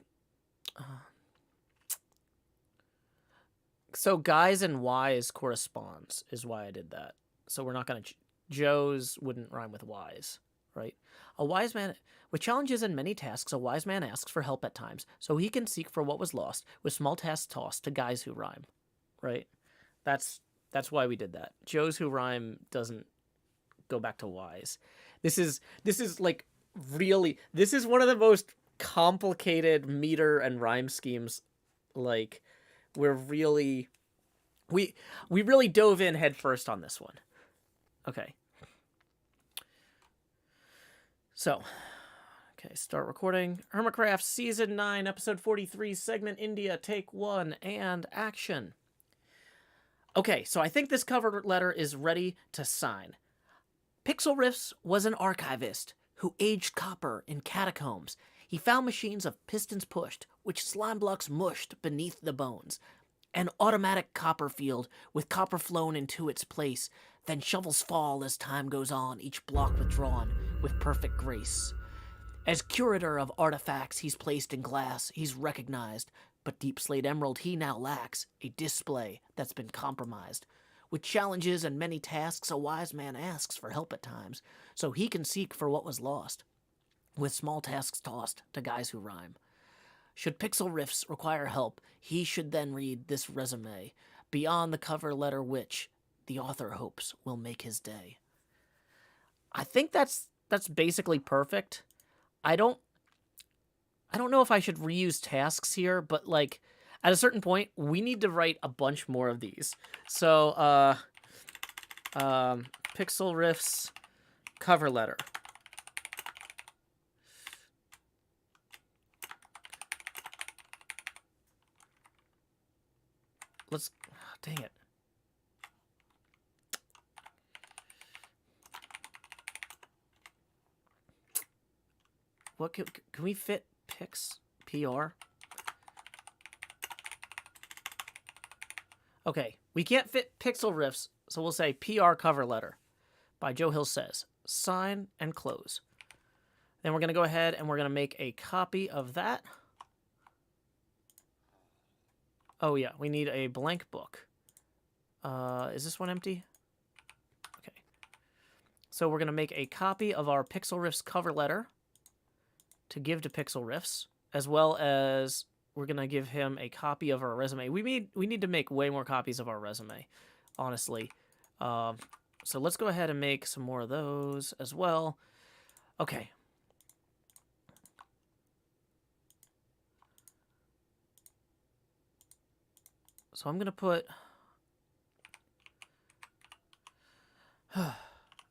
So guys and Y's corresponds is why I did that. So we're not going to... Joes wouldn't rhyme with Y's, right? A wise man... With challenges and many tasks, a wise man asks for help at times, so he can seek for what was lost, with small tasks tossed to guys who rhyme, right? That's why we did that. Joes who rhyme doesn't go back to Y's. This is like really... This is one of the most complicated meter and rhyme schemes. Like, we're really... We really dove in head first on this one. Okay. So... Okay, start recording. HermitCraft Season 9, Episode 43, Segment India, Take 1, and action. Okay, so I think this cover letter is ready to sign. Pixel Riffs was an archivist who aged copper in catacombs. He found machines of pistons pushed, which slime blocks mushed beneath the bones. An automatic copper field with copper flown into its place. Then shovels fall as time goes on, each block withdrawn with perfect grace. As curator of artifacts he's placed in glass, he's recognized, but Deep Slate Emerald he now lacks, a display that's been compromised. With challenges and many tasks, a wise man asks for help at times, so he can seek for what was lost, with small tasks tossed to guys who rhyme. Should Pixel Riffs require help, he should then read this resume, beyond the cover letter which the author hopes will make his day. I think that's basically perfect. I don't know if I should reuse tasks here, but like at a certain point we need to write a bunch more of these. So Pixel Riffs cover letter. Let's dang it. What can we fit Pix PR? Okay, we can't fit Pixel Riffs, so we'll say PR cover letter by Joe Hill Says. Sign and close. Then we're going to go ahead and we're going to make a copy of that. Oh yeah, we need a blank book. Is this one empty? Okay. So we're going to make a copy of our Pixel Riffs cover letter to give to Pixel Riffs, as well as we're going to give him a copy of our resume. We need to make way more copies of our resume, honestly. So let's go ahead and make some more of those as well. Okay. So I'm going to put...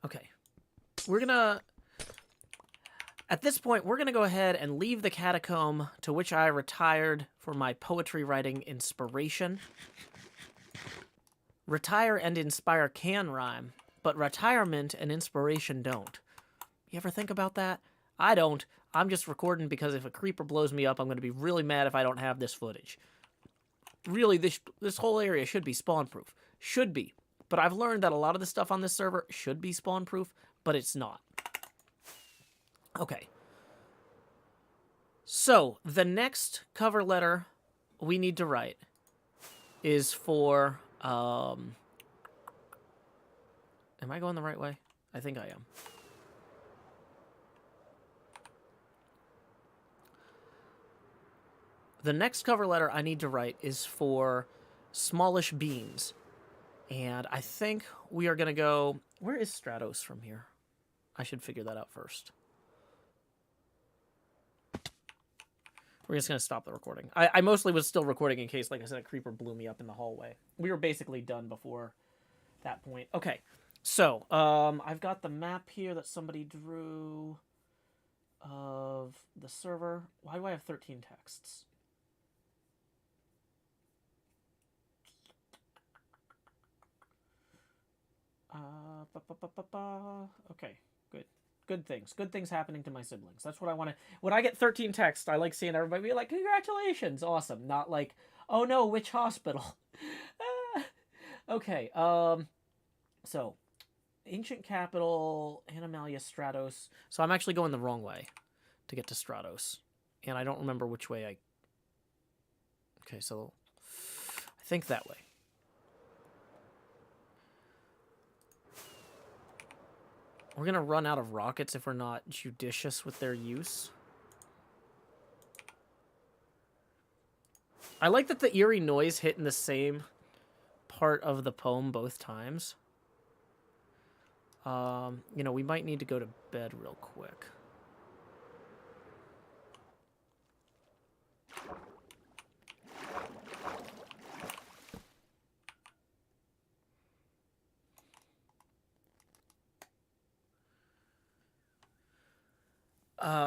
Okay. We're going to... At this point, we're going to go ahead and leave the catacomb to which I retired for my poetry writing inspiration. Retire and inspire can rhyme, but retirement and inspiration don't. You ever think about that? I don't. I'm just recording because if a creeper blows me up, I'm going to be really mad if I don't have this footage. Really, this whole area should be spawn-proof. Should be. But I've learned that a lot of the stuff on this server should be spawn-proof, but it's not. Okay. So, the next cover letter we need to write is for, am I going the right way? I think I am. The next cover letter I need to write is for Smallish Beans. And I think we are going to go... Where is Stratos from here? I should figure that out first. We're just going to stop the recording. I mostly was still recording in case, like I said, a creeper blew me up in the hallway. We were basically done before that point. Okay, so I've got the map here that somebody drew of the server. Why do I have 13 texts? Okay, good. Good things. Good things happening to my siblings. That's what I want to... When I get 13 texts, I like seeing everybody be like, congratulations, awesome. Not like, oh no, which hospital? Okay, so, Ancient capital, Animalia, Stratos. So I'm actually going the wrong way to get to Stratos. And I don't remember which way I... Okay, so I think that way. We're going to run out of rockets if we're not judicious with their use. I like that the eerie noise hit in the same part of the poem both times. You know, we might need to go to bed real quick.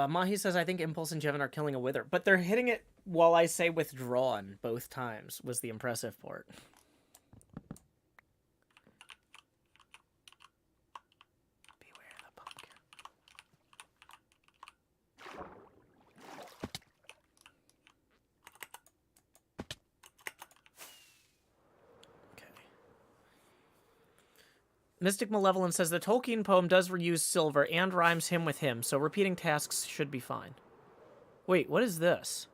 Mahi says, I think Impulse and Jevon are killing a Wither. But they're hitting it while I say withdrawn both times was the impressive part. Beware the pumpkin. Okay. Mystic Malevolence says the Tolkien poem does reuse silver and rhymes him with him, so repeating tasks should be fine. Wait, what is this?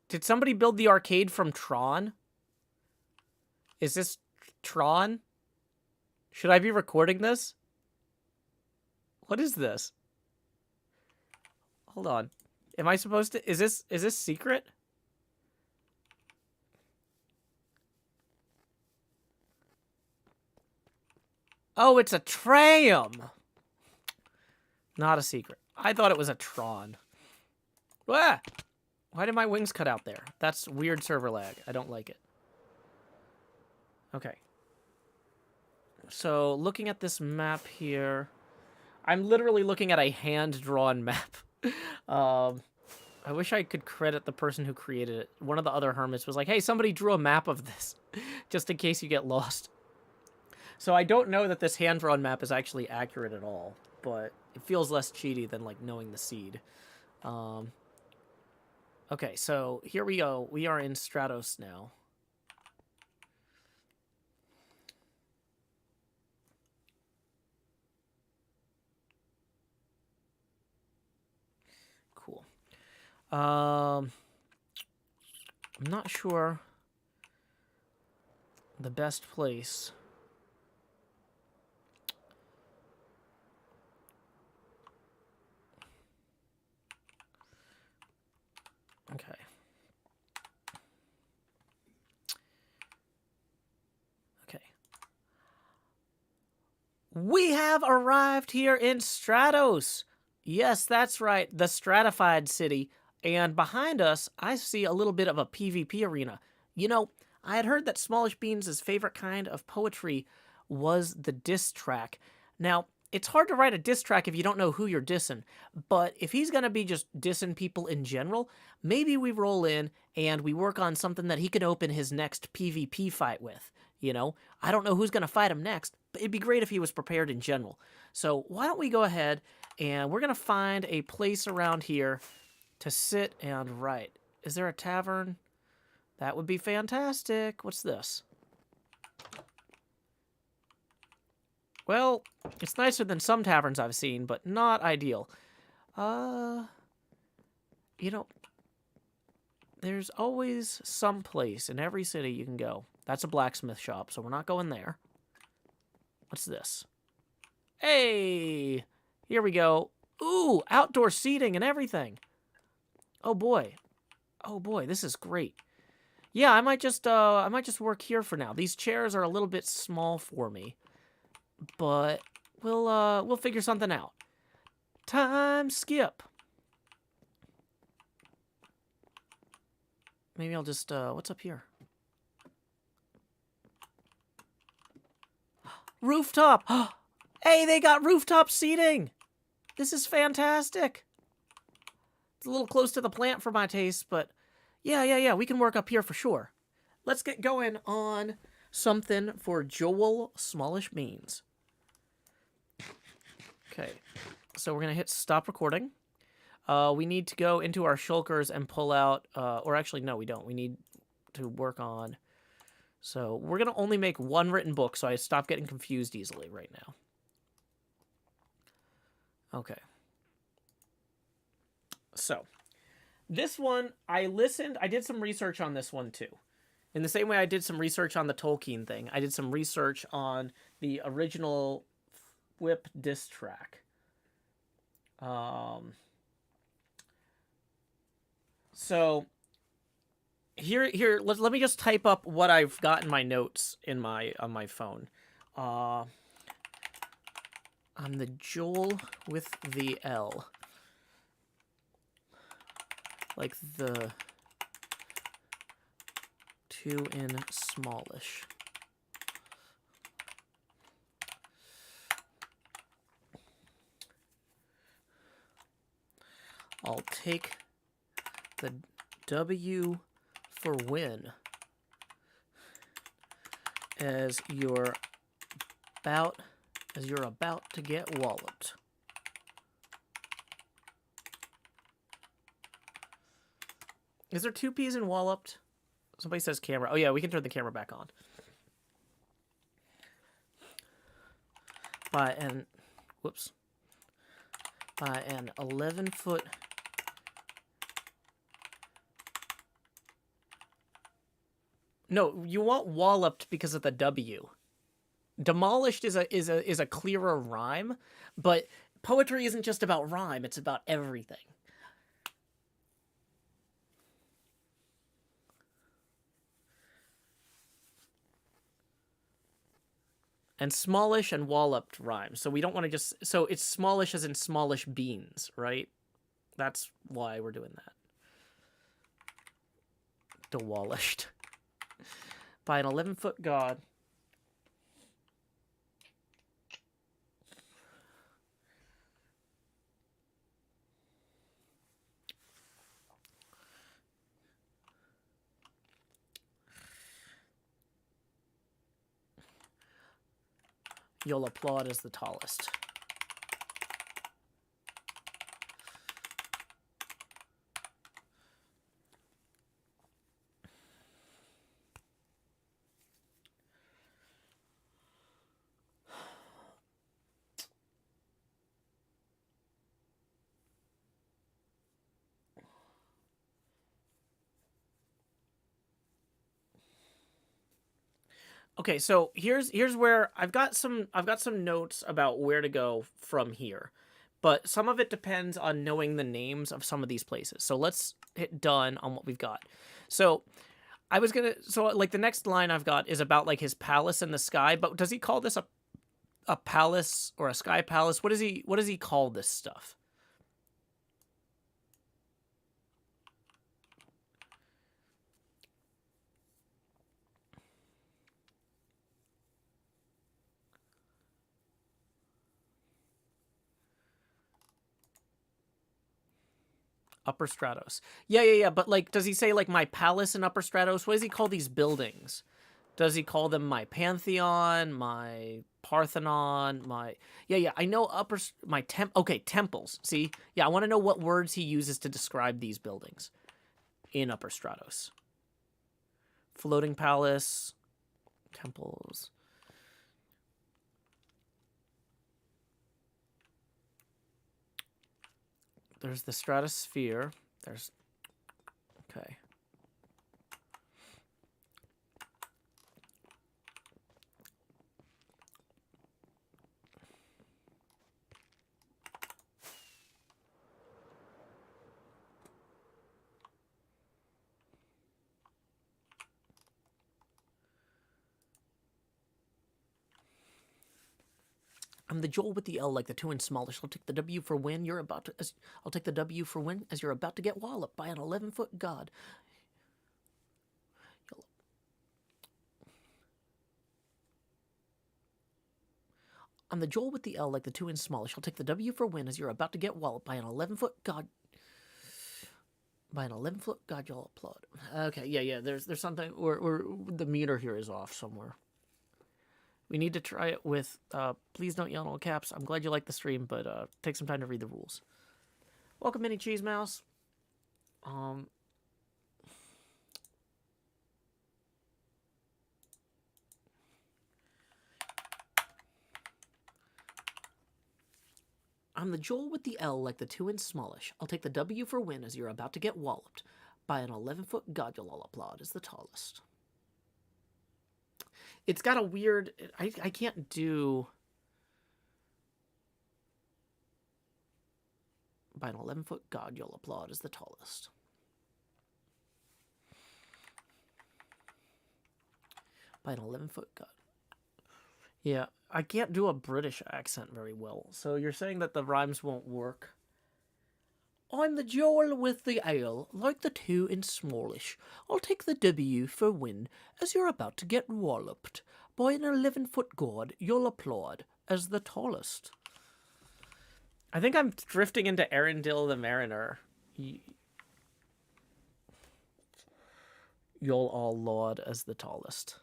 Did somebody build the arcade from Tron? Is this Tron? Should I be recording this? What is this? Hold on. Am I supposed to... Is this secret? Oh, it's a tram. Not a secret. I thought it was a Tron. Ah! Why did my wings cut out there? That's weird server lag. I don't like it. Okay. So, looking at this map here... I'm literally looking at a hand-drawn map. I wish I could credit the person who created it. One of the other hermits was like, hey, somebody drew a map of this, just in case you get lost. So I don't know that this hand-drawn map is actually accurate at all, but it feels less cheaty than, like, knowing the seed. Okay, so here we go. We are in Stratos now. Cool. I'm not sure the best place. Okay. Okay. We have arrived here in Stratos. Yes, that's right, the stratified city. And behind us, I see a little bit of a PvP arena. You know, I had heard that Smallish Beans' favorite kind of poetry was the diss track. Now, it's hard to write a diss track if you don't know who you're dissing, but if he's going to be just dissing people in general, maybe we roll in and we work on something that he can open his next PvP fight with, you know? I don't know who's going to fight him next, but it'd be great if he was prepared in general. So why don't we go ahead and we're going to find a place around here to sit and write. Is there a tavern? That would be fantastic. What's this? Well, it's nicer than some taverns I've seen, but not ideal. You know, there's always some place in every city you can go. That's a blacksmith shop, so we're not going there. What's this? Hey! Here we go. Ooh, outdoor seating and everything. Oh boy. Oh boy, this is great. Yeah, I might just work here for now. These chairs are a little bit small for me. But we'll figure something out. Time skip. Maybe I'll just what's up here? Rooftop. Hey, they got rooftop seating. This is fantastic. It's a little close to the plant for my taste, but yeah, we can work up here for sure. Let's get going on something for Joel Smallish Beans. Okay, so we're going to hit stop recording. We need to go into our shulkers and pull out, or actually, no, we don't. We need to work on So we're going to only make one written book, so I stop getting confused easily right now. Okay. So, this one, I did some research on this one too. In the same way I did some research on the Tolkien thing, I did some research on the original Whip diss track. So here let me just type up what I've got in my notes on my phone. I'm the Joel with the L. Like the 2 in smallish. I'll take the W for win as you're about to get walloped. Is there 2 P's in walloped? Somebody says camera. Oh yeah, we can turn the camera back on. By an 11-foot No, you want walloped because of the W. Demolished is a clearer rhyme, but poetry isn't just about rhyme, it's about everything. And smallish and walloped rhyme. So we don't want to just... So it's smallish as in smallish beans, right? That's why we're doing that. Demolished. By an 11-foot god. You'll applaud as the tallest. Okay, so here's where I've got some notes about where to go from here. But some of it depends on knowing the names of some of these places. So let's hit done on what we've got. So like the next line I've got is about like his palace in the sky, but does he call this a palace or a sky palace? What does he call this stuff? Upper Stratos. Yeah. But like, does he say like my palace in Upper Stratos? What does he call these buildings? Does he call them my Pantheon, my Parthenon, my... Yeah, I know temples. See? Yeah, I want to know what words he uses to describe these buildings in Upper Stratos. Floating palace, temples... There's the stratosphere. There's... Okay. I'm the Joel with the L, like the 2 in smallish. I'll take the W for win. I'll take the W for win as you're about to get walloped by an 11-foot god. I'm the Joel with the L, like the 2 in smallish. I'll take the W for win as you're about to get walloped by an 11-foot god. By an 11-foot god, you'll applaud. Okay, yeah. There's something, or the meter here is off somewhere. We need to try it with, please don't yell in all caps. I'm glad you like the stream, but take some time to read the rules. Welcome, Mini Cheese Mouse. I'm the Joel with the L like the 2 in smallish. I'll take the W for win as you're about to get walloped by an 11-foot god you'll all applaud as the tallest. It's got a weird... I can't do... By an 11-foot god you'll applaud as the tallest. By an 11-foot god. Yeah, I can't do a British accent very well. So you're saying that the rhymes won't work? I'm the Joel with the ale, like the 2 in smallish. I'll take the W for win, as you're about to get walloped by an 11-foot god you'll applaud as the tallest. I think I'm drifting into Arundel the Mariner. You'll all laud as the tallest.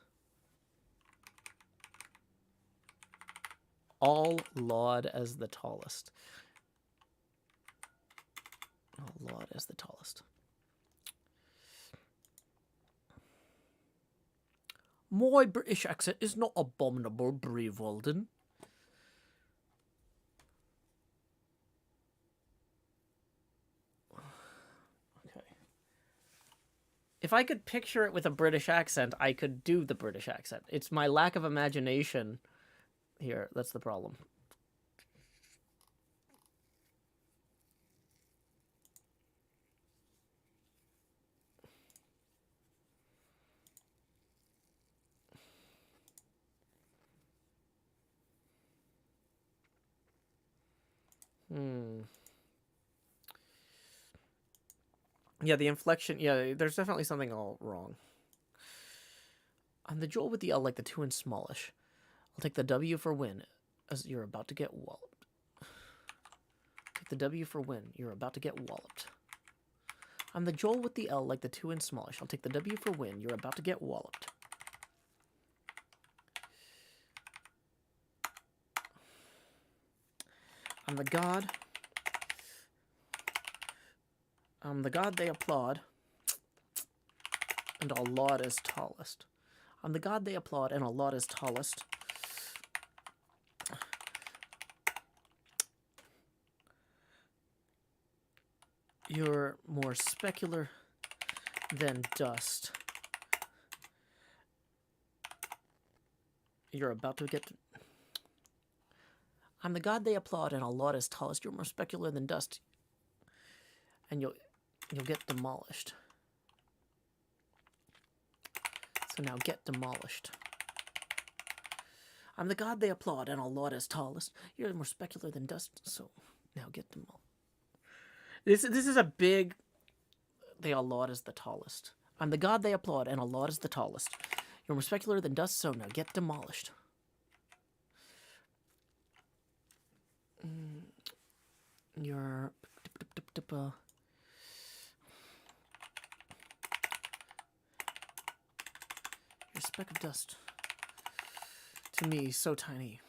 All laud as the tallest. All laud as the tallest. My British accent is not abominable, brave Walden. Okay. If I could picture it with a British accent, I could do the British accent. It's my lack of imagination here. That's the problem. Yeah, the inflection. Yeah, there's definitely something all wrong. I'm the Joel with the L like the 2 in smallish. I'll take the W for win, as you're about to get walloped. Take the W for win. You're about to get walloped. I'm the Joel with the L like the 2 in smallish. I'll take the W for win. You're about to get walloped. I'm the god. I'm the god they applaud, and I'll laud as tallest. I'm the god they applaud, and I'll laud as tallest. You're more specular than dust. You're about to get... I'm the god they applaud, and I'll laud as tallest. You're more specular than dust. And you'll get demolished. So now get demolished. I'm the god they applaud, and I'll laud as tallest. You're more specular than dust, so now get demolished. This is a big... They all laud as the tallest. I'm the god they applaud, and I'll laud as the tallest. You're more specular than dust, so now get demolished. You're... You're a speck of dust. To me, so tiny.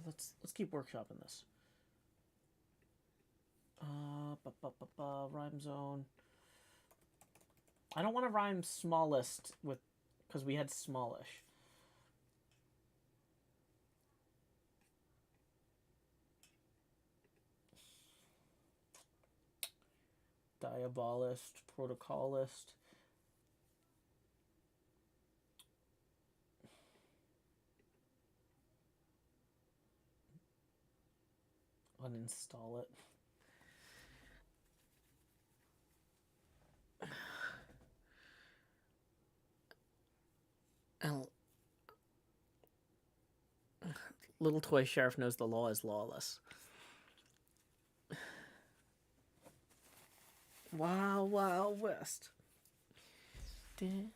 Let's keep workshopping this. Rhyme zone. I don't want to rhyme smallest with, because we had smallish. Diabolist, protocolist. Uninstall it. Little toy sheriff knows the law is lawless. Wild, Wild West. Yeah,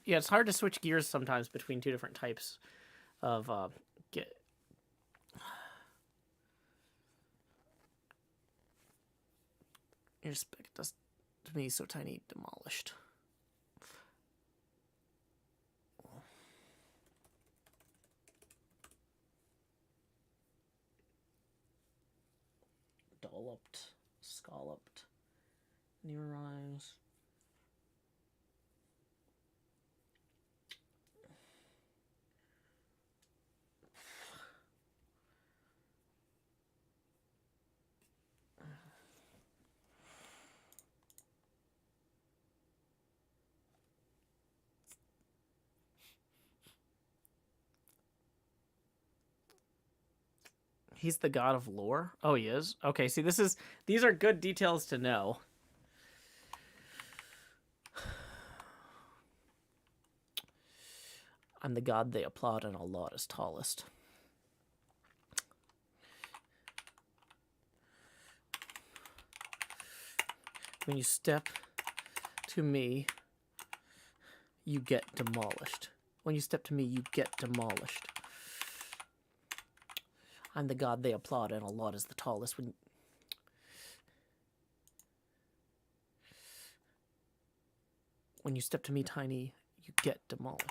it's hard to switch gears sometimes between two different types of get. Your spec does to me so tiny, demolished. Dolloped, scalloped, near rhymes. He's the god of lore? Oh, he is? Okay, see, these are good details to know. I'm the god they applaud and Allah is tallest. When you step to me, you get demolished. When you step to me, you get demolished. I'm the god they applaud and Allah is the tallest. When you step to me, tiny, you get demolished.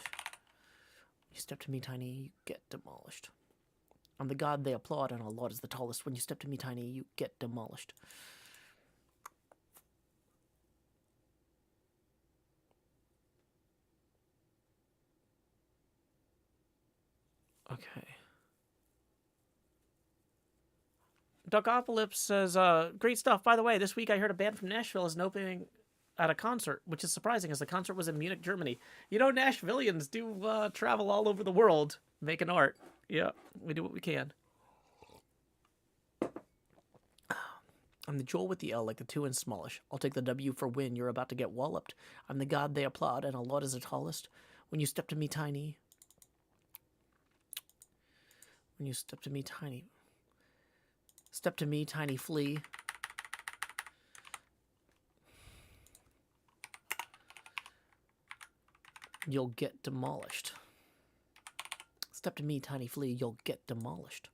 You step to me, tiny, you get demolished. I'm the god they applaud and Allah is the tallest. When you step to me, tiny, you get demolished. Okay. Duckopolis says, great stuff. By the way, this week I heard a band from Nashville is an opening at a concert, which is surprising as the concert was in Munich, Germany. You know, Nashvillians do travel all over the world making art. Yeah, we do what we can. I'm the Joel with the L, like the 2 in Smallish. I'll take the W for win. You're about to get walloped. I'm the god they applaud, and Allah is the tallest. When you step to me, tiny. When you step to me, tiny. Step to me, tiny flea. You'll get demolished. Step to me, tiny flea. You'll get demolished.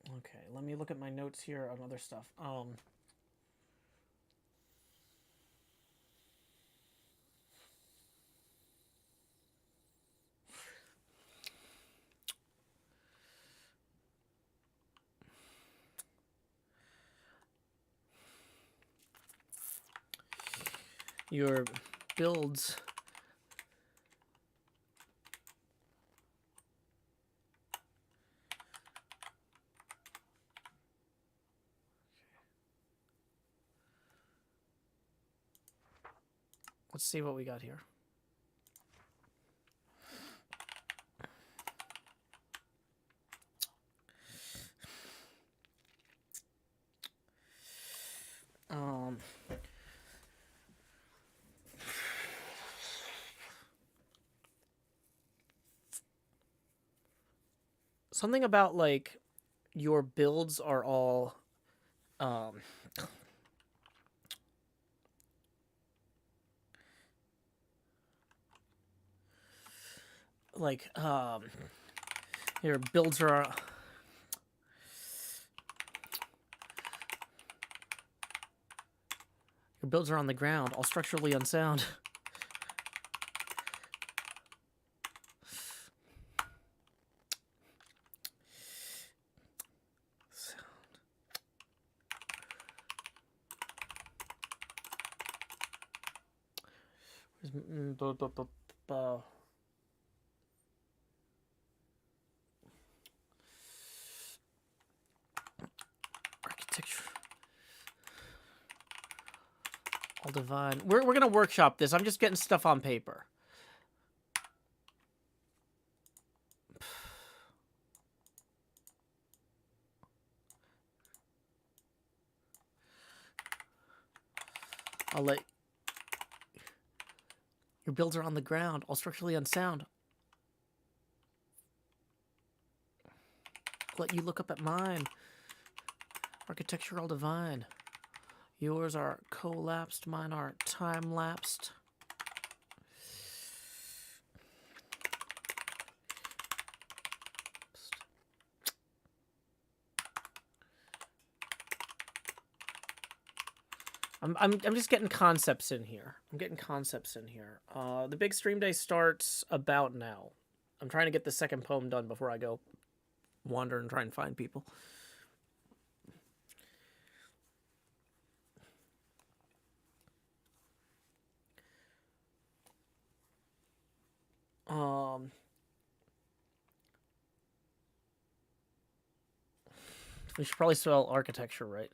Okay, let me look at my notes here on other stuff. Your builds let's see what we got here. Something about, like, your builds are all, like, your builds are, on the ground, all structurally unsound. Architecture. All divine. We're gonna workshop this. I'm just getting stuff on paper. I'll let your builds are on the ground, all structurally unsound. I'll let you look up at mine. Architectural divine. Yours are collapsed, mine are time-lapsed. I'm just getting concepts in here. The big stream day starts about now. I'm trying to get the second poem done before I go wander and try and find people. We should probably spell architecture right.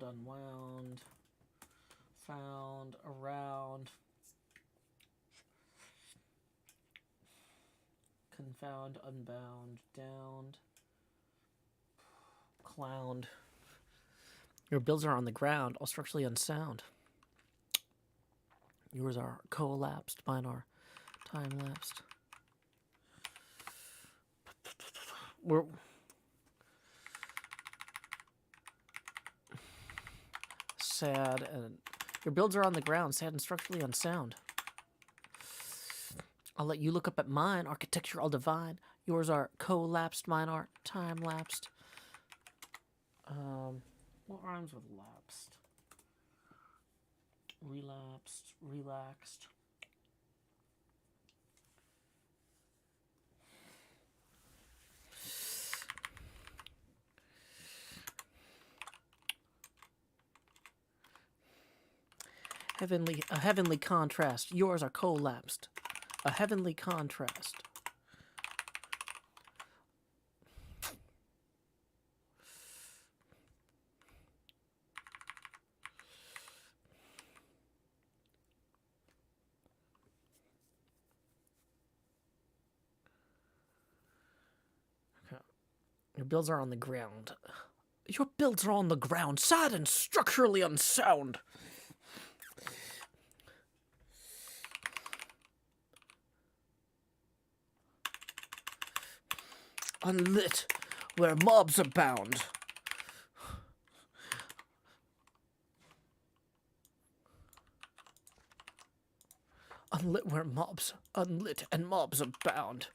unwound, found, around, confound, unbound, downed, clowned. Your builds are on the ground, all structurally unsound. Yours are collapsed, mine are time-lapsed. We're... sad, and your builds are on the ground, sad and structurally unsound. I'll let you look up at mine, architectural divine. Yours are collapsed, mine are time-lapsed. What rhymes with lapsed? Relapsed, relaxed. A heavenly contrast. Yours are collapsed. A heavenly contrast. Okay. Your builds are on the ground. Your builds are on the ground, sad and structurally unsound. Unlit, where mobs abound. Unlit where mobs, unlit and mobs abound.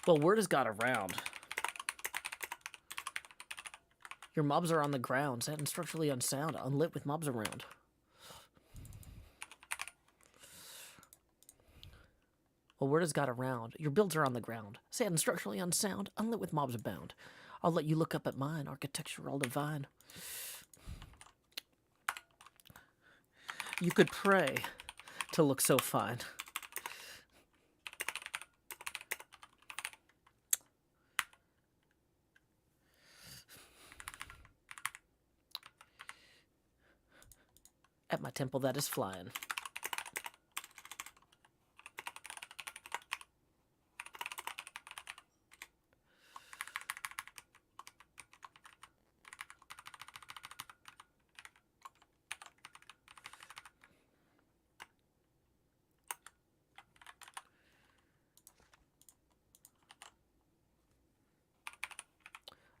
Well, word has got around. Your mobs are on the ground, sad and structurally unsound, unlit with mobs around. Well, word has got around. Your builds are on the ground, sad and structurally unsound, unlit with mobs abound. I'll let you look up at mine, architectural divine. You could pray to look so fine. At my temple that is flying.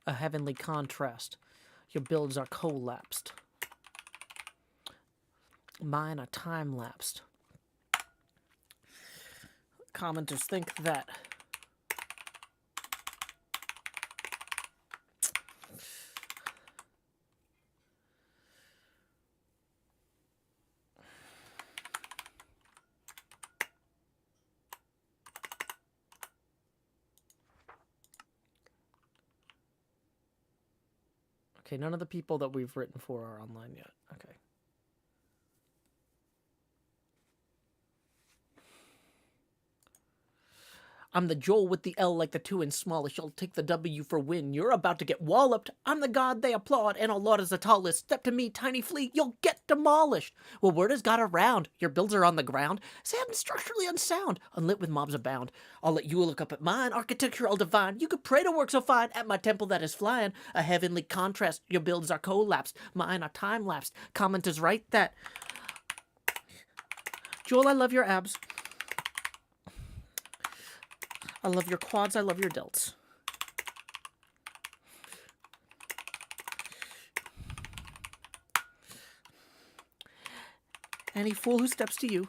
A heavenly contrast. Your builds are collapsed. Mine are time-lapsed. Commenters think that okay, none of the people that we've written for are online yet. Okay. I'm the Joel with the L like the 2 in smallish. I'll take the W for win. You're about to get walloped. I'm the god they applaud, and Allah is the tallest. Step to me, tiny flea, you'll get demolished. Well, word has got around. Your builds are on the ground, sad and structurally unsound, unlit with mobs abound. I'll let you look up at mine, architectural divine. You could pray to work so fine, at my temple that is flying. A heavenly contrast, your builds are collapsed, mine are time-lapsed. Commenters write that. Joel, I love your abs. I love your quads, I love your delts. Any fool who steps to you.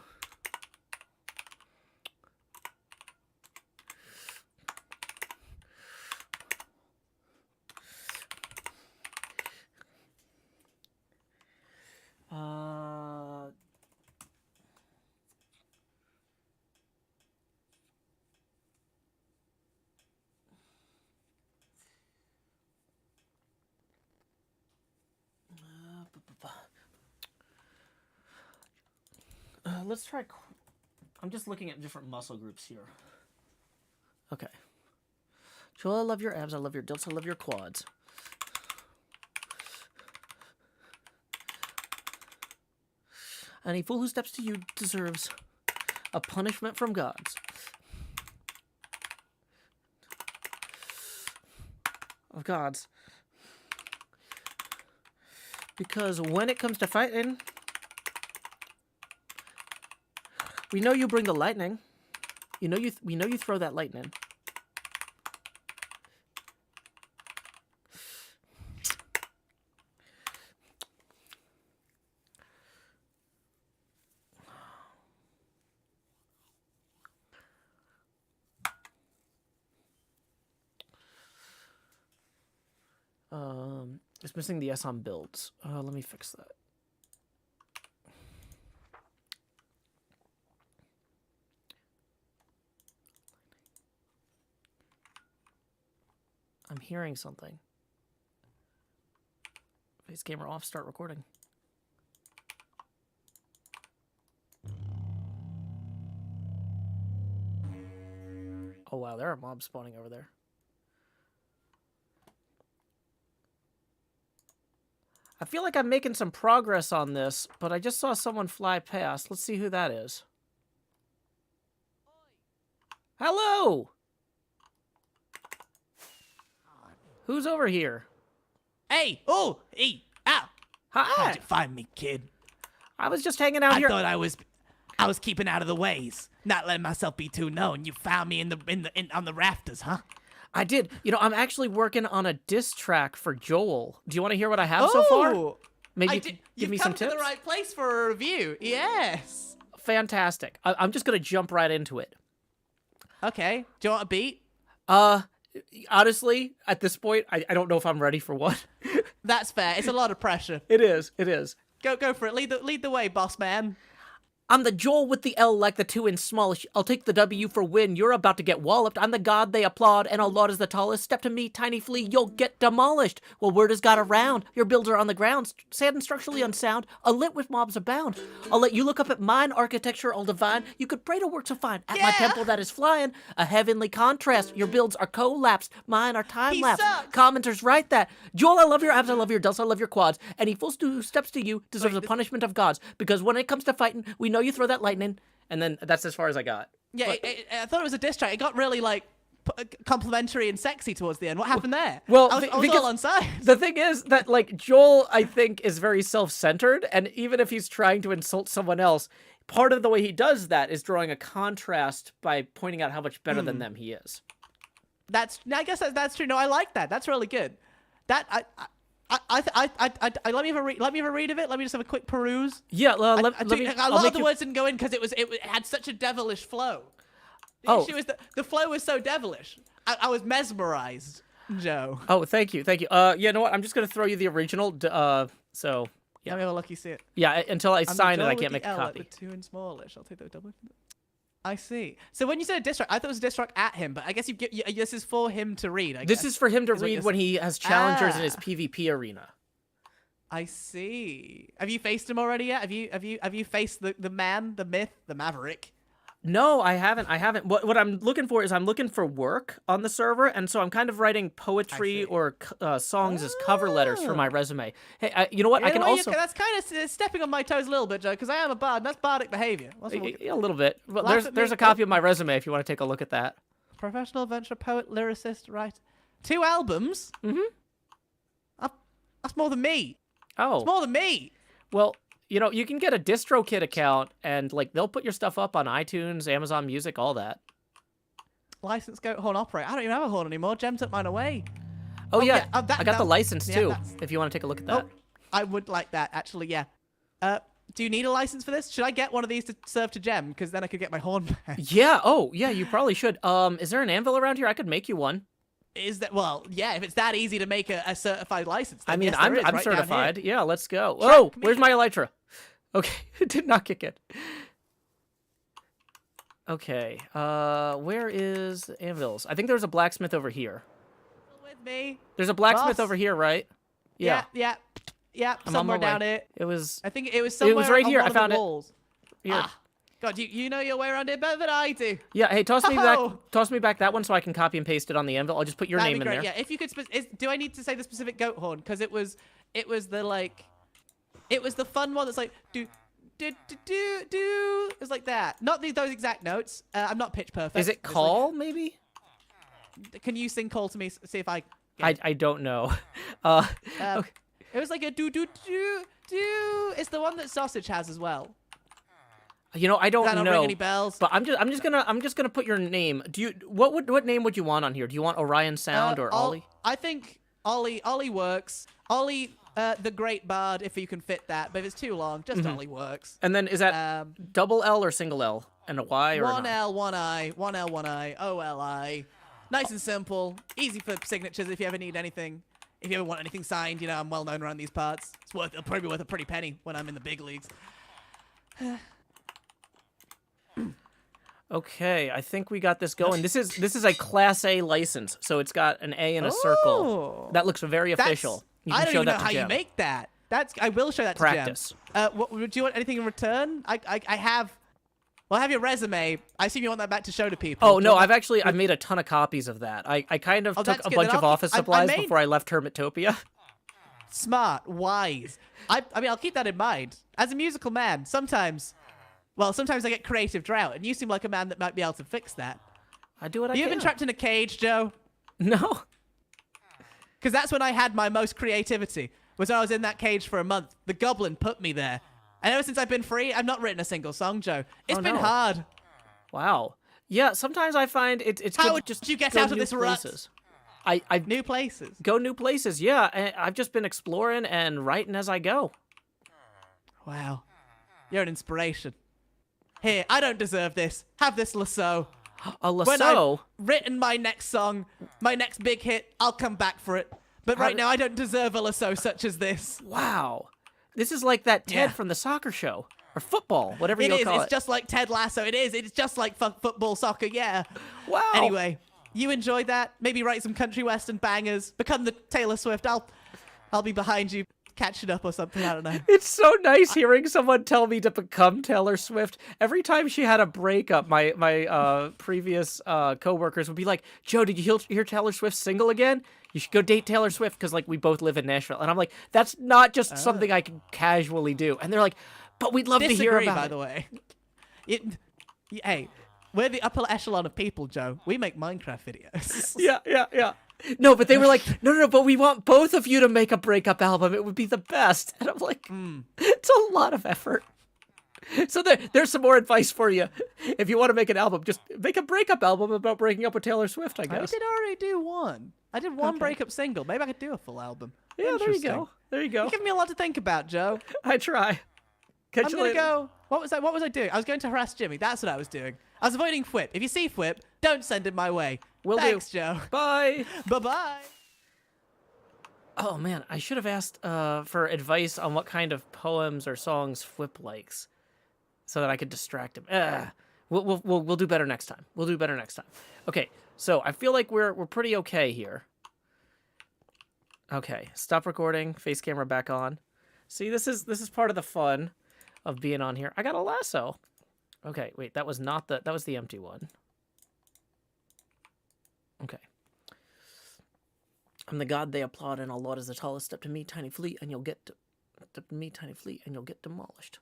let's try. I'm just looking at different muscle groups here. Okay. Joel, I love your abs. I love your delts. I love your quads. Any fool who steps to you deserves a punishment from gods. Of gods. Because when it comes to fighting, we know you bring the lightning. We know you throw that lightning. It's missing the S on builds. Let me fix that. I'm hearing something. Face camera off, start recording. Oh wow, there are mobs spawning over there. I feel like I'm making some progress on this, but I just saw someone fly past. Let's see who that is. Hello! Who's over here? Hey! Oh! Hey! Ow! Hi! How'd you find me, kid? I was just hanging out I here. thought I was keeping out of the ways, not letting myself be too known. You found me on the rafters, huh? I did. You know, I'm actually working on a diss track for Joel. Do you want to hear what I have so far? Maybe give me some tips? You've come to the right place for a review. Yes. Fantastic. I'm just going to jump right into it. Okay. Do you want a beat? Honestly, at this point, I don't know if I'm ready for one. That's fair. It's a lot of pressure. It is. It is. Go for it. Lead the way, boss man. I'm the Joel with the L like the 2 in smallish. I'll take the W for win. You're about to get walloped. I'm the god they applaud, and Allah is the tallest. Step to me, tiny flea, you'll get demolished. Well, word has got around. Your builds are on the ground, sad and structurally unsound, lit with mobs abound. I'll let you look up at mine, architecture all divine. You could pray to work so fine. At my temple that is flying, a heavenly contrast. Your builds are collapsed, mine are time-lapsed. Commenters write that. Joel, I love your abs, I love your delts, I love your quads. Any fool who steps to you deserves the punishment of gods. Because when it comes to fighting, we know you throw that lightning, and then that's as far as I got. Yeah, I thought it was a diss track. It got really like complimentary and sexy towards the end. What happened there? Well, I was all on side. The thing is that like Joel, I think, is very self-centered, and even if he's trying to insult someone else, part of the way he does that is drawing a contrast by pointing out how much better than them he is. I guess that's true. No, I like that. That's really good. Let me have a read of it. Let me just have a quick peruse. Yeah, A lot of the words didn't go in because it had such a devilish flow. The issue is that the flow was so devilish. I was mesmerized, Joe. Oh, thank you. Yeah, you know what? I'm just gonna throw you the original. So yeah. Let me have a look. You see it. Yeah, until I sign it, I can't make a L copy. At the 2 and smallish. I'll take the double. I see. So when you said a diss track, I thought it was a diss track at him, but I guess this is for him to read. This is for him to read when he has challengers in his PvP arena. I see. Have you faced him already yet? Have you faced the man, the myth, the maverick? No, I haven't. What I'm looking for is I'm looking for work on the server, and so I'm kind of writing poetry or songs as cover letters for my resume. Hey, you know what? I can also... That's kind of stepping on my toes a little bit, Joe, because I am a bard, and that's bardic behavior. A little bit. Well, there's a copy of my resume if you want to take a look at that. Professional adventurer, poet, lyricist, right? 2 albums? Mm-hmm. That's more than me. Oh. It's more than me. Well... You know, you can get a DistroKid account, and like they'll put your stuff up on iTunes, Amazon Music, all that. License goat horn operator. I don't even have a horn anymore. Jem took mine away. Oh yeah, I got the license too. If you want to take a look at that. Oh, I would like that actually. Yeah. Do you need a license for this? Should I get one of these to serve to Jem? Because then I could get my horn back. Yeah. Oh yeah, you probably should. Is there an anvil around here? I could make you one. Is that yeah? If it's that easy to make a certified license, then I mean, yes, I'm right certified. Yeah, let's go. Oh, where's my elytra? Okay, it did not kick it. Okay, where is the anvils? I think there's a blacksmith over here. With me. There's a blacksmith over here, right? Yeah. Somewhere down it. It was. I think it was somewhere. It was right on here. one I of the found walls. it. Here. God, you know your way around it better than I do. Yeah, hey, toss me back. Oh. Toss me back that one so I can copy and paste it on the anvil. I'll just put your That'd name be in great. there. Yeah, if you could. Do I need to say the specific goat horn? Because it was the like, it was the fun one that's like do do do do do. It's like that. Not those exact notes. I'm not pitch perfect. Is it It's call maybe? Like, can you sing call to me? See if I. I don't know. Okay. It was like a do do do do. It's the one that Sausage has as well. You know, I don't That don't know. ring any bells. But I'm just gonna put your name. Do you what name would you want on here? Do you want Orion Sound or Ollie? I think Ollie works. Ollie, the Great Bard, if you can fit that. But if it's too long, just Ollie works. And then is that double L or single L and a Y or One an I? L, one I, one L, one I, OLI. Nice and simple. Easy for signatures if you ever need anything. If you ever want anything signed, you know, I'm well known around these parts. It'll probably be worth a pretty penny when I'm in the big leagues. Okay, I think we got this going. This is a Class A license, so it's got an A in a circle. That looks very official. You can I don't show even know that to how you Jem. make that. I will show that Practice. to Jem. Do you want anything in return? I have. Well, I have your resume. I assume you want that back to show to people. Oh no, I've made a ton of copies of that. I kind of took that's a good. bunch Then of I'll keep- office I supplies made- before I left Hermitopia. Smart, wise. I mean, I'll keep that in mind. As a musical man, sometimes I get creative drought, and you seem like a man that might be able to fix that. I do what I You can. been trapped in a cage, Joe? No. Because that's when I had my most creativity. Was when I was in that cage for a month. The goblin put me there. And ever since I've been free, I've not written a single song, Joe. It's been no. hard. Wow. Yeah, sometimes I find it's How good to did just you get go out of new this rut? places. I New places. go new places. Yeah, and I've just been exploring and writing as I go. Wow. You're an inspiration. Here, I don't deserve this. Have this lasso. A When lasso. I've written my next song, my next big hit, I'll come back for it. But right now, I don't deserve a lasso such as this. Wow. This is like that Ted Yeah. from the soccer show or football, whatever It you'll is. call It's just like Ted Lasso. It is. It's just like football, soccer. Yeah. Wow. Anyway, you enjoyed that? Maybe write some country western bangers. Become the Taylor Swift. I'll be behind you, catching up or something. I don't know. It's so nice hearing someone tell me to become Taylor Swift. Every time she had a breakup, my previous coworkers would be like, "Joe, did you hear Taylor Swift's single again? You should go date Taylor Swift," because like we both live in Nashville. And I'm like, that's not just something I can casually do. And they're like, "But we'd love to hear Disagree, about by it." the way. Hey, we're the upper echelon of people, Joe. We make Minecraft videos. Yeah. No, but they were like, no, but we want both of you to make a breakup album. It would be the best. And I'm like, it's a lot of effort. So there's some more advice for you. If you want to make an album, just make a breakup album about breaking up with Taylor Swift, I I guess. did already do one. I did one breakup single. Maybe I could do a full album. Yeah, there you Interesting. go. There you go. You're giving me a lot to think about, Joe. I try. Catch I'm you gonna later. go. What was I doing? I was going to harass Jimmy. That's what I was doing. I was avoiding Whip. If you see Whip, don't send him my way. Will do. Thanks, Joe. Bye. Bye-bye. Oh man, I should have asked for advice on what kind of poems or songs Flip likes, so that I could distract him. We'll do better next time. We'll do better next time. Okay, so I feel like we're pretty okay here. Okay, stop recording. Face camera back on. See, this is part of the fun of being on here. I got a lasso. Okay, wait, that was the empty one. Okay. I'm the god they applaud, and I'll laud as the tallest. Step to me, tiny flea, and you'll get step to me, tiny flea, and you'll get demolished.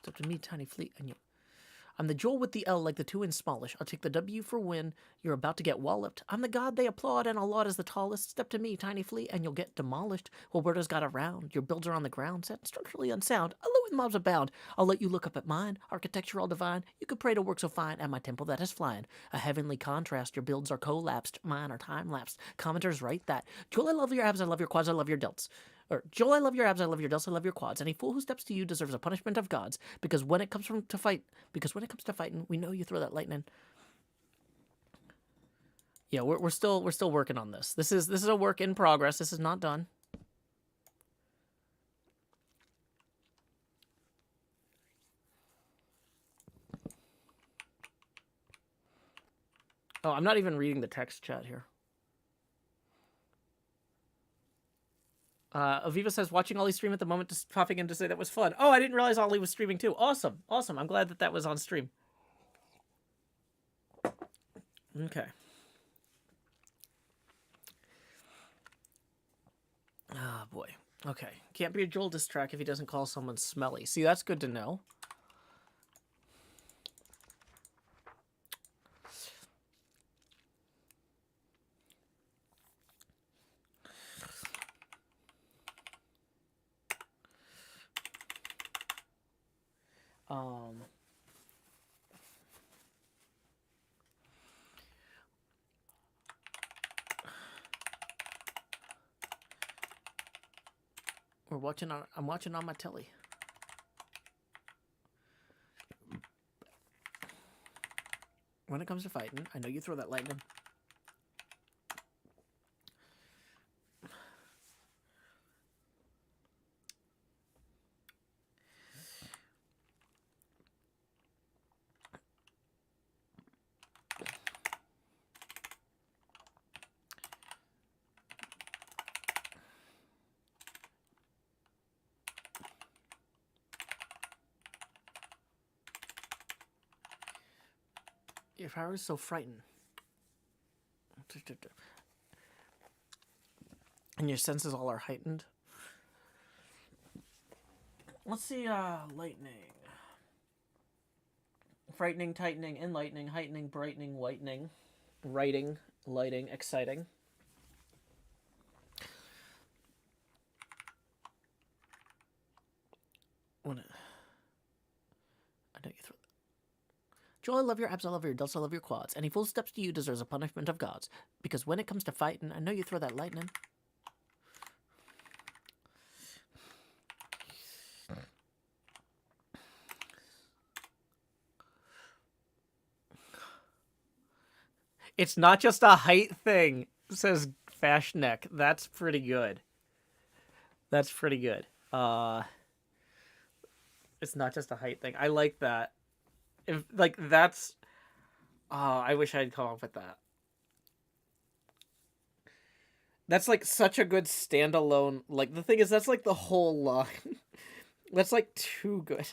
Step to me, tiny flea, and you'll. I'm the jewel with the L like the two in smallish. I'll take the W for win. You're about to get walloped. I'm the god they applaud, and I'll laud as the tallest. Step to me, tiny flea, and you'll get demolished. Well, word has got around. Your builds are on the ground, set structurally unsound. I'll with mobs abound. I'll let you look up at mine. Architecture all divine. You could pray to work so fine, and my temple that is flying. A heavenly contrast. Your builds are collapsed. Mine are time-lapsed. Commenters write that. Joel, I love your abs, I love your quads, I love your delts. Or, Joel, I love your abs, I love your delts, I love your quads. Any fool who steps to you deserves a punishment of gods. Because when it comes to fighting, we know you throw that lightning. Yeah, we're still working on this. This is a work in progress. This is not done. Oh, I'm not even reading the text chat here. Aviva says, watching Ollie stream at the moment, just popping in to say that was fun. Oh, I didn't realize Ollie was streaming too. Awesome. Awesome. I'm glad that that was on stream. Okay. Oh, boy. Okay. Can't be a Joel diss track if he doesn't call someone smelly. See, that's good to know. I'm watching on my telly. When it comes to fighting, I know you throw that lightning. Your power is so frightened. And your senses all are heightened. Let's see, lightning. Frightening, tightening, enlightening, heightening, brightening, whitening, writing, lighting, exciting. I know you throw. Joel, I love your abs, I love your delts, I love your quads. Any full steps to you deserves a punishment of gods. Because when it comes to fighting, I know you throw that lightning. It's not just a height thing, says Fashneck. That's pretty good. That's pretty good. It's not just a height thing. I like that. If like that's I wish I'd come up with that. That's like such a good standalone, like the thing is that's like the whole line. That's like too good.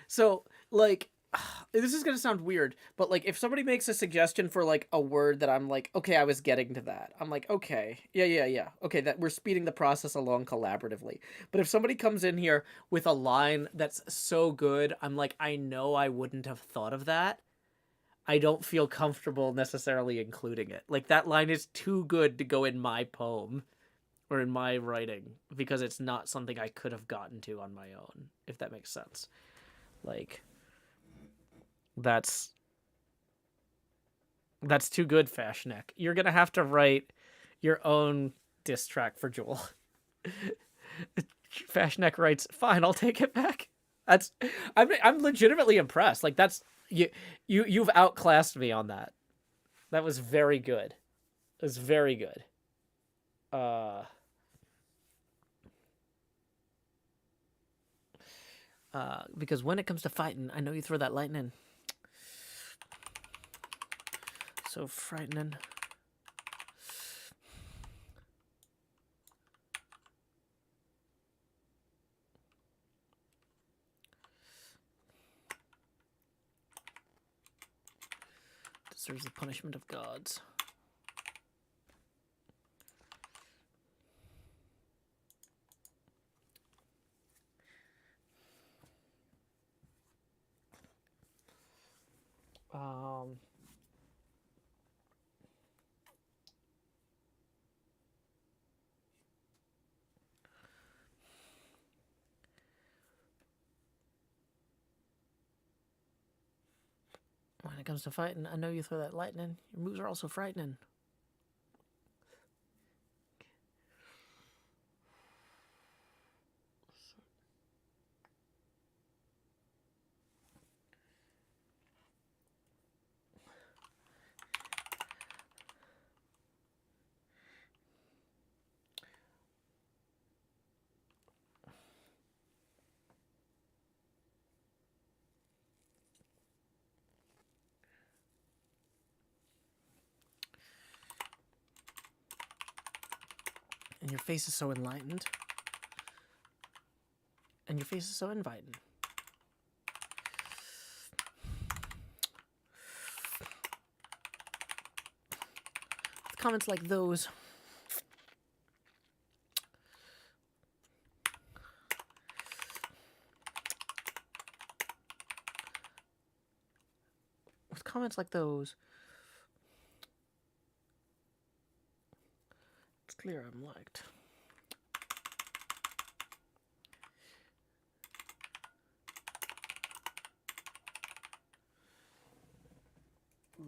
So, like this is gonna sound weird, but like if somebody makes a suggestion for like a word that I'm like, okay, I was getting to that. I'm like, okay, yeah. Okay, that we're speeding the process along collaboratively. But if somebody comes in here with a line that's so good, I'm like, I know I wouldn't have thought of that. I don't feel comfortable necessarily including it. Like that line is too good to go in my poem or in my writing because it's not something I could have gotten to on my own, if that makes sense. Like That's too good, Fashneck. You're gonna have to write your own diss track for Joel. Fashneck writes, "Fine, I'll take it back." I'm legitimately impressed. Like you've outclassed me on that. That was very good. It was very good. Because when it comes to fighting, I know you throw that lightning. So frightening. Deserves the punishment of gods. When it comes to fighting, I know you throw that lightning. Your moves are also frightening. And your face is so enlightened. And your face is so inviting. With comments like those. With comments like those. It's clear I'm liked.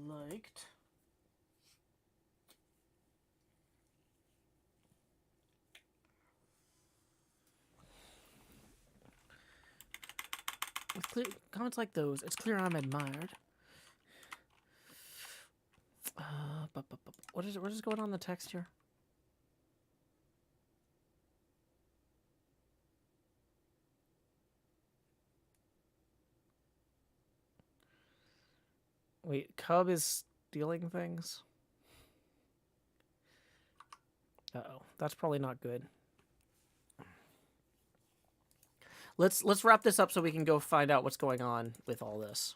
Liked. With comments like those, it's clear I'm admired. What is it? What is going on in the text here? Wait, Cub is stealing things? Uh-oh, that's probably not good. Let's wrap this up so we can go find out what's going on with all this.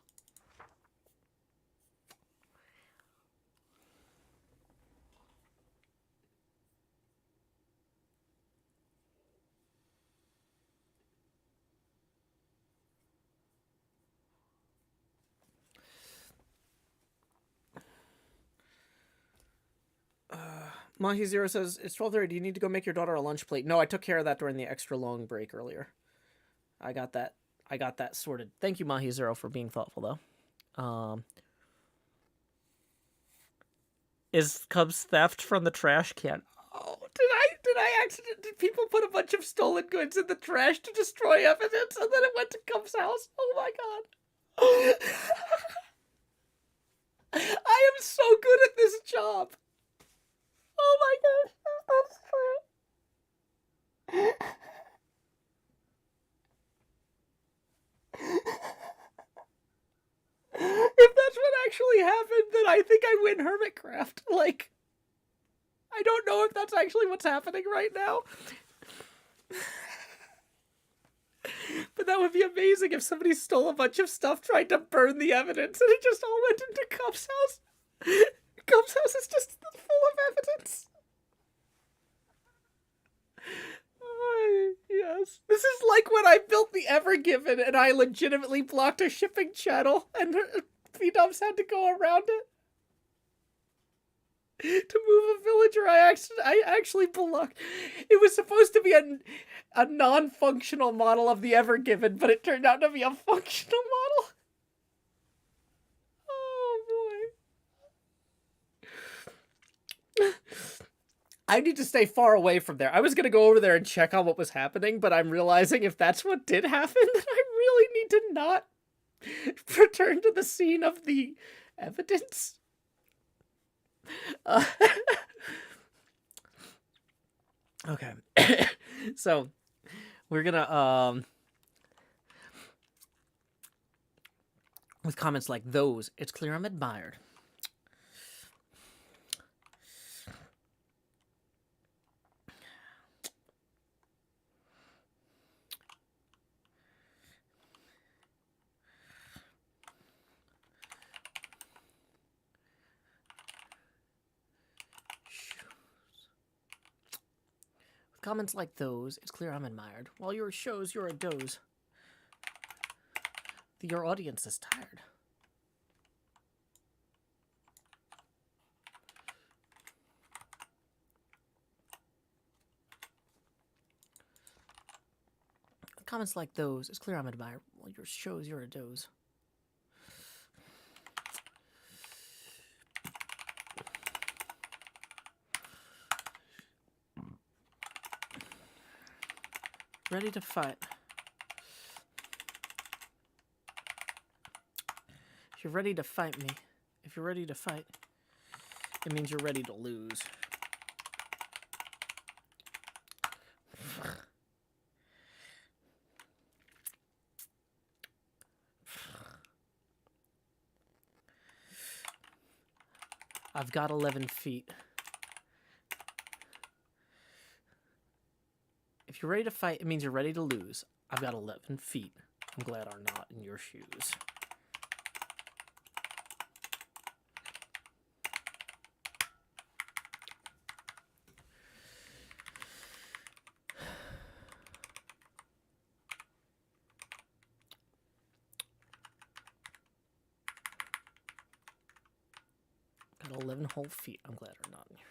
Mahi Zero says, it's 12:30. Do you need to go make your daughter a lunch plate? No, I took care of that during the extra long break earlier. I got that sorted. Thank you, Mahi Zero, for being thoughtful, though. Is Cubs theft from the trash can? Oh, did people put a bunch of stolen goods in the trash to destroy evidence, and then it went to Cub's house? Oh my god. I am so good at this job. Oh my gosh, that's true. If that's what actually happened, then I think I win HermitCraft. Like, I don't know if that's actually what's happening right now. But that would be amazing if somebody stole a bunch of stuff, tried to burn the evidence, and it just all went into Cup's house. Cup's house is just full of evidence. Yes. This is like when I built the Ever Given and I legitimately blocked a shipping channel and V-Dubs had to go around it. To move a villager, I actually blocked. It was supposed to be a non-functional model of the Ever Given, but it turned out to be a functional model. Oh boy. I need to stay far away from there. I was going to go over there and check on what was happening, but I'm realizing if that's what did happen, then I really need to not return to the scene of the evidence. Okay. So, we're going to, with comments like those, it's clear I'm admired. Comments like those, it's clear I'm admired. While your shows, you're a doze. Your audience is tired. Comments like those, it's clear I'm admired. While your shows, you're a doze. Ready to fight. If you're ready to fight me, if you're ready to fight, it means you're ready to lose. I've got 11 feet. If you're ready to fight, it means you're ready to lose. I've got 11 feet. I'm glad I'm not in your shoes. Got 11 whole feet. I'm glad I'm not in your shoes.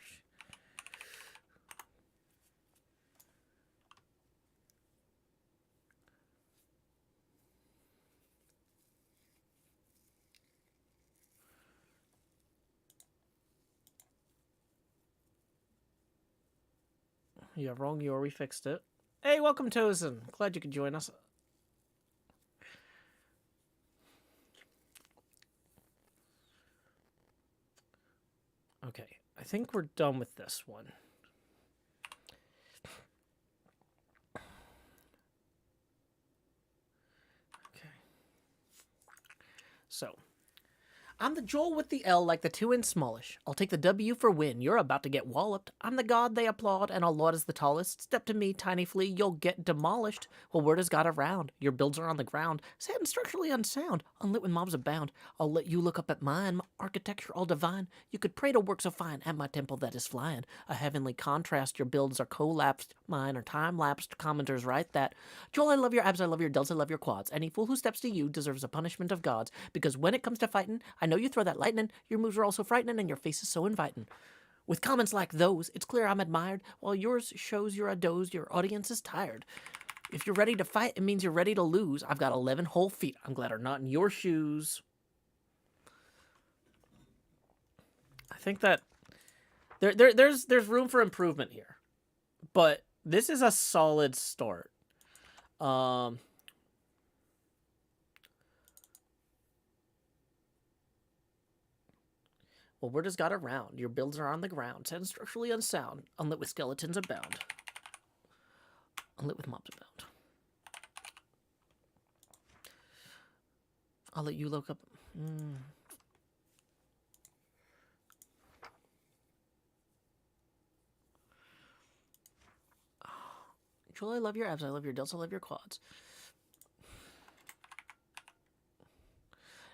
Yeah, wrong you, or we fixed it. Hey, welcome, Tozen. Glad you could join us. Okay, I think we're done with this one. Okay. So, I'm the Joel with the L like the 2 in smallish. I'll take the W for win. You're about to get walloped. I'm the god they applaud, and I'll laud as the tallest. Step to me, tiny flea, you'll get demolished. Well, word has got around. Your builds are on the ground. Sad and structurally unsound. Unlit when mobs abound. I'll let you look up at mine. My architecture all divine. You could pray to work so fine at my temple that is flying. A heavenly contrast. Your builds are collapsed. Mine are time-lapsed. Commenters write that. Joel, I love your abs, I love your delts, I love your quads. Any fool who steps to you deserves a punishment of gods. Because when it comes to fighting, I know you throw that lightning, your moves are also frightening, and your face is so inviting. With comments like those, it's clear I'm admired, while yours shows you're a doze, your audience is tired. If you're ready to fight, it means you're ready to lose. I've got 11 whole feet. I'm glad I'm not in your shoes. I think that there's room for improvement here, but this is a solid start. Well, word has got around. Your builds are on the ground. Sad and structurally unsound. Unlit with skeletons abound. Unlit with mobs abound. I'll let you look up. Joel, I love your abs. I love your delts. I love your quads.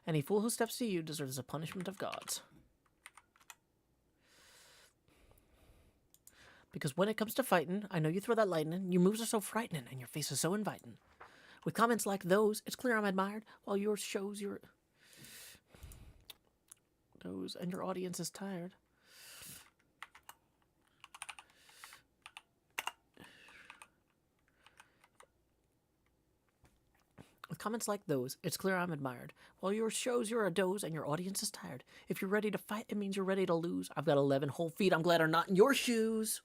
Any fool who steps to you deserves a punishment of gods. Because when it comes to fighting, I know you throw that lightning, your moves are so frightening, and your face is so inviting. With comments like those, it's clear I'm admired, while yours shows your... those, and your audience is tired. With comments like those, it's clear I'm admired, while yours shows you're a doze, and your audience is tired. If you're ready to fight, it means you're ready to lose. I've got 11 whole feet. I'm glad I'm not in your shoes.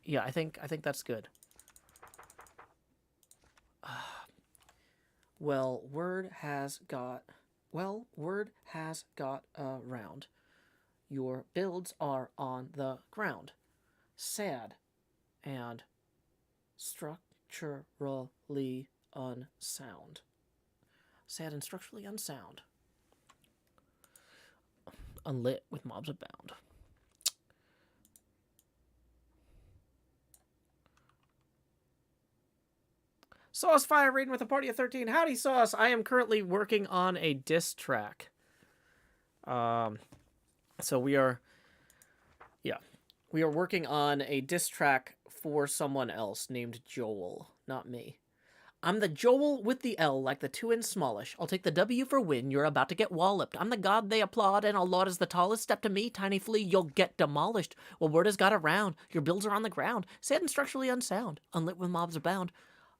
Yeah, I think that's good. Well, word has got around. Your builds are on the ground. Sad and structurally unsound. Sad and structurally unsound. Unlit with mobs abound. Sauce Fire raiding with a party of 13. Howdy, Sauce. I am currently working on a diss track. So we are working on a diss track for someone else named Joel, not me. I'm the Joel with the L, like the 2 in smallish. I'll take the W for win. You're about to get walloped. I'm the god they applaud, and I'll laud as the tallest. Step to me, tiny flea, you'll get demolished. Well, word has got around. Your builds are on the ground. Sad and structurally unsound. Unlit with mobs abound.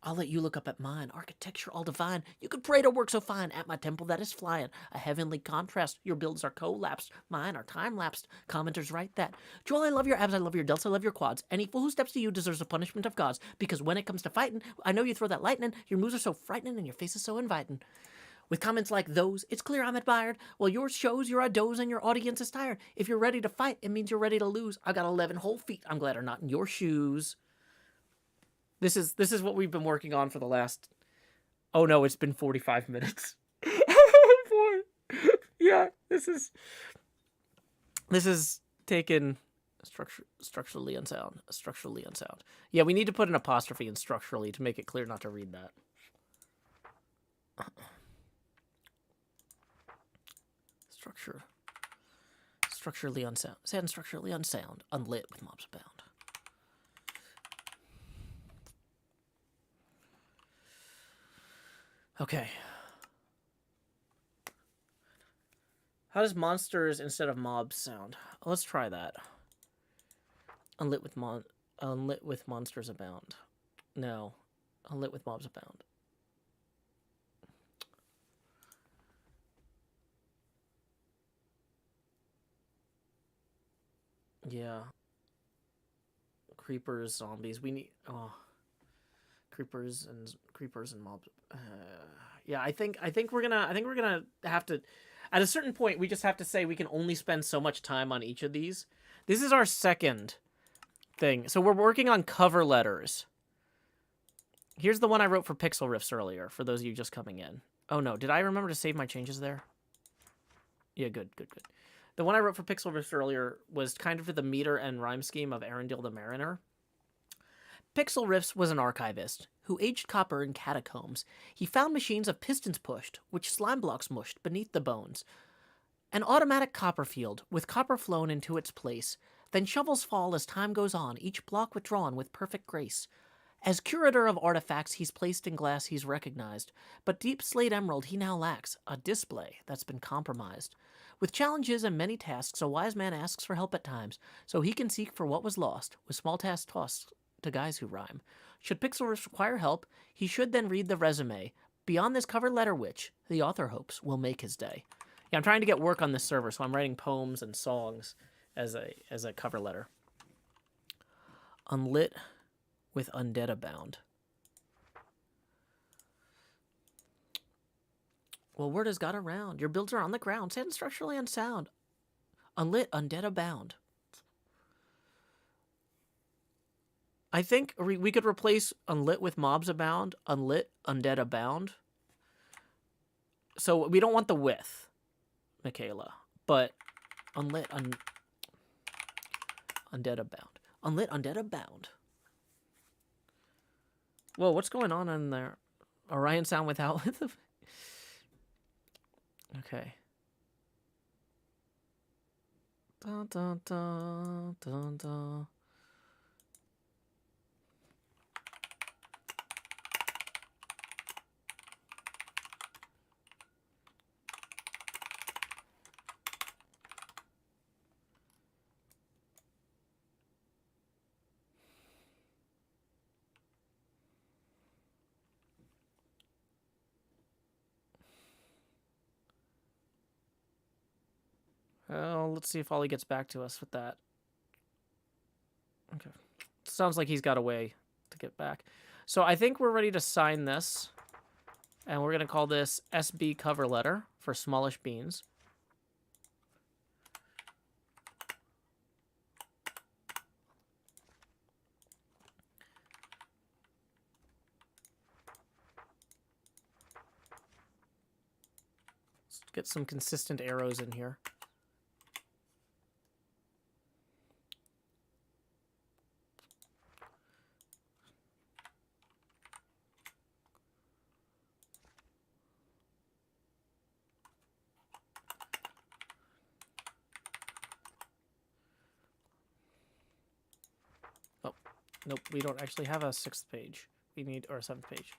I'll let you look up at mine. Architecture all divine. You could pray to work so fine at my temple that is flying. A heavenly contrast. Your builds are collapsed. Mine are time-lapsed. Commenters write that. Joel, I love your abs. I love your delts. I love your quads. Any fool who steps to you deserves a punishment of gods. Because when it comes to fighting, I know you throw that lightning. Your moves are so frightening and your face is so inviting. With comments like those, it's clear I'm admired. Well, yours shows you're a doze and your audience is tired. If you're ready to fight, it means you're ready to lose. I got 11 whole feet. I'm glad I'm not in your shoes. This is what we've been working on for the last... Oh no, it's been 45 minutes. Oh boy. Yeah, this is taken Structurally unsound. Structurally unsound. Yeah, we need to put an apostrophe in structurally to make it clear not to read that. Structurally unsound. Sad and structurally unsound. Unlit with mobs abound. Okay. How does monsters instead of mobs sound? Let's try that. Unlit with monsters abound. No. Unlit with mobs abound. Yeah. Creepers, zombies. We need creepers and mobs. Yeah, I think we're gonna have to. At a certain point, we just have to say we can only spend so much time on each of these. This is our second thing. So we're working on cover letters. Here's the one I wrote for Pixel Riffs earlier, for those of you just coming in. Oh no, did I remember to save my changes there? Yeah, good. The one I wrote for Pixel Riffs earlier was kind of for the meter and rhyme scheme of Arendelle the Mariner. Pixel Riffs was an archivist who aged copper in catacombs. He found machines of pistons pushed, which slime blocks mushed beneath the bones. An automatic copper field, with copper flown into its place. Then shovels fall as time goes on, each block withdrawn with perfect grace. As curator of artifacts he's placed in glass he's recognized, but deep slate emerald he now lacks, a display that's been compromised. With challenges and many tasks, a wise man asks for help at times, so he can seek for what was lost, with small tasks tossed to guys who rhyme. Should Pixel Riffs require help, he should then read the resume, beyond this cover letter which, the author hopes, will make his day. Yeah, I'm trying to get work on this server, so I'm writing poems and songs as a cover letter. Unlit with undead abound. Well, word has got around. Your builds are on the ground, sad and structurally unsound. Unlit, undead abound. I think we could replace unlit with mobs abound, unlit, undead abound. So we don't want the with, Michaela, but unlit, undead abound. Unlit, undead abound. Whoa, what's going on in there? Orion sound without... Okay. Dun, dun, dun, dun, dun. Well, let's see if Ollie gets back to us with that. Okay. Sounds like he's got a way to get back. So I think we're ready to sign this. And we're going to call this SB cover letter for smallish beans. Let's get some consistent arrows in here. Nope, we don't actually have a 6th page. We need, or a 7th page.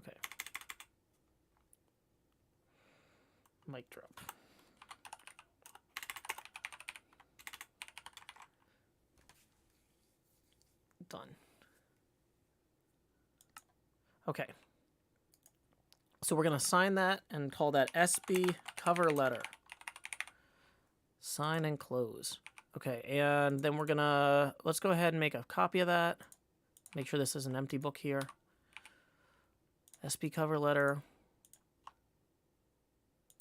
Okay. Mic drop. Done. Okay. So we're going to sign that and call that SB cover letter. Sign and close. Okay, and then we're gonna, let's go ahead and make a copy of that. Make sure this is an empty book here. SB cover letter.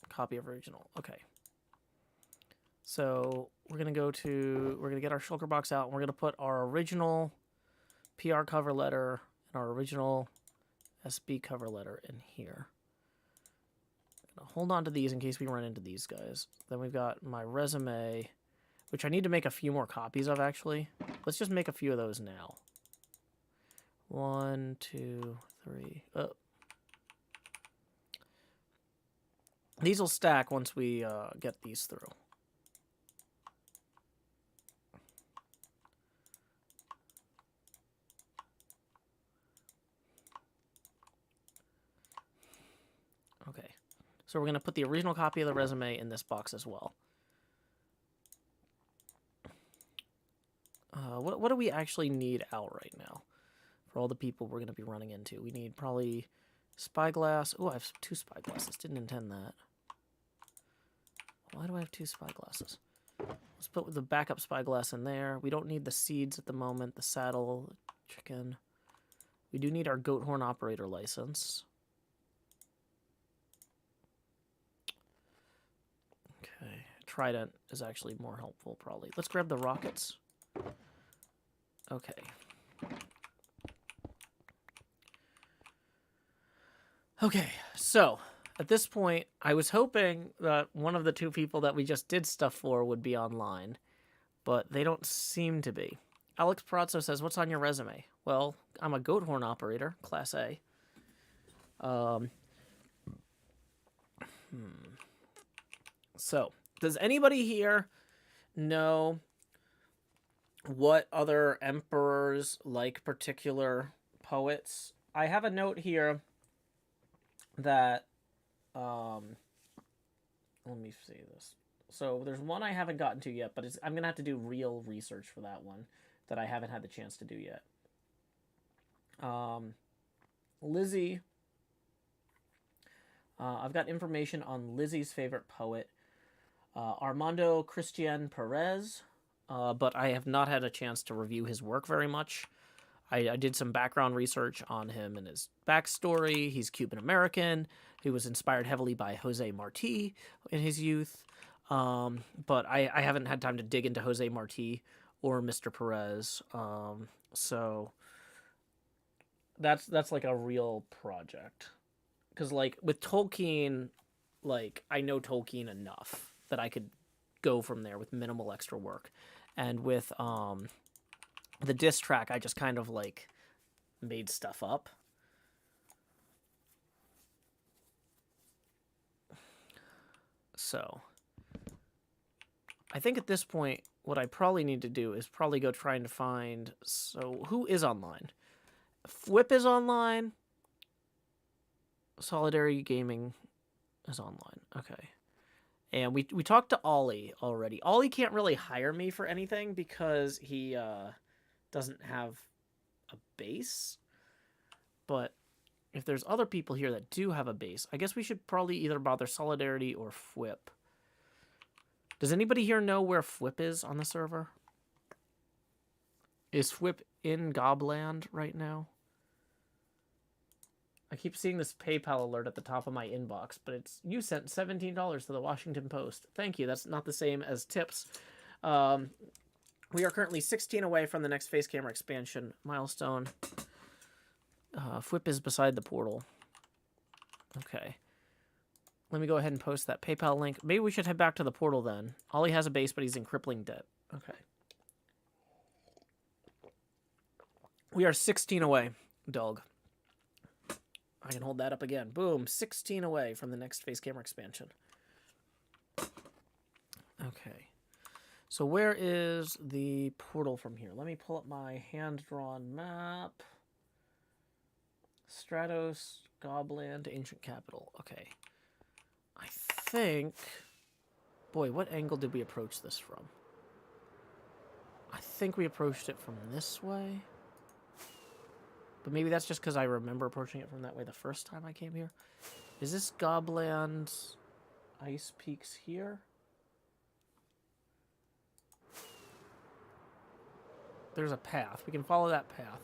Copy of original. Okay. So we're gonna we're gonna get our shulker box out and we're gonna put our original PR cover letter and our original SB cover letter in here. Hold on to these in case we run into these guys. Then we've got my resume. which I need to make a few more copies of, actually. Let's just make a few of those now. 1, 2, 3. Oh. These will stack once we get these through. Okay. So we're going to put the original copy of the resume in this box as well. What do we actually need out right now for all the people we're going to be running into? We need probably spyglass. Oh, I have 2 spyglasses. Didn't intend that. Why do I have 2 spyglasses? Let's put the backup spyglass in there. We don't need the seeds at the moment, the saddle, chicken. We do need our goat horn operator license. Okay, trident is actually more helpful, probably. Let's grab the rockets. Okay. Okay, so at this point, I was hoping that one of the 2 people that we just did stuff for would be online, but they don't seem to be. Alex Perazzo says, "What's on your resume?" Well, I'm a goat horn operator, Class A. So, does anybody here know what other emperors like particular poets? I have a note here that, let me see this. So there's one I haven't gotten to yet, but I'm going to have to do real research for that one that I haven't had the chance to do yet. Lizzie. I've got information on Lizzie's favorite poet, Armando Christian Perez, but I have not had a chance to review his work very much. I did some background research on him and his backstory. He's Cuban-American. He was inspired heavily by Jose Marti in his youth. But I haven't had time to dig into Jose Marti or Mr. Perez. So that's like a real project. Because, like, with Tolkien, like, I know Tolkien enough that I could go from there with minimal extra work. And with the diss track, I just kind of, like, made stuff up. So, I think at this point, what I probably need to do is probably go trying to find... So, who is online? Whip is online. Solidarity Gaming is online. Okay. And we talked to Ollie already. Ollie can't really hire me for anything because he doesn't have a base. But if there's other people here that do have a base, I guess we should probably either bother Solidarity or Fwip. Does anybody here know where Fwip is on the server? Is Fwip in Gobland right now? I keep seeing this PayPal alert at the top of my inbox, but it's, you sent $17 to the Washington Post. Thank you. That's not the same as tips. We are currently 16 away from the next face camera expansion milestone. Fwip is beside the portal. Okay. Let me go ahead and post that PayPal link. Maybe we should head back to the portal then. Ollie has a base, but he's in crippling debt. Okay. We are 16 away, Doug. I can hold that up again. Boom. 16 away from the next face camera expansion. Okay. So where is the portal from here? Let me pull up my hand-drawn map. Stratos, Gobland, Ancient Capital. Okay. I think... Boy, what angle did we approach this from? I think we approached it from this way. But maybe that's just because I remember approaching it from that way the first time I came here. Is this Gobland Ice Peaks here? There's a path. We can follow that path.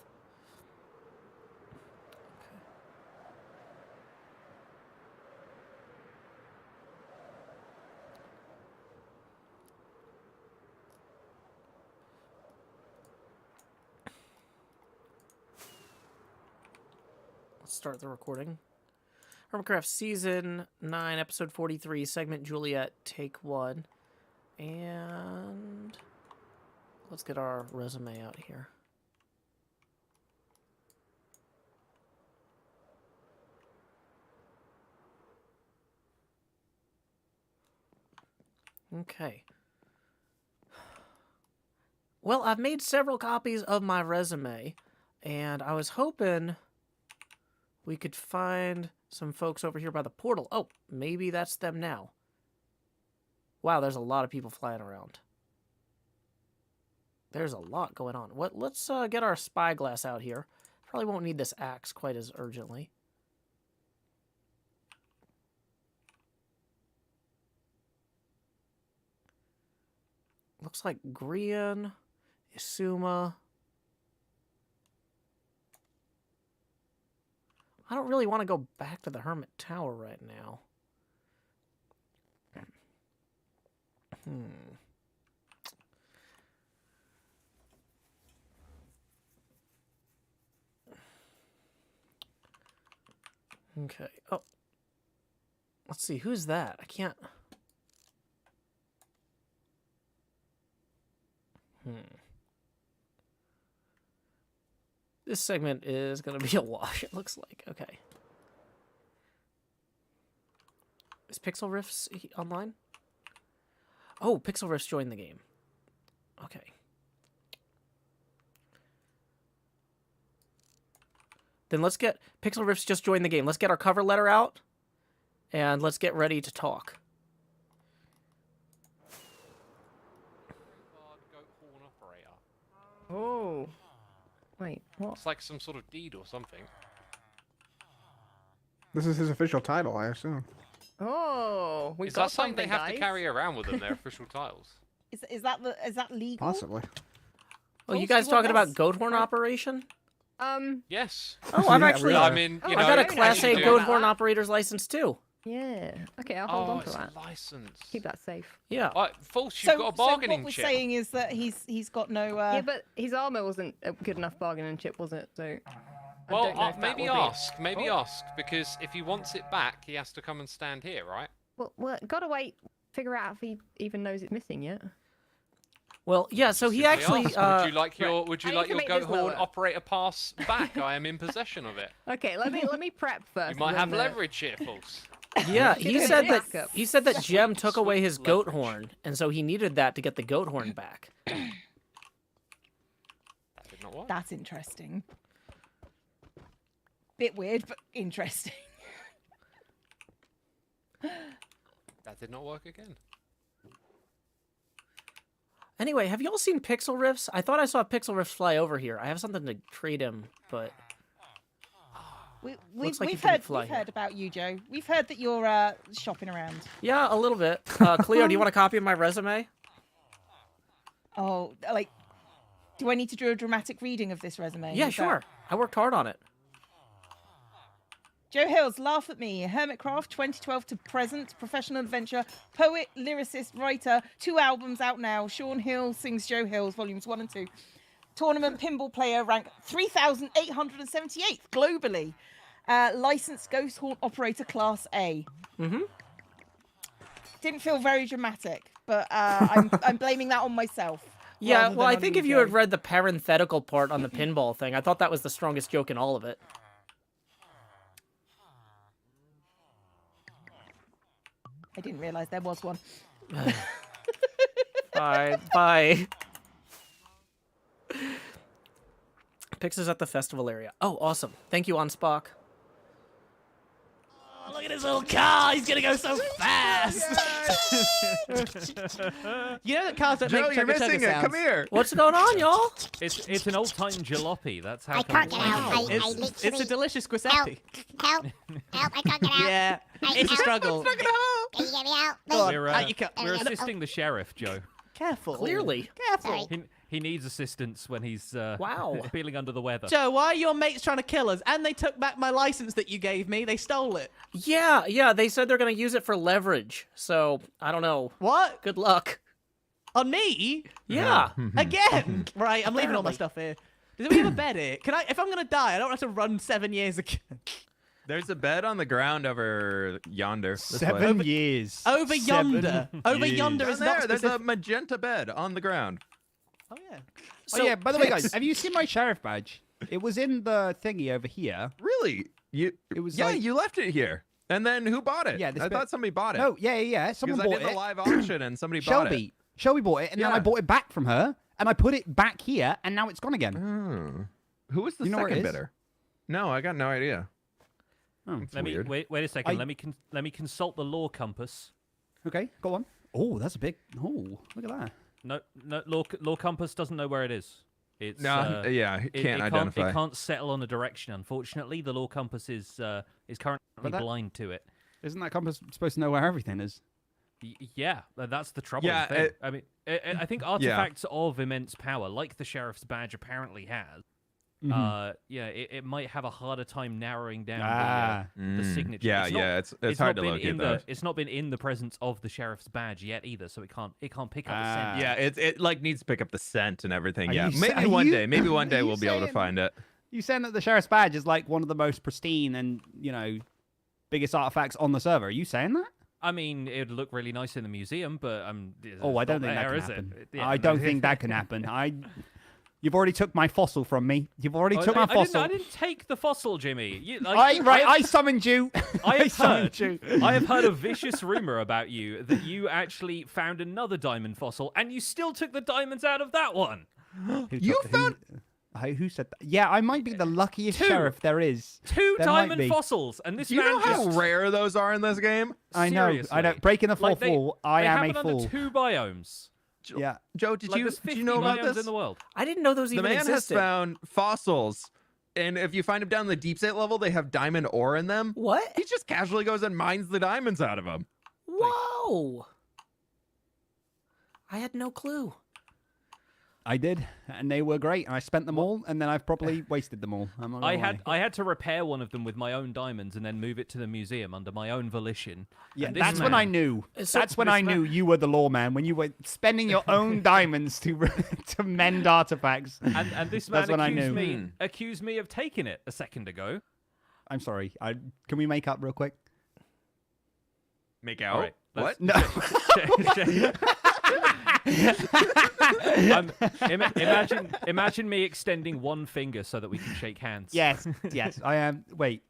Okay. Let's start the recording. HermitCraft Season 9, Episode 43, Segment Juliet, Take 1. And let's get our resume out here. Okay. Well, I've made several copies of my resume, and I was hoping we could find some folks over here by the portal. Oh, maybe that's them now. Wow, there's a lot of people flying around. There's a lot going on. Let's get our spyglass out here. Probably won't need this axe quite as urgently. Looks like Grian, Isuma. I don't really want to go back to the Hermit Tower right now. Okay. Oh. Let's see. Who's that? I can't... This segment is going to be a wash, it looks like. Okay. Is Pixel Riffs online? Oh, Pixel Riffs joined the game. Okay. Then let's get... Pixel Riffs just joined the game. Let's get our cover letter out, and let's get ready to talk. Oh. Wait, what? It's like some sort of deed or something. This is his official title, I assume. Oh, we've Is got that something they something, have to guys. carry around with them, their official titles? Is that legal? Possibly. Oh, you Toast, guys you want talking about this? goat horn operation? Yes. Oh, I'm Yeah, actually... really. I mean, you know, I got a yeah, Class you A do. goat horn operator's license, too. Yeah. Okay, I'll hold Oh, on to it's that. a license. Keep that safe. Yeah. False, you've got a bargaining so what we're chip. saying is that he's got no. Yeah, but his armor wasn't a good enough bargaining chip, was it? So. I Well, don't know if that maybe will be- ask. Maybe ask, because if he wants it back, he has to come and stand here, right? Well, gotta wait. Figure out if he even knows it's missing yet. Well, yeah, so he Simply actually... ask. Would you like your right. Would you I need like to your make goat this horn lower. operator pass back? I am in possession of it. Okay, let me prep first. You might and have then, leverage here, False. Yeah, Give he it a said that backup. he said that Jem took away his Sweet goat leverage. horn, and so he needed that to get the goat horn back. That did not work. That's interesting. Bit weird, but interesting. That did not work again. Anyway, have y'all seen Pixel Riffs? I thought I saw Pixel Riffs fly over here. I have something to trade him, but Looks like you We've can heard fly we've here. heard about you, Joe. We've heard that you're shopping around. yeah, a little bit. Cleo, do you want a copy of my resume? Oh, like, do I need to do a dramatic reading of this resume? Yeah, Is sure. I worked hard on it. Joe Hills, Laugh at Me, HermitCraft, 2012 to present, professional adventure, poet, lyricist, writer, 2 albums out now. Sean Hill sings Joe Hills, volumes 1 and 2. Tournament pinball player, rank 3,878th globally. Licensed ghost horn operator, class A. Mm-hmm. Didn't feel very dramatic, but I'm blaming that on myself. Yeah, rather well, than I on think you, if you Joe. had read the parenthetical part on the pinball thing, I thought that was the strongest joke in all of it. I didn't realise there was one. Bye. Bye. Pix is at the festival area. Oh, awesome. Thank you, on Spock. Oh, look at his little car. He's going to go so fast. You know that cars don't Joe, make you're chugga-chugga missing it. sounds. Come here. What's going on, y'all? It's an old time jalopy. That's how. I can't get out. I It's literally... a delicious Help! Giuseppe. Help! Help! I can't get out. Yeah, it's a Help. struggle. Can you get me out? Go on, We're, out you come. we're assisting the sheriff, Joe. Careful. Clearly. Careful. Sorry. He needs assistance when he's Wow. feeling under the weather. Joe, why are your mates trying to kill us? And they took back my license that you gave me. They stole it. Yeah, they said they're going to use it for leverage. So, I don't know. What? Good luck. On me? Yeah. Again? Right, I'm leaving all my Apparently. stuff here. Does we have a bed here? Can I? If I'm gonna die, I don't have to run 7 years again. There's a bed on the ground over yonder. This way. 7 years. Over yonder. Over years. yonder Down is there, not there's a specific. magenta bed on the ground. Oh yeah. Oh yeah. By the way, guys, have you seen my sheriff badge? It was in the thingy over here. Really? It was yeah, like- you left it here. And then who bought it? Yeah, this I bit- thought somebody bought it. No, yeah. Someone Because I bought did it. the live auction and somebody bought it. Shelby bought it, and then I Yeah. bought it back from her, and I put it back here, and now it's gone again. Who was the You know where it second is? bidder? No, I got no idea. Oh, It's Let me weird. wait a second. I- Let me consult the law compass. okay, go on. Oh, that's a big. Oh, look at that. No, law compass doesn't know where it is. It's No, yeah, he can't identify. It can't settle on a direction. Unfortunately, the law compass is currently that- blind to it. Isn't that compass supposed to know where everything is? Yeah, that's the trouble. Yeah, thing. I mean, I think Yeah. artifacts of immense power, like the sheriff's badge apparently has, it might have a harder time narrowing down the signature. Yeah, It's it's not hard to been locate in those. It's not been in the presence of the sheriff's badge yet either, so it can't pick up the scent. Yeah, it like needs to pick up the scent and everything. Are Yeah, you maybe sa- are one you- day. Maybe one are day you we'll be able to saying- find it. You saying that the sheriff's badge is like one of the most pristine and biggest artifacts on the server? Are you saying that? I mean, it'd look really nice in the museum, but Oh, I it's don't not think that there, can is it? happen. Yeah, I no. don't think that can happen. You've already took my fossil from me. You've already took my I fossil. didn't take the fossil, Jimmy. I summoned you. I summoned you. have heard a vicious rumor about you that you actually found another diamond fossil, and you still took the diamonds out of that one. Who said that? Yeah, I might be the luckiest Two. sheriff there is. Two There might diamond be. fossils, and this Do you man know how just rare those are in this game? I know. seriously. Breaking the fourth Like, wall. I they am happen a fool. under 2 biomes. Yeah. Joe, did Like, you there's do 50 you know about biomes this? in the world. I didn't know those The even man has existed. found fossils, and if you find them down the deep state level, they have diamond ore in them. What? He just casually goes and mines the diamonds out of them. Whoa! I had no clue. I did, and they were great. And I spent them all, and then I've probably wasted them all. I'm not gonna lie. I had to repair one of them with my own diamonds and then move it to the museum under my own volition. Yeah, And this that's when I man- knew. So- That's when this I knew man- you were the lawman, when you were spending your own diamonds to to mend artifacts. And this man That's when I accused knew. accused me of taking it a second ago. I'm sorry. Can we make up real quick? Make out. All right, What? No. Imagine me extending one finger so that we can shake hands. yes, I am. Wait,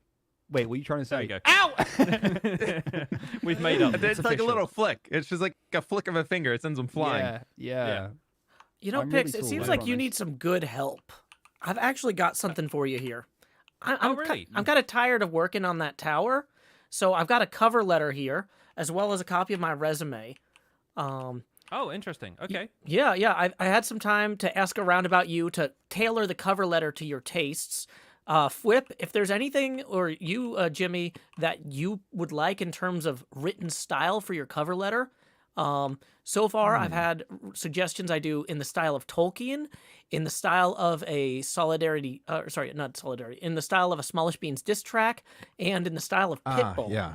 what are you trying to say? There you go. Ow! We've made up. It's like a official. little flick. It's just like a flick of a finger. It sends them flying. Yeah. You know, I'm really Pix, it cool, seems I like you promise. need some good help. I've actually got something for you here. I'm really? I'm kind of tired of working on that tower, so I've got a cover letter here, as well as a copy of my resume. Oh, interesting. Okay. Yeah. I had some time to ask around about you to tailor the cover letter to your tastes. Fwip, if there's anything, or you, Jimmy, that you would like in terms of written style for your cover letter. So far, I've had suggestions I do in the style of Tolkien, in the style of a Solidarity, not Solidarity, in the style of a Smallish Beans diss track, and in the style of Pitbull. Yeah.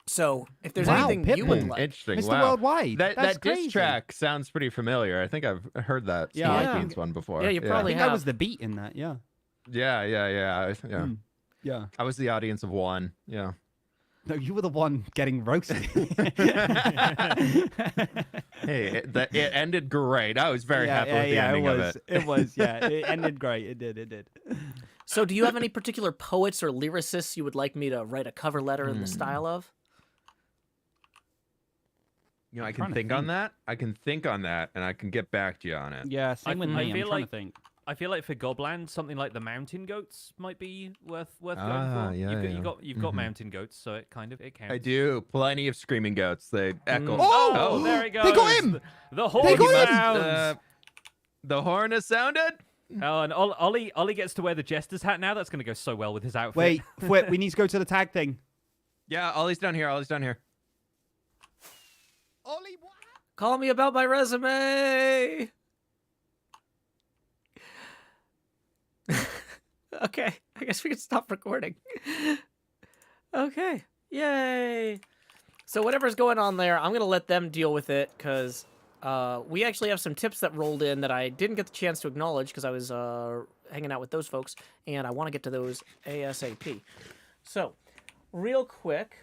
So if there's Wow, anything you would like. Interesting. Mr. Wow. Worldwide. That That's diss crazy. track sounds pretty familiar. I think I've heard that Yeah, Smallish I Beans one before. Yeah, you I probably think have. I was the beat in that. Yeah. Yeah. Yeah. I was the audience of one. Yeah. No, you were the one getting roasted. Hey, it ended great. I was very happy with the ending of it. It was. Yeah, it ended great. It did. So do you have any particular poets or lyricists you would like me to write a cover letter in the style of? You know, I trying can to think on that. I can think on that, and I can get back to you on it. Yeah, same with me. I'm feel trying like to think. I feel like for Gobland, something like the mountain goats might be worth going Ah, for. yeah, You've got mountain goats, so it counts. I do. Plenty of screaming goats. They echo. Oh! There he goes. They got him! The horn They got him! sounds. The horn has sounded. Oh, and Ollie gets to wear the jester's hat now. That's going to go so well with his outfit. Wait, Fwip, we need to go to the tag thing. Yeah, Ollie's down here. Ollie's down here. Ollie, what? Call me about my resume. Okay, I guess we can stop recording. Okay, yay. So whatever's going on there, I'm going to let them deal with it, because we actually have some tips that rolled in that I didn't get the chance to acknowledge because I was hanging out with those folks, and I want to get to those ASAP. So real quick.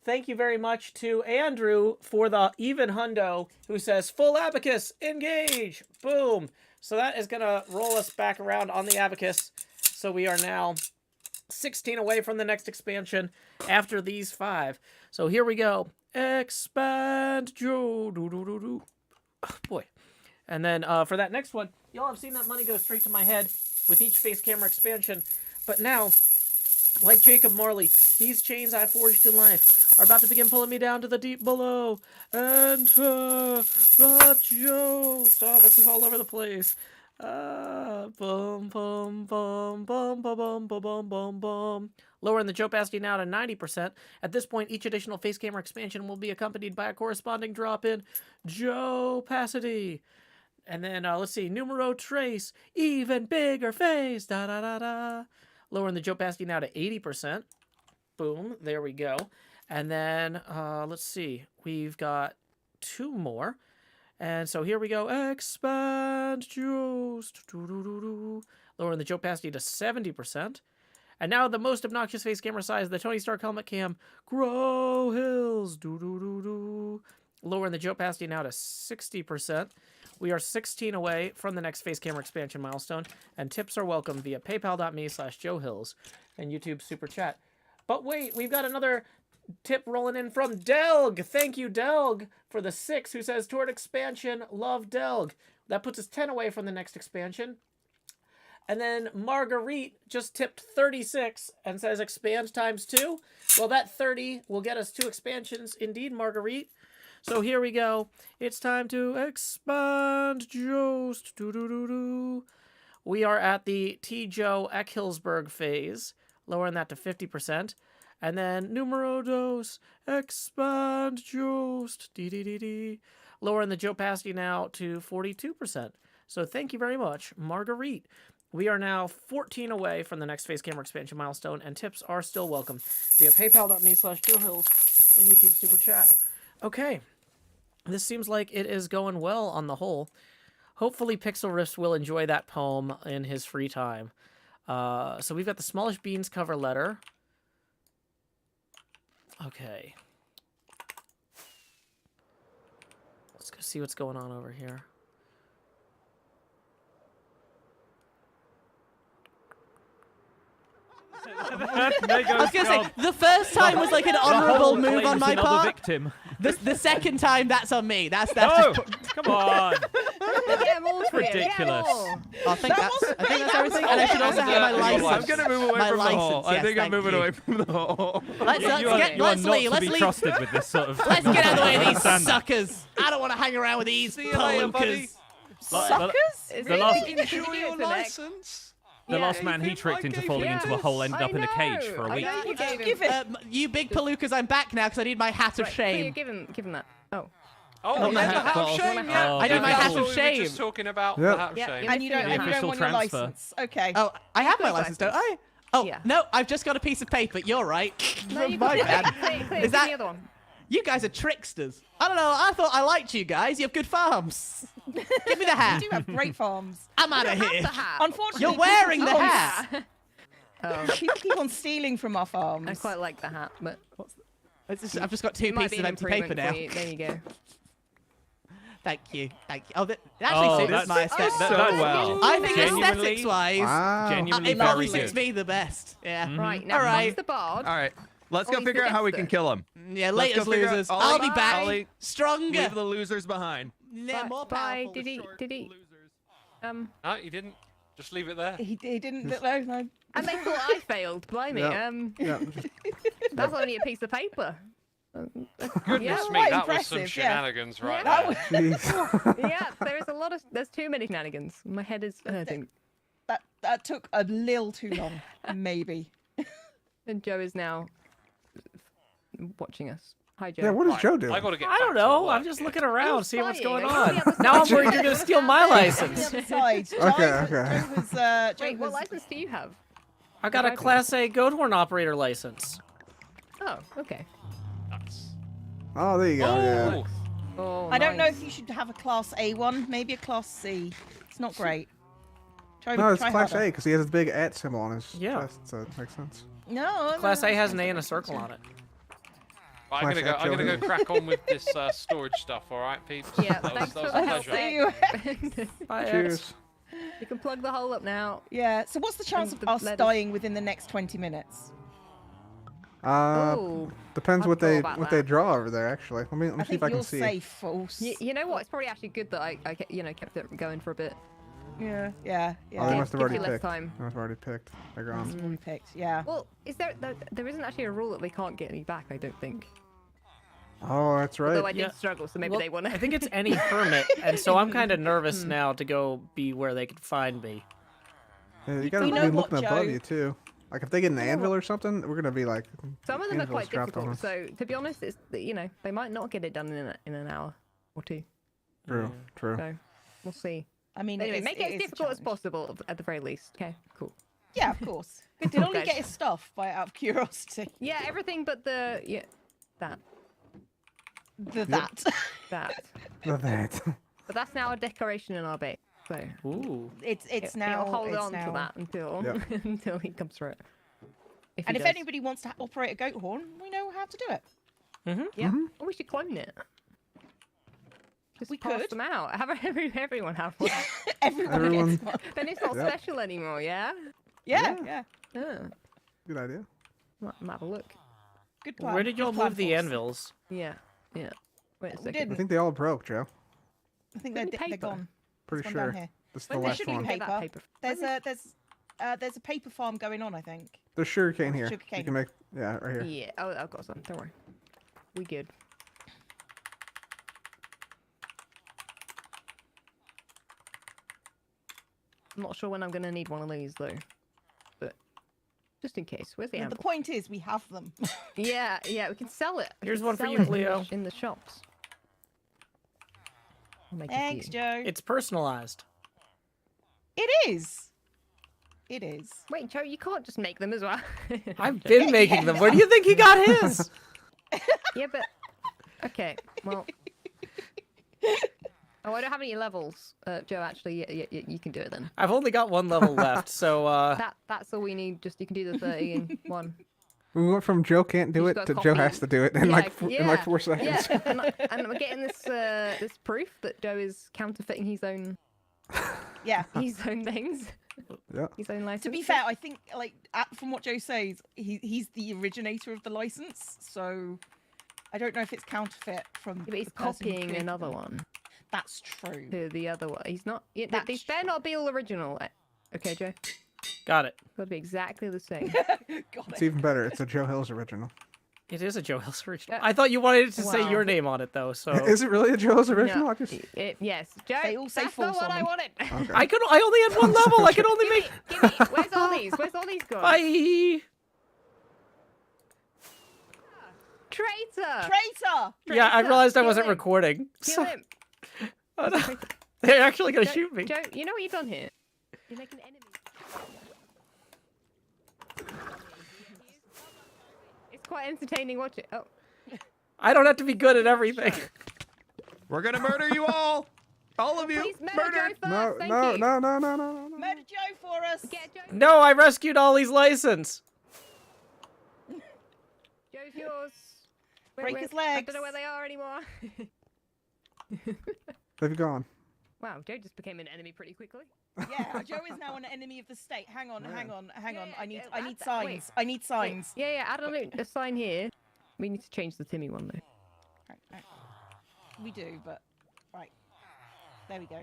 Thank you very much to Andrew for the even hundo who says, full abacus, engage, boom. So that is going to roll us back around on the abacus. So we are now 16 away from the next expansion after these 5. So here we go. Expand Joe. Oh, boy. And then for that next one, y'all have seen that money go straight to my head with each face camera expansion. But now, like Jacob Marley, these chains I forged in life are about to begin pulling me down to the deep below. Enter the Joe. Stop, this is all over the place. Boom, boom, boom, boom, boom, boom, boom, boom, boom. Lowering the Joe opacity now to 90%. At this point, each additional face camera expansion will be accompanied by a corresponding drop in Joe opacity. And then, let's see, numero trace, even bigger face, da da da da. Lowering the Joe opacity now to 80%. Boom, there we go. And then, let's see, we've got 2 more. And so here we go, expand Joe's, lowering the Joe opacity to 70%. And now the most obnoxious face camera size, the Tony Stark helmet cam, grow hills, lowering the Joe opacity now to 60%. We are 16 away from the next face camera expansion milestone, and tips are welcome via paypal.me/JoeHills and YouTube Super Chat. But wait, we've got another tip rolling in from Delg. Thank you, Delg, for the 6, who says, toward expansion, love Delg. That puts us 10 away from the next expansion. And then Marguerite just tipped 36 and says, expand times 2. Well, that 30 will get us 2 expansions. Indeed, Marguerite. So here we go. It's time to expand Joe's. We are at the T. Joe Eckhillsberg phase, lowering that to 50%. And then numero dos, expand Joe's. Lowering the Joe opacity now to 42%. So thank you very much, Marguerite. We are now 14 away from the next face camera expansion milestone, and tips are still welcome via paypal.me/JoeHills and YouTube Super Chat. Okay. This seems like it is going well on the whole. Hopefully Pixel Riffs will enjoy that poem in his free time. So we've got the Smallish Beans cover letter. Okay. Let's go see what's going on over here. I was gonna say, the first time was like an honourable move on my part. Victim. The second time, that's on me. That's Oh, just... come on. It's ridiculous. I think that's everything. And I should also have my license. I'm gonna move away from the hole. I think I'm moving away from the hole. Let's leave. Let's be trusted with this sort of. Let's get out of the way of these suckers. I don't want to hang around with these palookas. Suckers? The last. Show your license. The last man he tricked into falling into a hole ended up in a cage for a week. You big palookas, I'm back now because I need my hat of shame. Give him that. Oh. Oh, the hat of shame. Yeah. I need my hat of We were shame. just talking about the hat of shame. And you don't want your license. Okay. Oh, I have my license, don't I? Oh, no, I've just got a piece of paper. You're right. No, you My bad. Is that the other one? You guys are tricksters. I don't know. I thought I liked you guys. You have good farms. Give me the hat. You do have great farms. I'm out of here. Unfortunately, You're wearing the hat. People keep on stealing from our farms. I quite like the hat, but I've just got 2 pieces of empty paper now. There you go. Thank you. Oh, that actually suits my aesthetics so well. I think Genuinely, aesthetics-wise, genuinely it very probably suits good. me the best. Yeah. Right, now comes the bard. All right. Let's go figure out how we can kill him. Yeah, Let's latest go figure out- losers. Ollie, I'll be back. Ollie, Stronger. Leave the losers behind. Yeah, more Bye. powerful. Did he? No, you didn't. Just leave it there. He didn't. No. And they thought I failed. Blimey. That's only a piece of paper. Goodness me, quite that was some impressive, shenanigans right That there. was, Yeah, there's too many shenanigans. My head is hurting. that took a little too long, maybe. And Joe is now watching us. Hi, Joe. Yeah, what is Joe doing? I gotta get I don't back to know. work. I'm just looking around, seeing what's going spying. on. Now I'm worried you're going to steal my On the license. other side. Okay. Wait, what license do you have? I got a Class A goat horn operator license. Oh, okay. Nice. Oh, there you go. Yeah. Oh, I don't know nice. if you should have a Class A one, maybe a Class C. It's not great. No, it's try Class harder. A because he has a big @ symbol on his Yeah. chest, so it makes sense. No. Class no, A has an A and a circle on it. Right, I'm gonna go crack on with this storage stuff. All right, peeps. Yeah, that thanks was for a the help. pleasure. Bye, Cheers. You can plug the hole up now. Yeah. So what's the chance of us dying within the next 20 minutes? Ooh, Depends I'd what go they about what that. they draw over there. Actually, let me I see think if I can you're see. safe, false. You know what? It's probably actually good that I kept it going for a bit. Yeah. Oh, they must have Give already you less picked. time. They must have already picked. They're gone. That's what we picked. Yeah. Well, is there isn't actually a rule that they can't get any back, I don't think. Oh, that's right. Although I did struggle, so maybe Well, they want to. I think it's any hermit, and so I'm kind of nervous now to go be where they could find me. Yeah, you gotta You be know what, looking above Joe? you too. Like if they get an anvil or something, we're gonna be like. Some of them are anvils quite dropped on difficult, us. so to be honest, it's they might not get it done in an hour or two. True. True. So we'll see. I mean, Anyway, it is, make it as is a difficult as challenge. possible at the very least. Okay, cool. Yeah, of course. Did Ollie Okay. get his stuff out of curiosity? Yeah, everything but that. That. That. That. But that's now a decoration in our base. So Ooh. It's now. it'll hold it's on now... to that until Yep. until he comes through it. If And he if does. anybody wants to operate a goat horn, we know how to do it. Yeah. Or we should clone it. Just We pass could. them out. Have everyone have one. Everyone gets one. Then it's not Yep. special anymore, yeah? Yeah. Yeah. Good idea. Might have a look. Good plan. Where did y'all Good plan, move the folks. anvils? Yeah. Wait a second. I didn't. think they all broke, Joe. I think Any they're paper? gone. Pretty There's one down sure. here. This is When the they last should one. get that paper. There's a paper farm going on, I think. There's sugarcane here. Sugarcane. You can make. Yeah, right here. Yeah. Oh, I've got some. Don't worry. We good. I'm not sure when I'm gonna need one of these though, but just in case. Where's the The anvil? point is, we have them. Yeah, we can sell it. We Here's can one for sell you, it in the- Cleo. In the shops. I'll make a Thanks, few. Joe. It's personalized. It is. It is. Wait, Joe, you can't just make them as well. I've been making them. Where do you think he got his? Yeah, but okay. Well, oh, I don't have any levels, Joe. Actually, you can do it then. I've only got one level left, so That's all we need. Just you can do the 30 in one. We went from Joe can't do You it just to gotta Joe copy has to do it in in like 4 seconds. Yeah, and we're getting this proof that Joe is counterfeiting his own his own things. Yeah. His own license. To be fair, I think from what Joe says, he's the originator of the license. So I don't know if it's counterfeit from. Yeah, but he's the person who copying created another them. one. That's true. To the other one. He's not. Yeah, That's these better not be all original. Okay, Joe. got it. Got to be exactly the same. It's even better. It's a Joe Hills original. It is a Joe Hills original. I thought you wanted it to say Wow. your name on it, though. So Is it really a Joe Hills original? No, I just. yes, Joe. They all say that's not false what on I them. wanted. Okay. I only had one level. I could only make. Give me. Where's all these? Where's all these gone? Bye. Traitor. Traitor. Yeah, I realized I Kill wasn't him. recording. Kill So, him. oh, no. They're actually gonna Joe, shoot me. Joe, you know what you've done here? You're making enemies. It's quite entertaining watching. Oh, I don't have to be good at everything. We're gonna murder you all of you. please murder Murder. Joe first. No, Thank no, you. no, no, no, no, no, no. Murder Joe for us. Get Joe. No, I rescued Ollie's license. Joe's yours. Break his I legs. don't know where they are anymore. They've gone. Wow, Joe just became an enemy pretty quickly. Yeah, Joe is now an enemy of the state. Hang on. Yeah, I need add that- signs. wait. I need signs. Yeah, add a sign here. We need to change the Timmy one though. Right. We do, but right. There we go.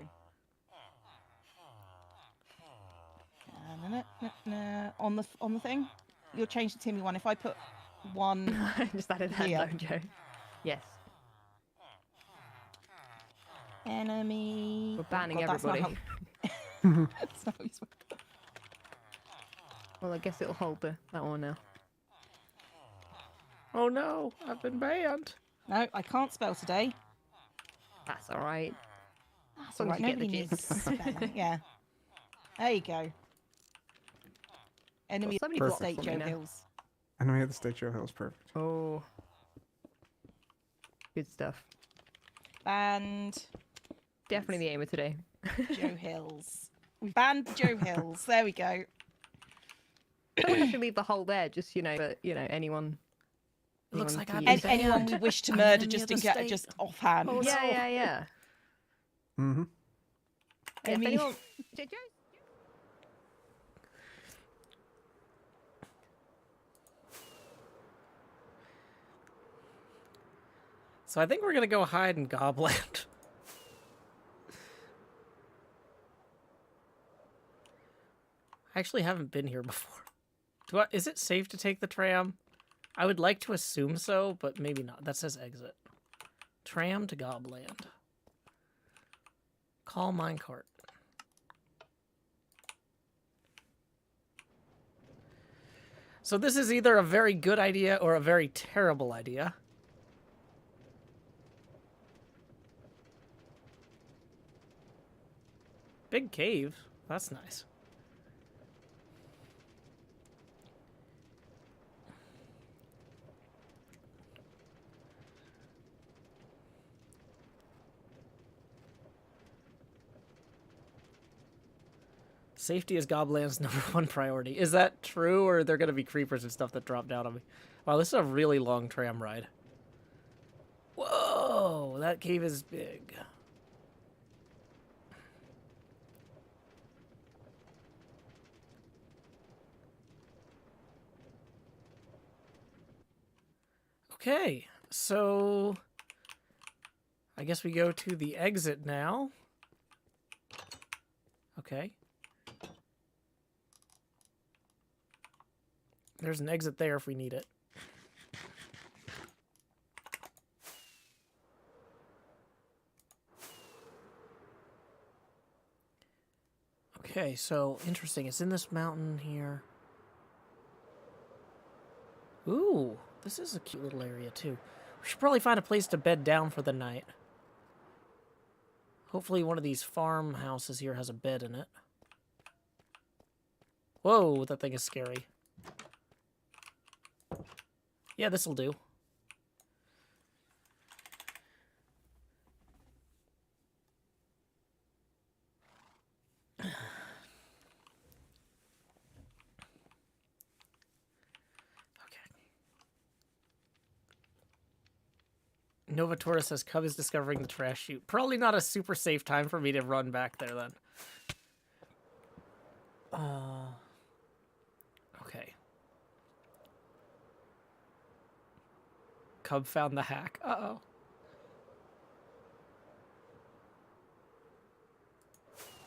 On the thing, you'll change the Timmy one. If I put one I just added that here. though, Joe. Yes. Enemy. We're banning God, that's not everybody. how- That's not how he's- Well, I guess it'll hold that one now. Oh no, I've been banned. No, I can't spell today. That's all right. That's As long all as right. you get the Nobody needs gist. to spell. Yeah. There you go. Enemy so many of the blocks state, for me Joe now. Hills. And we had the state Joe Hills. Perfect. Oh. Good stuff. And Definitely the aim of today. Joe Hills. We banned Joe Hills. There we go. I think I should leave the hole there, just but anyone. Looks like to I've use. been Anyone we banned. wish to I'm murder in just the in state. just offhand. Oh, Yeah, no. yeah. Mm-hmm. Yeah, if mean- anyone... So I think we're gonna go hide in Gobland. I actually haven't been here before. Is it safe to take the tram? I would like to assume so, but maybe not. That says exit. Tram to Gobland. Call minecart. So this is either a very good idea or a very terrible idea. Big cave. That's nice. Safety is Gobland's #1 priority. Is that true, or are there going to be creepers and stuff that drop down on me? Wow, this is a really long tram ride. Whoa, that cave is big. Okay, so I guess we go to the exit now. Okay. There's an exit there if we need it. Okay, so interesting. It's in this mountain here. Ooh, this is a cute little area too. We should probably find a place to bed down for the night. Hopefully one of these farmhouses here has a bed in it. Whoa, that thing is scary. Yeah, this'll do. Nova Taurus says Cub is discovering the trash chute. Probably not a super safe time for me to run back there then. Okay. Cub found the hack. Uh-oh.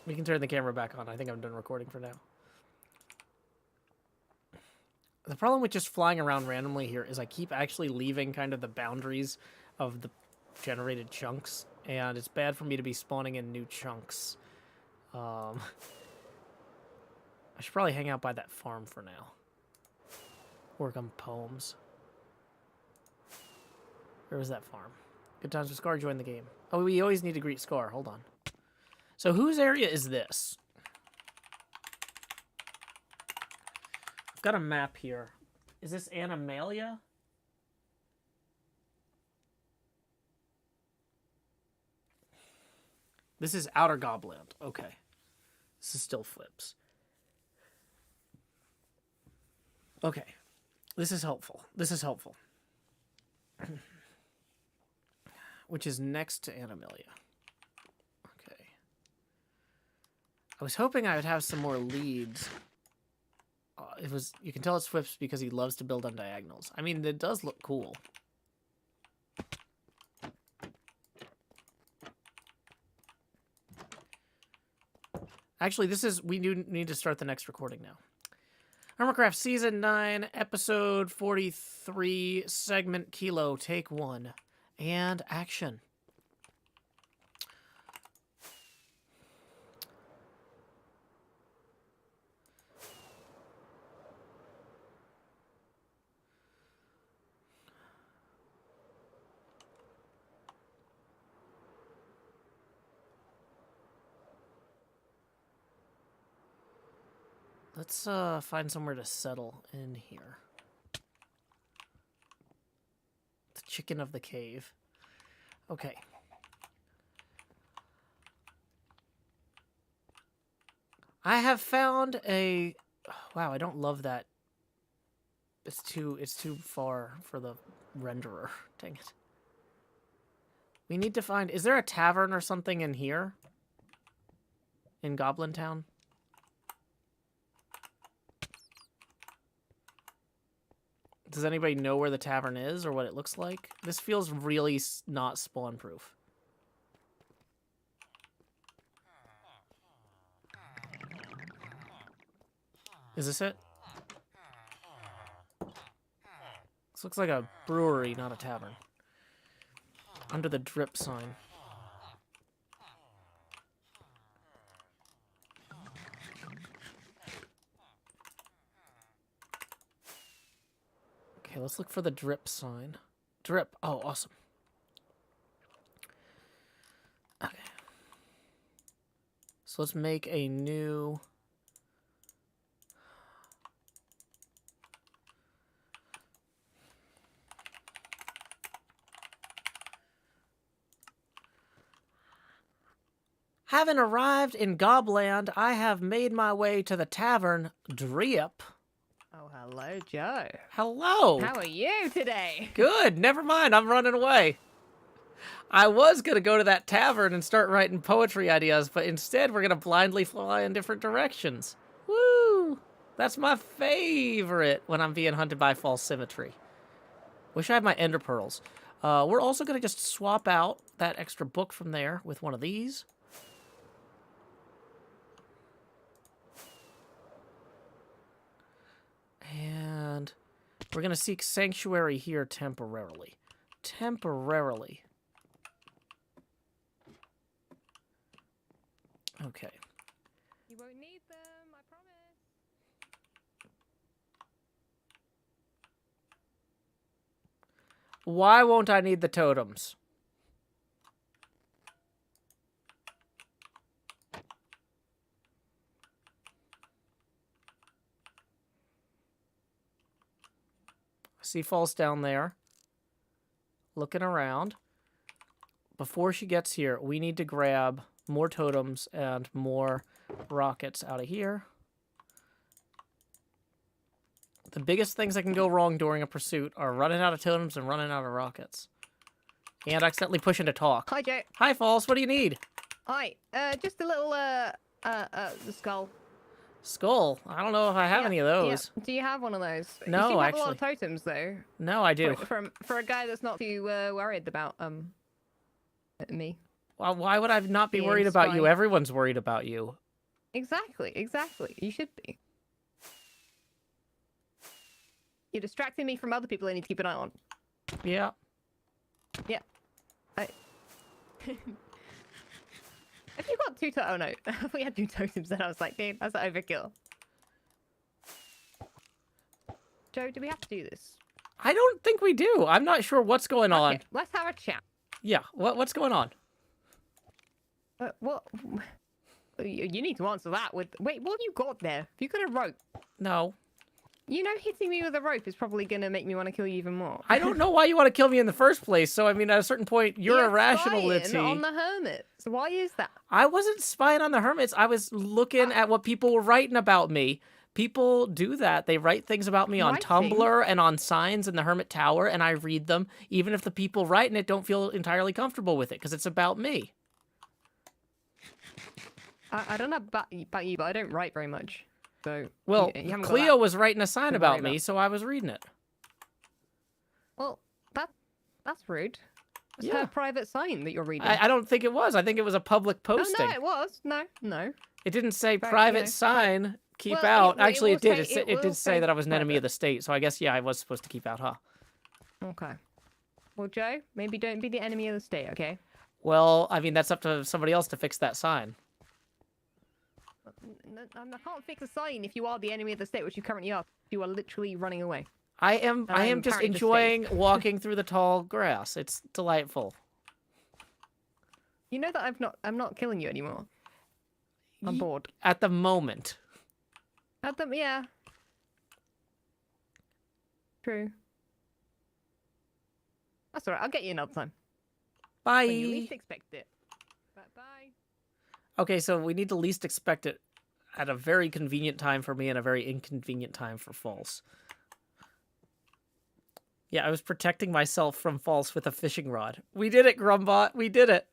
We can turn the camera back on. I think I'm done recording for now. The problem with just flying around randomly here is I keep actually leaving kind of the boundaries of the generated chunks, and it's bad for me to be spawning in new chunks. I should probably hang out by that farm for now. Work on poems. Where was that farm? Good times with Scar, join the game. Oh, we always need to greet Scar. Hold on. So whose area is this? I've got a map here. Is this Animalia? This is Outer Gobland. Okay. This is still flips. Okay. This is helpful. This is helpful. Which is next to Animalia. Okay. I was hoping I would have some more leads. You can tell it's flips because he loves to build on diagonals. I mean, it does look cool. Actually, we do need to start the next recording now. HermitCraft Season 9, Episode 43, Segment Kilo, Take 1. And action. Let's find somewhere to settle in here. The chicken of the cave. Okay. I have found a... Wow, I don't love that It's too far for the renderer. Dang it. We need to find... Is there a tavern or something in here? In Goblin Town? Does anybody know where the tavern is or what it looks like? This feels really not spawn-proof. Is this it? This looks like a brewery, not a tavern. Under the drip sign. Okay, let's look for the drip sign. Drip. Oh, awesome. Okay. So let's make a new... Having arrived in Gobland, I have made my way to the tavern Drip. Oh, hello, Joe. Hello. How are you today? Good. Never mind. I'm running away. I was going to go to that tavern and start writing poetry ideas, but instead we're going to blindly fly in different directions. Woo! That's my favorite when I'm being hunted by false symmetry. Wish I had my ender pearls. We're also going to just swap out that extra book from there with one of these. And we're going to seek sanctuary here temporarily. Temporarily. Okay. You won't need them, I promise. Why won't I need the totems? See False down there, looking around. Before she gets here, we need to grab more totems and more rockets out of here. The biggest things that can go wrong during a pursuit are running out of totems and running out of rockets. And accidentally pushing to talk. Hi, Joe. Hi, False. What do you need? Hi. Just a little, skull. Skull? I don't know if I have any of those. Yeah. Do you have one of those? No, you seem to have actually. a lot of totems, though. No, I do. For a guy that's not too worried about me. Well, why would I not be Being worried about you? spy. Everyone's worried about you. Exactly. You should be. You're distracting me from other people I need to keep an eye on. Yeah. Yeah. Have you got two totems? Oh no, we had two totems and I was like, dude, that's overkill. Joe, do we have to do this? I don't think we do. I'm not sure what's going on. Okay, let's have a chat. Yeah, what's going on? What? You need to answer that with... Wait, what have you got there? Have you got a rope? No. You know hitting me with a rope is probably going to make me want to kill you even more. I don't know why you want to kill me in the first place. So, I mean, at a certain point, you're irrationality. Spying on the hermit. So why is that? I wasn't spying on the hermits. I was looking at what people were writing about me. People do that. They write things about me on Tumblr and on signs in the Hermit Tower, and I read them, even if the people writing it don't feel entirely comfortable with it, because it's about me. I don't know about you, but I don't write very much. So well, you haven't got Cleo that was writing a sign to worry about me, so I was reading it. Well, that's rude. It's Yeah. her private sign that you're reading. I don't think it was. I think it was a public posting. Oh, no, it was. No. It didn't say Fact, private you know, sign, keep Well, out. it Actually, will it did. say- It will did say that I was an enemy private. of the state, so I guess, yeah, I was supposed to keep out, huh? Okay. Well, Joe, maybe don't be the enemy of the state, okay? Well, I mean, that's up to somebody else to fix that sign. I can't fix a sign if you are the enemy of the state, which you currently are. You are literally running away. I am just apparently the enjoying walking through the tall grass. It's delightful. You know that I'm not killing you anymore. I'm bored. At the moment. Yeah. True. That's alright. I'll get you another time. Bye. When you least expect it. Bye. Okay, so we need to least expect it at a very convenient time for me and a very inconvenient time for False. Yeah, I was protecting myself from false with a fishing rod. We did it, Grumbot. We did it.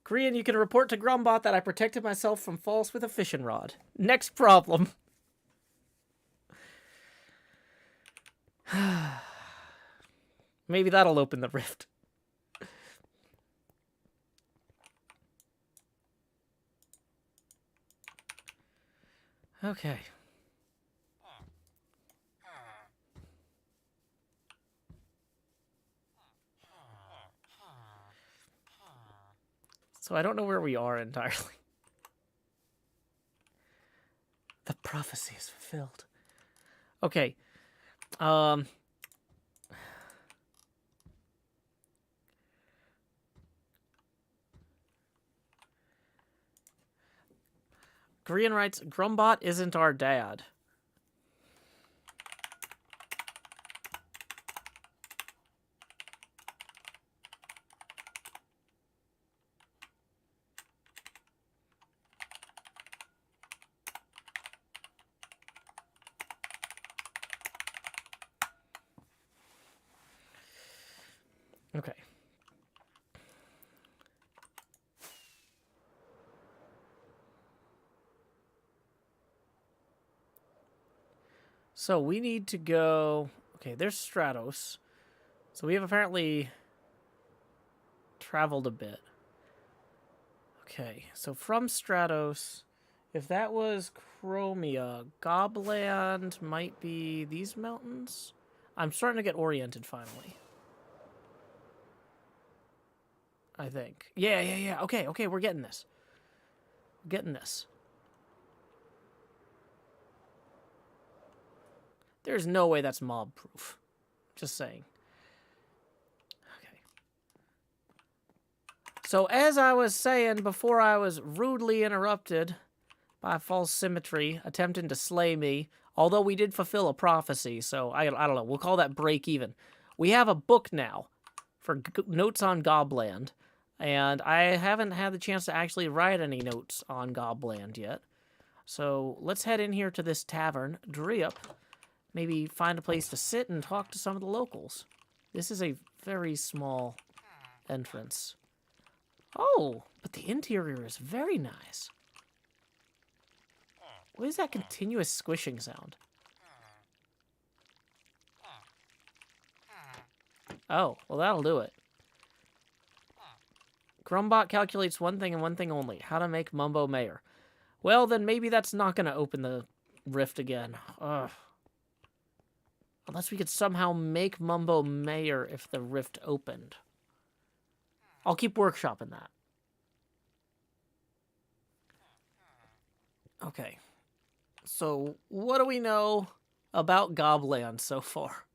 Grian, you can report to Grumbot that I protected myself from false with a fishing rod. Next problem. Maybe that'll open the rift. Okay. So I don't know where we are entirely. The prophecy is fulfilled. Okay. Korean writes, Grumbot isn't our dad. Okay. So we need to go... Okay, there's Stratos. So we have apparently traveled a bit. Okay, so from Stratos, if that was Chromia, Gobland might be these mountains? I'm starting to get oriented finally. I think. Yeah. Okay, we're getting this. We're getting this. There's no way that's mob-proof. Just saying. Okay. So as I was saying before I was rudely interrupted by false symmetry attempting to slay me, although we did fulfill a prophecy, so I don't know, we'll call that break even. We have a book now for notes on Gobland, and I haven't had the chance to actually write any notes on Gobland yet. So let's head in here to this tavern, Dreup. Maybe find a place to sit and talk to some of the locals. This is a very small entrance. Oh, but the interior is very nice. What is that continuous squishing sound? Oh, well that'll do it. Grumbot calculates one thing and one thing only. How to make Mumbo mayor. Well, then maybe that's not going to open the rift again. Ugh. Unless we could somehow make Mumbo mayor if the rift opened. I'll keep workshopping that. Okay. So, what do we know about Gobland so far?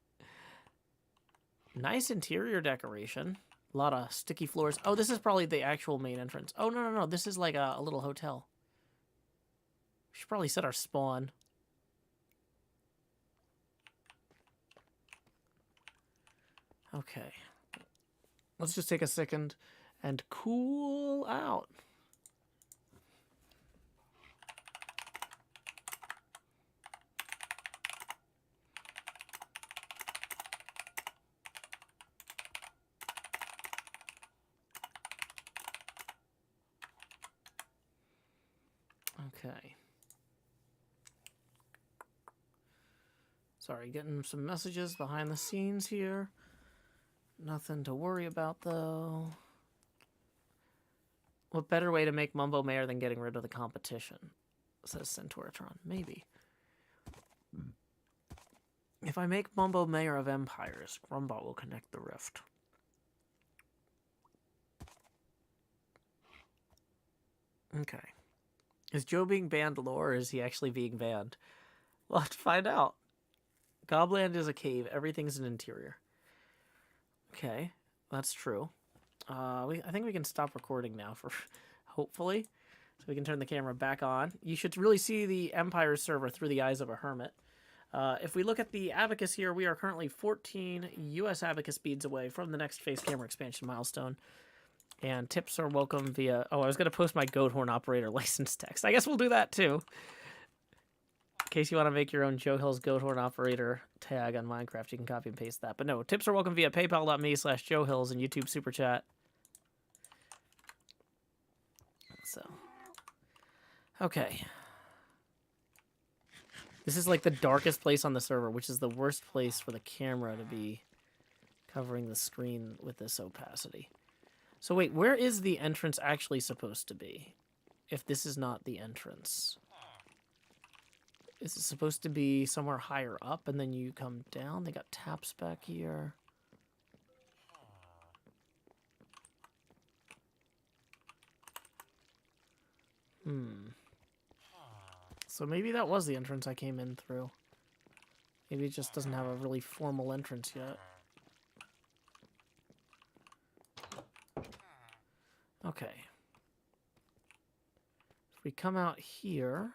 Nice interior decoration. A lot of sticky floors. Oh, this is probably the actual main entrance. Oh, no. This is like a little hotel. We should probably set our spawn. Okay. Let's just take a second and cool out. Okay. Sorry, getting some messages behind the scenes here. Nothing to worry about, though. What better way to make Mumbo mayor than getting rid of the competition? Says Centauratron. Maybe. If I make Mumbo mayor of empires, Grumbot will connect the rift. Okay. Is Joe being banned lore, or is he actually being banned? We'll have to find out. Gobland is a cave. Everything's an interior. Okay, that's true. I think we can stop recording now for hopefully, so we can turn the camera back on. You should really see the Empire server through the eyes of a hermit. If we look at the abacus here, we are currently 14 U.S. abacus beads away from the next face camera expansion milestone. And tips are welcome via... Oh, I was going to post my goat horn operator license text. I guess we'll do that too. In case you want to make your own Joe Hill's goat horn operator tag on Minecraft, you can copy and paste that. But no, tips are welcome via paypal.me/Joe Hills and YouTube Super Chat. So, okay. This is like the darkest place on the server, which is the worst place for the camera to be covering the screen with this opacity. So wait, where is the entrance actually supposed to be? If this is not the entrance. Is it supposed to be somewhere higher up and then you come down? They got taps back here. So maybe that was the entrance I came in through. Maybe it just doesn't have a really formal entrance yet. Okay. If we come out here...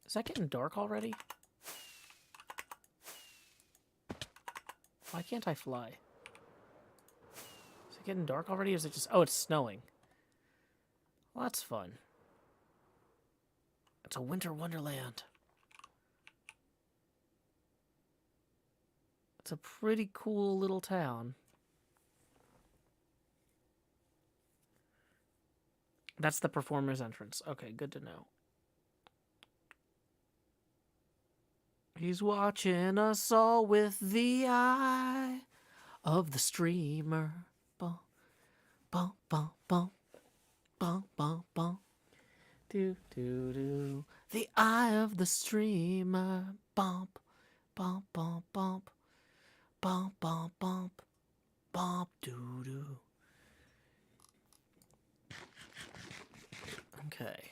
Is that getting dark already? Why can't I fly? Is it getting dark already, or is it just... Oh, it's snowing. Well, that's fun. It's a winter wonderland. It's a pretty cool little town. That's the performer's entrance. Okay, good to know. He's watching us all with the eye of the streamer. Bum, bum, bum, bum, bum, bum, bum. Do, do, do. The eye of the streamer. Bump, bump, bump, bump. Bump, bump, bump. Bump, doo, doo. Okay.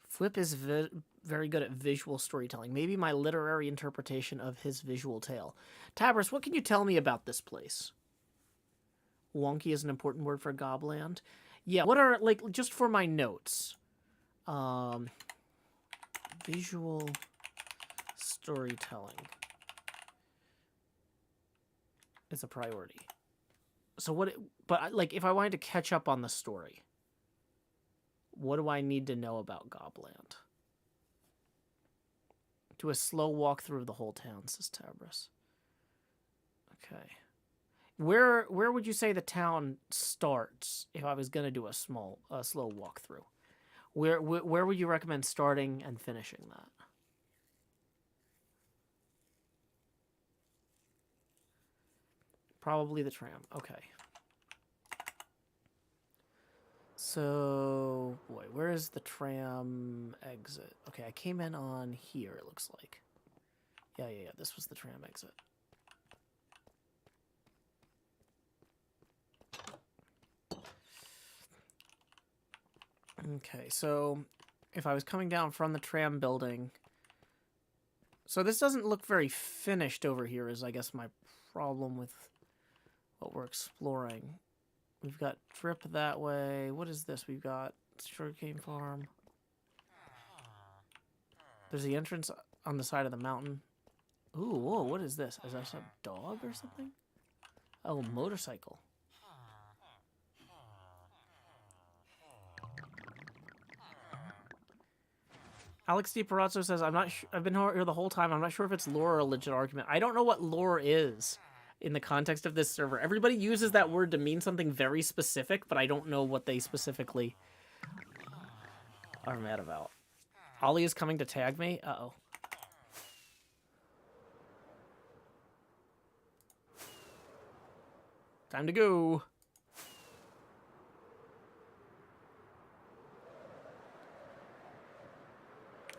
Flip is very good at visual storytelling. Maybe my literary interpretation of his visual tale. Tabris, what can you tell me about this place? Wonky is an important word for Gobland. Yeah, what are, like, just for my notes. Visual storytelling is a priority. So what, but, like, if I wanted to catch up on the story, what do I need to know about Gobland? Do a slow walk through the whole town, says Tabris. Okay. Where would you say the town starts if I was going to do a slow walkthrough? Where would you recommend starting and finishing that? Probably the tram. Okay. So, boy, where is the tram exit? Okay, I came in on here, it looks like. Yeah, this was the tram exit. Okay, so if I was coming down from the tram building... So this doesn't look very finished over here is, I guess, my problem with what we're exploring. We've got drip that way. What is this? We've got sugarcane farm. There's the entrance on the side of the mountain. Ooh, whoa, what is this? Is that a dog or something? Oh, motorcycle. Alex DiParazzo says, I've been here the whole time. I'm not sure if it's lore or a legit argument. I don't know what lore is in the context of this server. Everybody uses that word to mean something very specific, but I don't know what they specifically are mad about. Ollie is coming to tag me? Uh-oh. Time to go.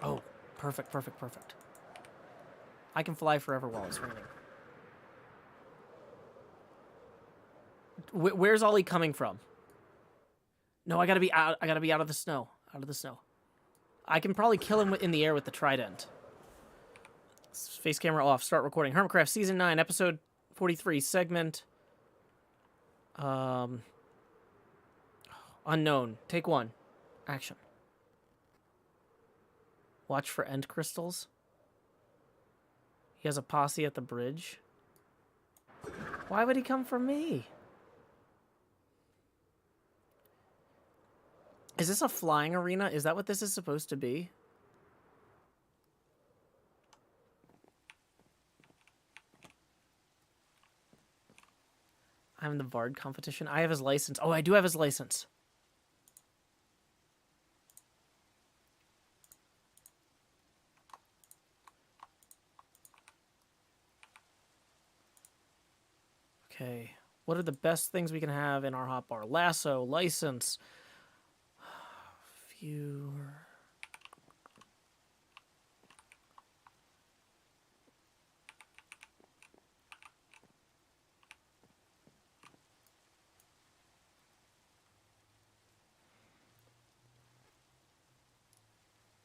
Oh, perfect. I can fly forever while it's raining. Where's Ollie coming from? No, I gotta be out. I gotta be out of the snow. I can probably kill him in the air with the trident. Face camera off. Start recording. HermitCraft Season 9, Episode 43 segment. Unknown. Take 1. Action. Watch for end crystals. He has a posse at the bridge. Why would he come for me? Is this a flying arena? Is that what this is supposed to be? I'm in the Bard competition. I have his license. Oh, I do have his license. Okay. What are the best things we can have in our hotbar? Lasso, license, viewer.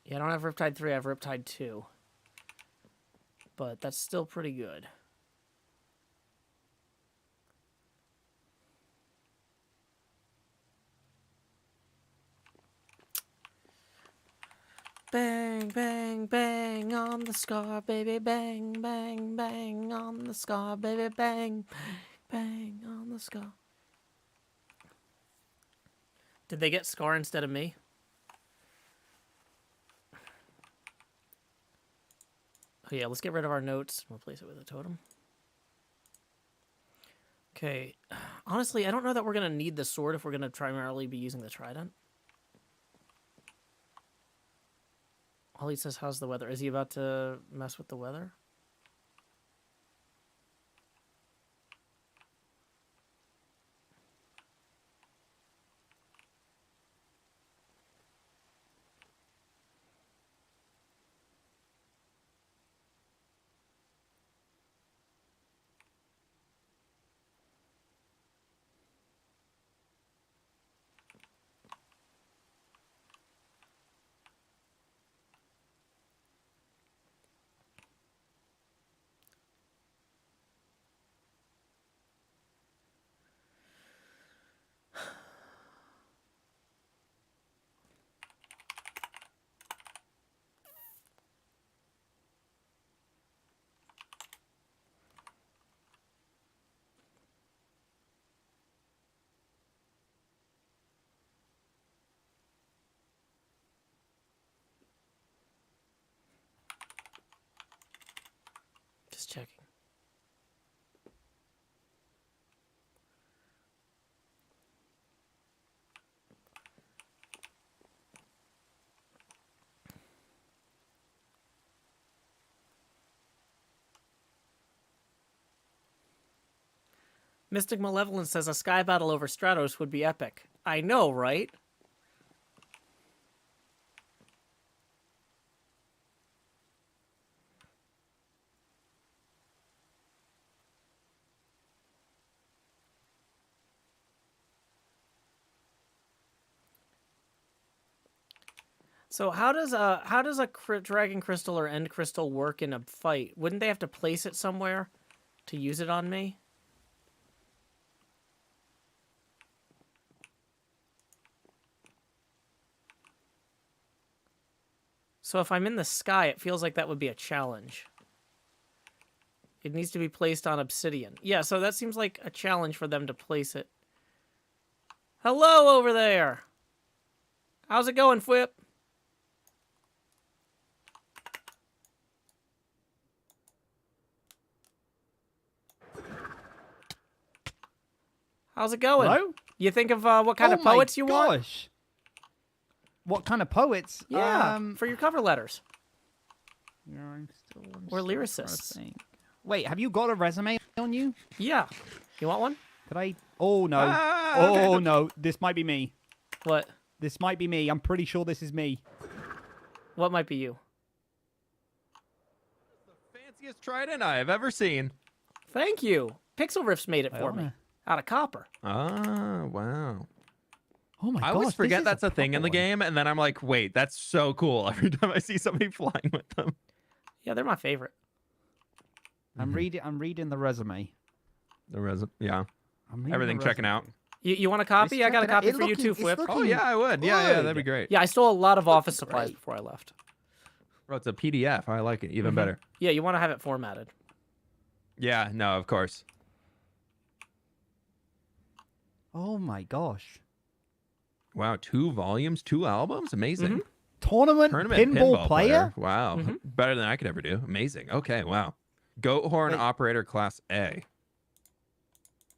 Yeah, I don't have Riptide 3, I have Riptide 2. But that's still pretty good. Bang, bang, bang on the scar, baby. Bang, bang, bang on the scar, baby. Bang, bang, bang on the scar. Did they get Scar instead of me? Oh yeah, let's get rid of our notes and replace it with a totem. Okay. Honestly, I don't know that we're going to need the sword if we're going to primarily be using the trident. Ollie says, how's the weather? Is he about to mess with the weather? Just checking. Mystic Malevolence says a sky battle over Stratos would be epic. I know, right? So how does a dragon crystal or end crystal work in a fight? Wouldn't they have to place it somewhere to use it on me? So if I'm in the sky, it feels like that would be a challenge. It needs to be placed on obsidian. Yeah, so that seems like a challenge for them to place it. Hello over there! How's it going, Fwip? How's it going? Hello? You think of what kind of poets you want? Gosh. What kind of poets? Yeah, for your cover letters. Or Or lyricists. Wait, have you got a resume on you? Yeah. You want one? Could I? Oh, no. Okay. No. This might be me. What? This might be me. I'm pretty sure this is me. What might be you? Fanciest trident I have ever seen. Thank you. Pixel Riffs made it for me. Out of copper. Ah, wow. Oh my gosh. I always this forget is that's a thing in the proper one. game, and then I'm like, wait, that's so cool every time I see somebody flying with them. Yeah, they're my favorite. I'm reading the resume. Yeah. I'm reading Everything the checking out. You want a copy? I got a copy for you too, Flip. Oh yeah, I would. Yeah, that'd be great. Yeah, I stole a lot of office supplies before I left. Bro, it's a PDF. I like it even better. Yeah, you want to have it formatted. Yeah, no, of course. Oh my gosh. Wow, 2 volumes, 2 albums? Amazing. Tournament pinball player? Wow. Better than I could ever do. Amazing. Okay, wow. Goat horn operator class A.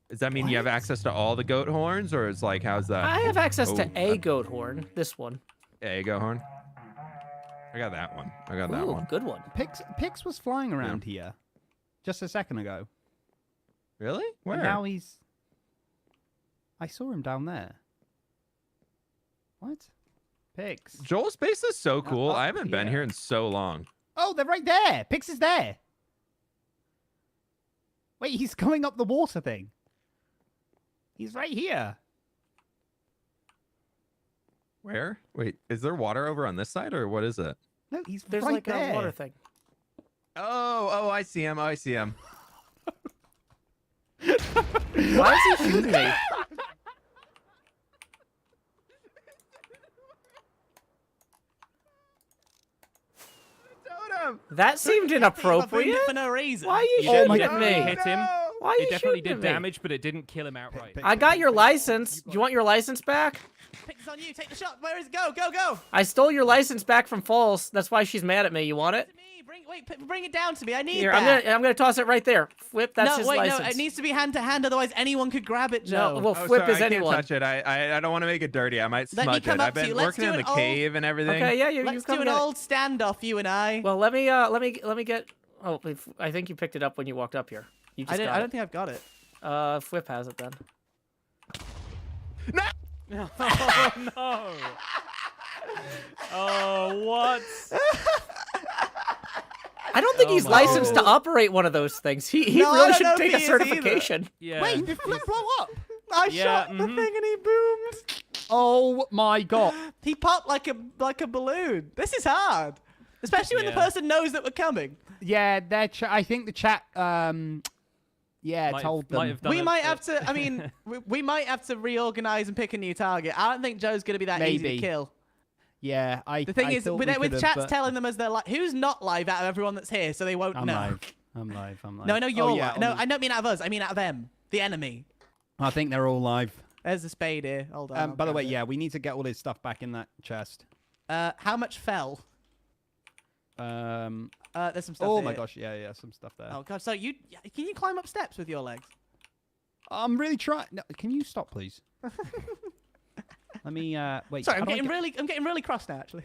Does that mean you have access to all the goat horns, or is like, how's that? I have access to a goat horn. This one. A goat horn? I got that one. I got that Ooh, one. good one. Pix was flying around here just a second ago. Really? Where? And now he's... I saw him down there. What? Pix. Joel's space is so cool. I haven't been here in so long. Oh, they're right there. Pix is there. Wait, he's going up the water thing. He's right here. Where? Wait, is there water over on this side, or what is it? No, he's There's right like there. a water thing. Oh, I see him. I see him. Why is he shooting me? That seemed inappropriate. For no reason. Why are you Oh shooting at me? Hit him. Why are you It definitely shooting did at me? damage, but it didn't kill him outright. I got your license. Do you want your license back? Pix on you. Take the shot. Where is it? Go, go, go. I stole your license back from False. That's why she's mad at me. You want it? Bring it down to me. I need Here, that. I'm gonna toss it right there. Flip, that's no, his wait, license. no. It needs to be hand to hand. Otherwise, anyone could grab it, Joe. No, well, Oh, Flip sorry, is I can't anyone. touch it. I don't want to make it dirty. I might Let me smudge come it. up I've to been you. Let's working do in an the old- cave and everything. Okay, yeah, you Let's come do an get it. old standoff, you and I. Well, let me get. Oh, I think you picked it up when you walked up here. You just got I it. don't think I've got it. Flip has it then. Oh no! Oh what? I don't think he's my licensed to operate one of those things. He No, I really don't should know if take he a is certification. Yeah. Wait, did Flip blow up? I Yeah, shot the thing and he boomed. Oh my god. He popped like a balloon. This is hard, especially when the person knows that we're coming. Yeah, I think the chat, told them. We might have to. I mean, we might have to reorganize and pick a new target. I don't think Joe's gonna be that easy to kill. Yeah, The thing is, thought with we could've, chat's but- telling them as they're like, who's not live out of everyone that's here, so they won't know. I'm live. No, I know you're yeah, live. No, I don't mean out of us. I mean out of them, the enemy. I think they're all live. There's the spade here. Hold on. I'll By the way, grab it. yeah, we need to get all his stuff back in that chest. How much fell? There's some stuff. Oh here. my gosh, yeah, some stuff there. Oh god, so can you climb up steps with your legs? I'm really trying. No, can you stop, please? Let me wait. Sorry, how I'm do I getting really cross now. Actually,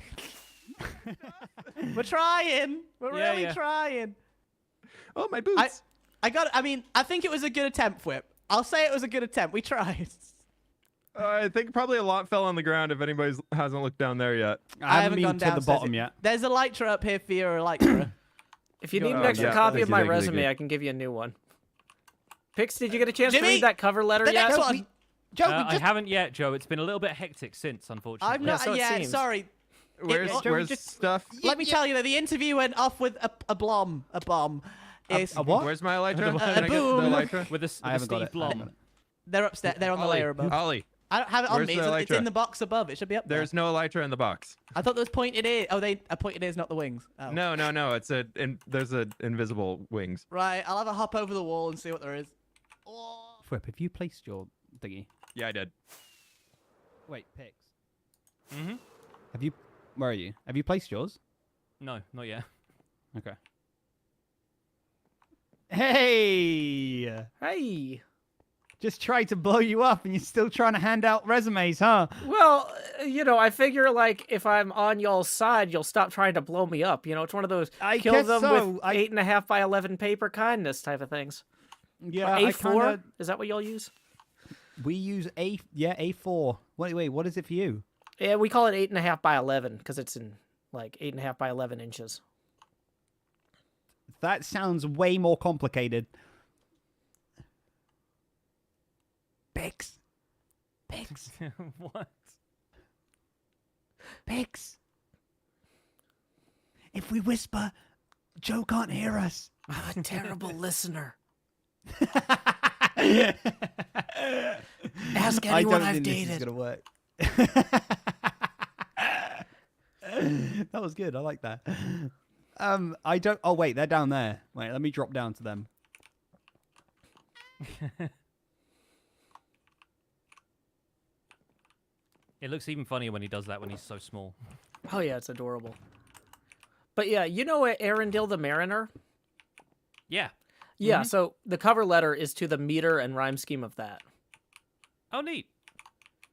we're trying. We're really trying. Oh, my boots. I think it was a good attempt, Whip. I'll say it was a good attempt. We tried. I think probably a lot fell on the ground if anybody hasn't looked down there yet. I haven't gone been to the downstairs bottom yet. There's a Elytra up here for your Elytra. If you need an Oh, extra yeah, copy thank of you, my thank you, thank resume, you. I can give you a new one. Pix, did you get a chance to Jimmy, read that cover letter the yet? next one. Joe, I haven't yet, Joe. It's been a little bit hectic since, unfortunately. I've not. so it Yeah, seems. sorry. Where's stuff? Let me tell you though, the interview went off with a bomb. It's, A what? Where's my elytra? A Can I get the boom. elytra? With I haven't got Steve it. I haven't got Blom. it. they're upstairs. They're on the layer above. Ollie, I don't have it on Where's me. the It's elytra? in the box above. It should be up there. there's no elytra in the box. I thought there was pointed ears. Oh, a pointed ears, not the wings. Oh. No. It's there's a invisible wings. Right, I'll have a hop over the wall and see what there is. Flip, have you placed your thingy? Yeah, I did. Wait, Pix. Mm-hmm. Have you? Where are you? Have you placed yours? No, not yet. Okay. Hey! Hey. Just tried to blow you up, and you're still trying to hand out resumes, huh? Well, I figure like if I'm on y'all's side, you'll stop trying to blow me up. It's one of those I kill guess them so. with 8.5 by 11 paper kindness type of things. Yeah, Or I A4? kinda- Is that what y'all use? We use A4. Wait, what is it for you? Yeah, we call it 8.5 by 11 because it's in like 8.5 by 11 inches. That sounds way more complicated. Pix. What? Pix. If we whisper, Joe can't hear us. I'm a terrible listener. Ask I anyone don't I've think this is dated. gonna work. That was good. I like that. I don't. Oh wait, they're down there. Wait, let me drop down to them. It looks even funnier when he does that when he's so small. Oh yeah, it's adorable. But yeah, you know Arendelle the Mariner? Yeah. Yeah, so the cover letter is to the meter and rhyme scheme of that. Oh, neat.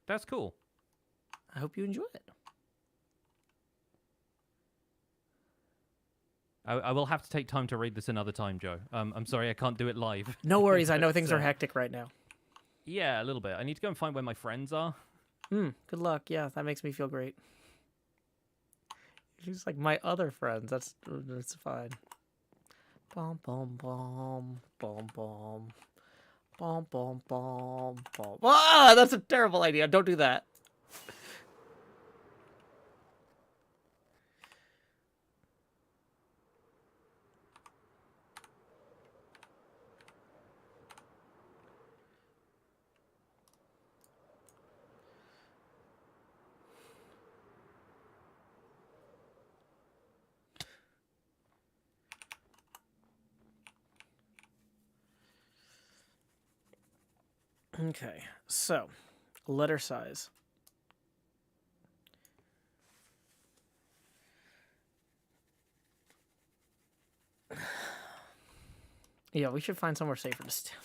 That's cool. I hope you enjoy it. I will have to take time to read this another time, Joe. I'm sorry I can't do it live. No worries, I know things So- are hectic right now. Yeah, a little bit. I need to go and find where my friends are. Good luck. Yeah, that makes me feel great. She's like my other friends. That's fine. Bom bom bom bom bom bom bom bom bom. Ah, that's a terrible idea. Don't do that. Okay, so letter size. Yeah, we should find somewhere safer to stand.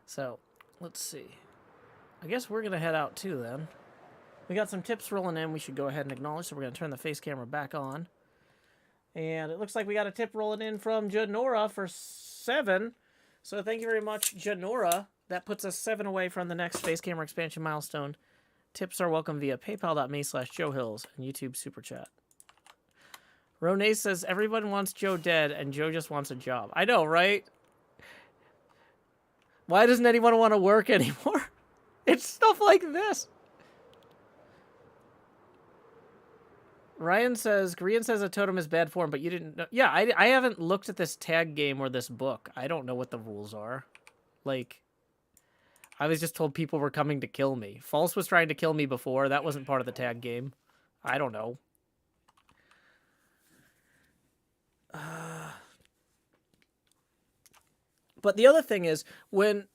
So, let's see. I guess we're going to head out too then. We got some tips rolling in we should go ahead and acknowledge, so we're going to turn the face camera back on. And it looks like we got a tip rolling in from Janora for 7. So thank you very much, Janora. That puts us 7 away from the next face camera expansion milestone. Tips are welcome via paypal.me/JoeHills and YouTube Super Chat. Rone says, everyone wants Joe dead and Joe just wants a job. I know, right? Why doesn't anyone want to work anymore? It's stuff like this. Ryan says, Korean says a totem is bad form, but you didn't know. Yeah, I haven't looked at this tag game or this book. I don't know what the rules are. Like, I was just told people were coming to kill me. False was trying to kill me before. That wasn't part of the tag game. I don't know. But the other thing is, when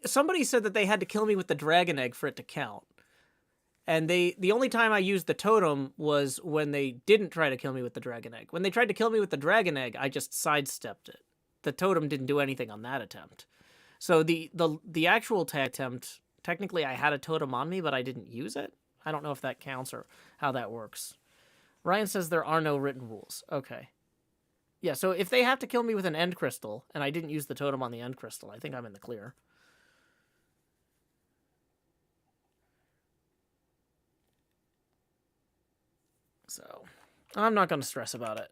somebody said that they had to kill me with the dragon egg for it to count. And the only time I used the totem was when they didn't try to kill me with the dragon egg. When they tried to kill me with the dragon egg, I just sidestepped it. The totem didn't do anything on that attempt. So the actual tag attempt, technically I had a totem on me, but I didn't use it. I don't know if that counts or how that works. Ryan says there are no written rules. Okay. Yeah, so if they have to kill me with an end crystal, and I didn't use the totem on the end crystal, I think I'm in the clear. So, I'm not going to stress about it.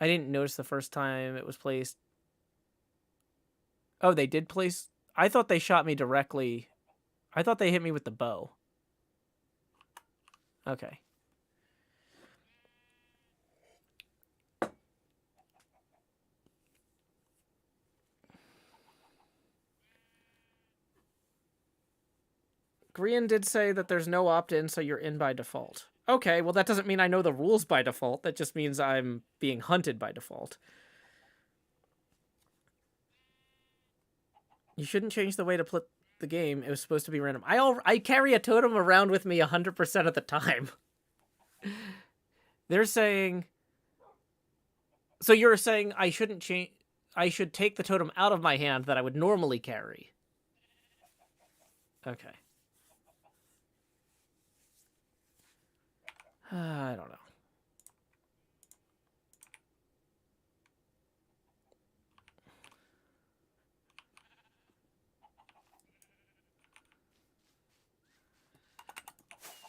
I didn't notice the first time it was placed. Oh, they did place... I thought they shot me directly. I thought they hit me with the bow. Okay. Grian did say that there's no opt-in, so you're in by default. Okay, well that doesn't mean I know the rules by default. That just means I'm being hunted by default. You shouldn't change the way to play the game. It was supposed to be random. I carry a totem around with me 100% of the time. They're saying... So you're saying I shouldn't change... I should take the totem out of my hand that I would normally carry. Okay. I don't know.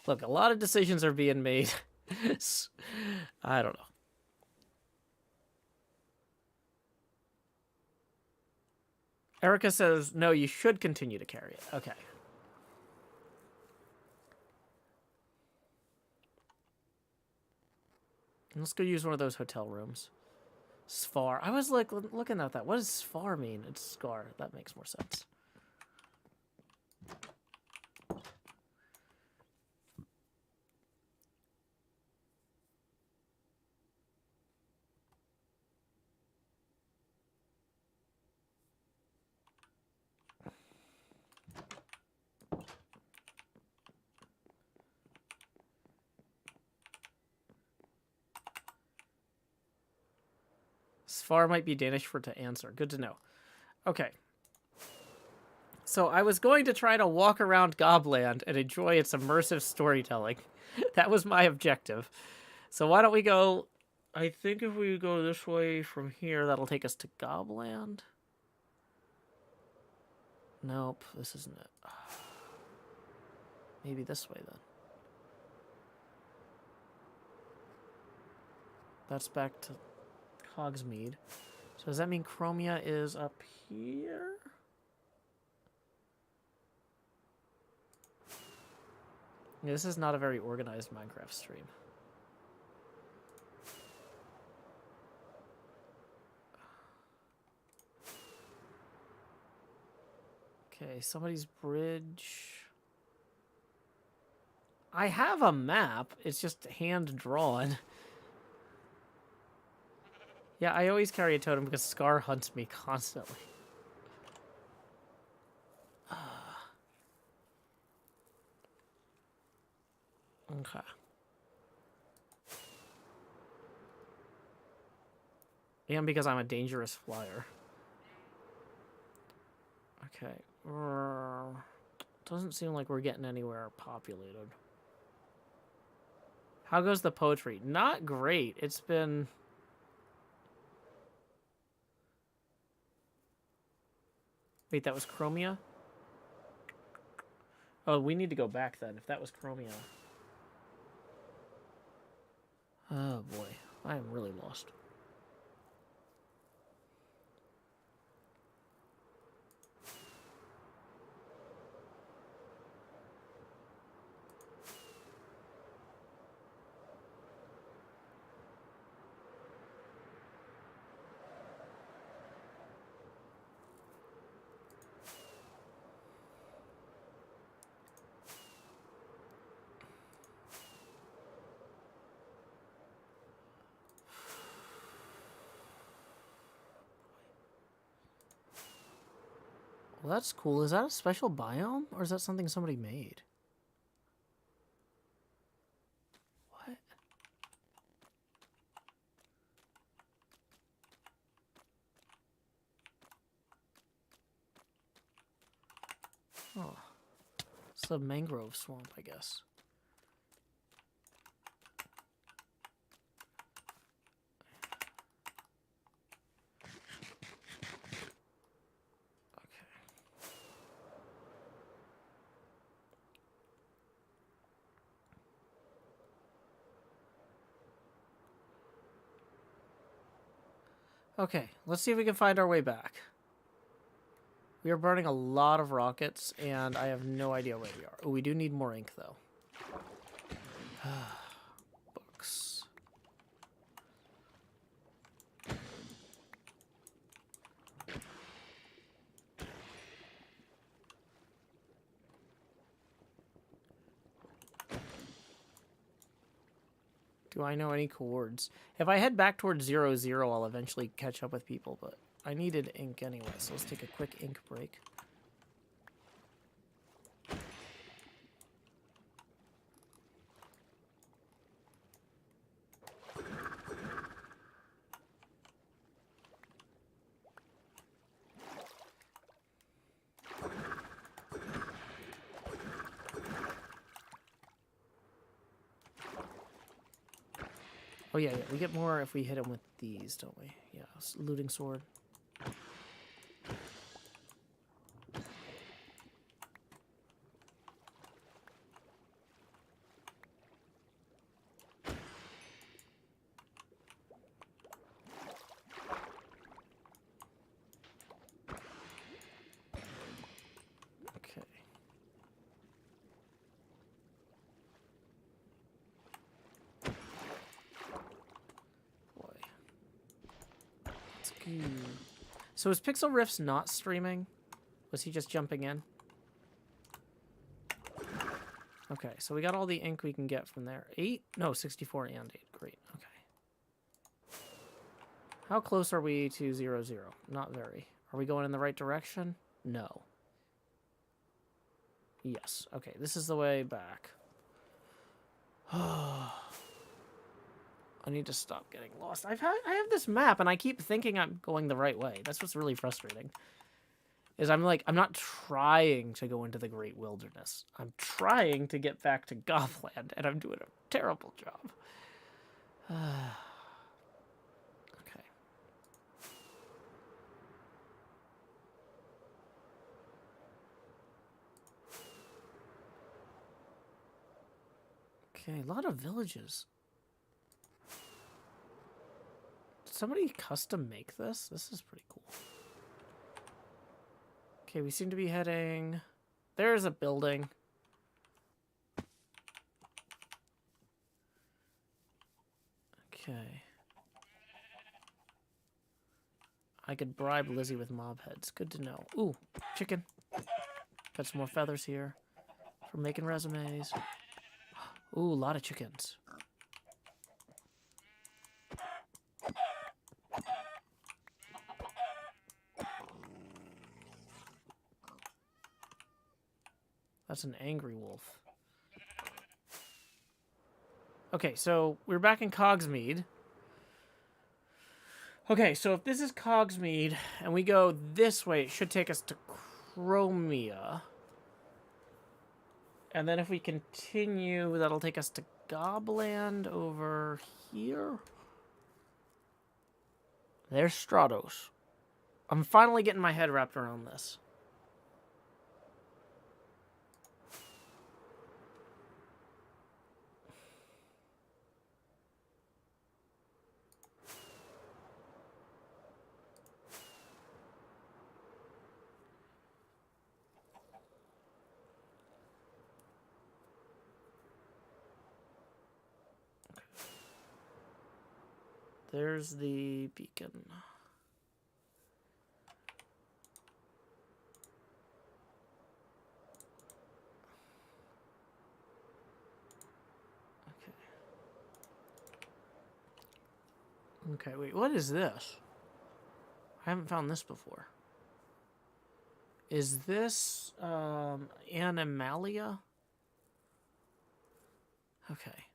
Look, a lot of decisions are being made. I don't know. Erica says, no, you should continue to carry it. Okay. Let's go use one of those hotel rooms. Sfar. I was like looking at that. What does Sfar mean? It's scar. That makes more sense. Sfar might be Danish for to answer. Good to know. Okay. So I was going to try to walk around Gobland and enjoy its immersive storytelling. That was my objective. So why don't we go... I think if we go this way from here, that'll take us to Gobland. Nope, this isn't it. Maybe this way then. That's back to Hogsmeade. So does that mean Chromia is up here? Yeah, this is not a very organized Minecraft stream. Okay, somebody's bridge. I have a map. It's just hand drawn. Yeah, I always carry a totem because Scar hunts me constantly. Okay. And because I'm a dangerous flyer. Okay. Doesn't seem like we're getting anywhere populated. How goes the poetry? Not great. It's been... Wait, that was Chromia? Oh, we need to go back then, if that was Chromia. Oh boy, I am really lost. Well, that's cool. Is that a special biome, or is that something somebody made? What? Oh. It's a mangrove swamp, I guess. Okay, let's see if we can find our way back. We are burning a lot of rockets, and I have no idea where we are. Oh, we do need more ink, though. Books. Do I know any chords? If I head back towards 0, 0, I'll eventually catch up with people, but I needed ink anyway, so let's take a quick ink break. Oh yeah, we get more if we hit him with these, don't we? Yeah, looting sword. So is Pixel Riffs not streaming? Was he just jumping in? Okay, so we got all the ink we can get from there. 8? No, 64 and 8. Great, okay. How close are we to 0, 0? Not very. Are we going in the right direction? No. Yes. Okay, this is the way back. I need to stop getting lost. I have this map, and I keep thinking I'm going the right way. That's what's really frustrating. Is I'm not trying to go into the Great Wilderness. I'm trying to get back to Gothland, and I'm doing a terrible job. Okay. Okay, a lot of villages. Did somebody custom make this? This is pretty cool. Okay, we seem to be heading... There's a building. Okay. I could bribe Lizzie with mob heads. Good to know. Ooh, chicken. Got some more feathers here for making resumes. Ooh, a lot of chickens. That's an angry wolf. Okay, so we're back in Cogsmead. Okay, so if this is Cogsmead and we go this way, it should take us to Chromia. And then if we continue, that'll take us to Gobland over here. There's Stratos. I'm finally getting my head wrapped around this. There's the beacon. Okay, wait, what is this? I haven't found this before. Is this, Animalia? Okay.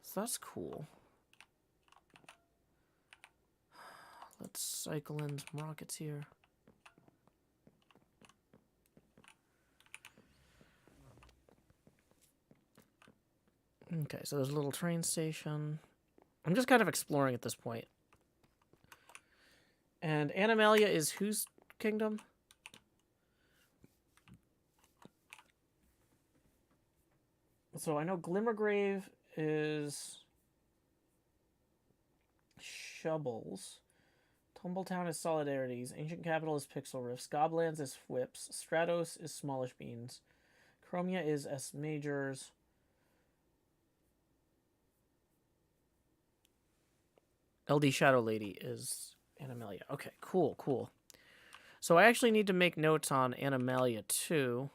So that's cool. Let's cycle in some rockets here. Okay, so there's a little train station. I'm just kind of exploring at this point. And Animalia is whose kingdom? So I know Glimmergrave is Shovels. Tumbletown is Solidarities. Ancient Capital is Pixel Riffs. Goblands is Whips. Stratos is Smallish Beans. Chromia is S Majors. LD Shadow Lady is Animalia. Okay, cool, cool. So I actually need to make notes on Animalia too.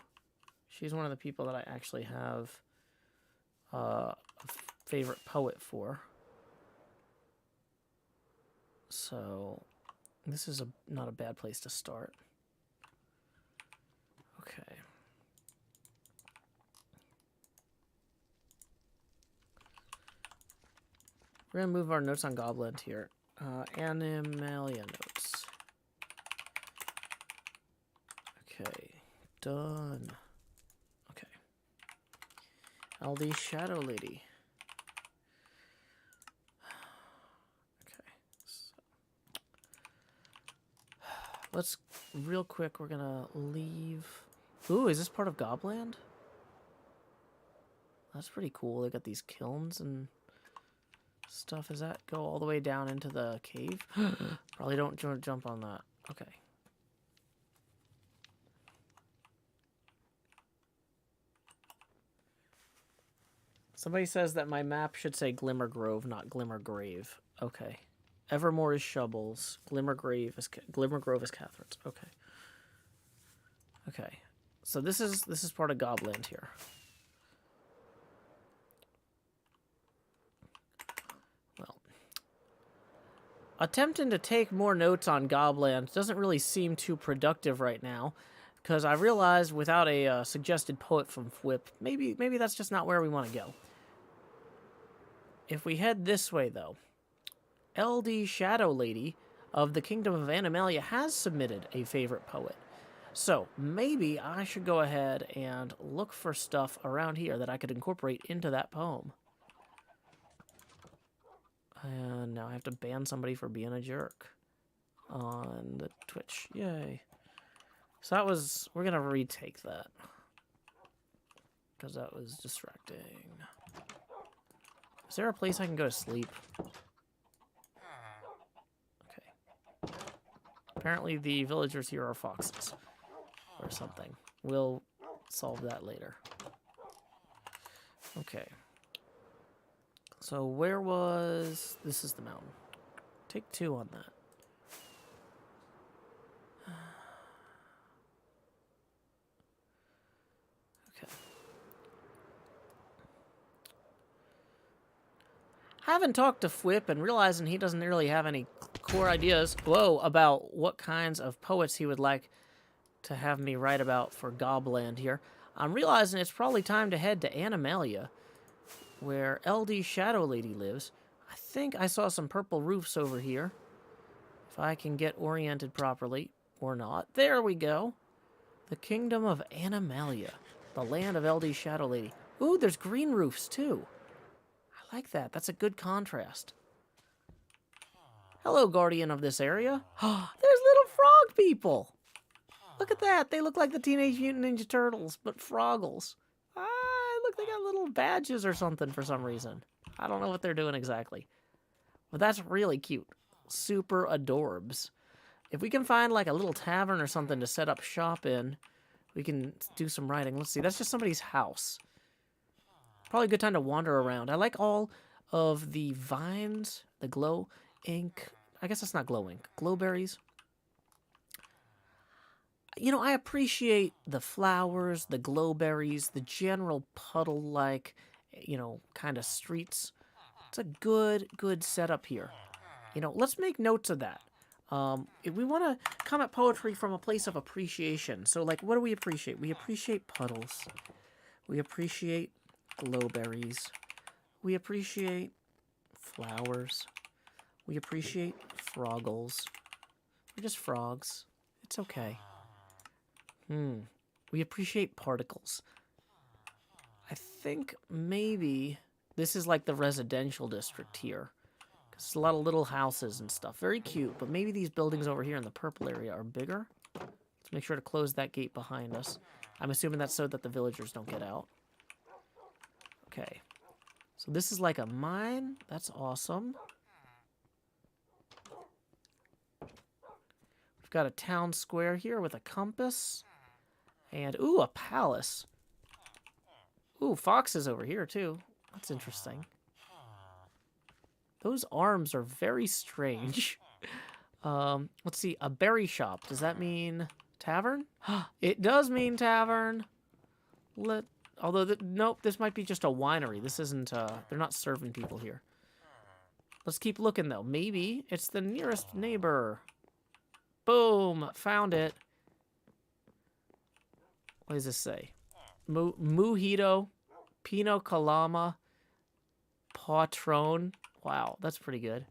She's one of the people that I actually have a favorite poet for. So this is not a bad place to start. Okay. We're going to move our notes on Gobland here. Animalia notes. Okay. Done. Okay. LD Shadow Lady. Okay. So. Let's, real quick, we're going to leave. Ooh, is this part of Gobland? That's pretty cool. They got these kilns and stuff. Does that go all the way down into the cave? Probably don't jump on that. Okay. Somebody says that my map should say Glimmer Grove, not Glimmer Grave. Okay. Evermore is Shovels. Glimmergrove is Catherine's. Okay. Okay. So this is part of Gobland here. Well, attempting to take more notes on Gobland doesn't really seem too productive right now, because I realized without a suggested poet from Fwip, maybe that's just not where we want to go. If we head this way, though, LD Shadow Lady of the Kingdom of Animalia has submitted a favorite poet. So maybe I should go ahead and look for stuff around here that I could incorporate into that poem. And now I have to ban somebody for being a jerk on the Twitch. Yay. So that was... We're going to retake that, because that was distracting. Is there a place I can go to sleep? Okay. Apparently the villagers here are foxes. Or something. We'll solve that later. Okay. So where was... This is the mountain. Take 2 on that. Okay. I haven't talked to Fwip, and realizing he doesn't really have any core ideas, about what kinds of poets he would like to have me write about for Gobland here. I'm realizing it's probably time to head to Animalia, where LD Shadow Lady lives. I think I saw some purple roofs over here. If I can get oriented properly, or not. There we go. The Kingdom of Animalia, the land of LD Shadow Lady. Ooh, there's green roofs too. I like that. That's a good contrast. Hello, guardian of this area. There's little frog people. Look at that. They look like the Teenage Mutant Ninja Turtles, but froggles. Look, they got little badges or something for some reason. I don't know what they're doing exactly. But that's really cute. Super adorbs. If we can find like a little tavern or something to set up shop in, we can do some writing. Let's see. That's just somebody's house. Probably a good time to wander around. I like all of the vines, the glow ink. I guess that's not glow ink. Glowberries. You know, I appreciate the flowers, the glowberries, the general puddle-like, kind of streets. It's a good setup here. Let's make notes of that. If we want to come at poetry from a place of appreciation. So, like, what do we appreciate? We appreciate puddles. We appreciate glowberries. We appreciate flowers. We appreciate froggles. We're just frogs. It's okay. We appreciate particles. I think maybe this is like the residential district here. Because it's a lot of little houses and stuff. Very cute, but maybe these buildings over here in the purple area are bigger. Let's make sure to close that gate behind us. I'm assuming that's so that the villagers don't get out. Okay. So this is like a mine. That's awesome. We've got a town square here with a compass. And, ooh, a palace. Ooh, foxes over here, too. That's interesting. Those arms are very strange. Let's see, a berry shop. Does that mean tavern? It does mean tavern. Nope, this might be just a winery. This isn't, they're not serving people here. Let's keep looking, though. Maybe it's the nearest neighbor. Boom, found it. What does this say? Mojito, Pino Colada, Patron. Wow, that's pretty good.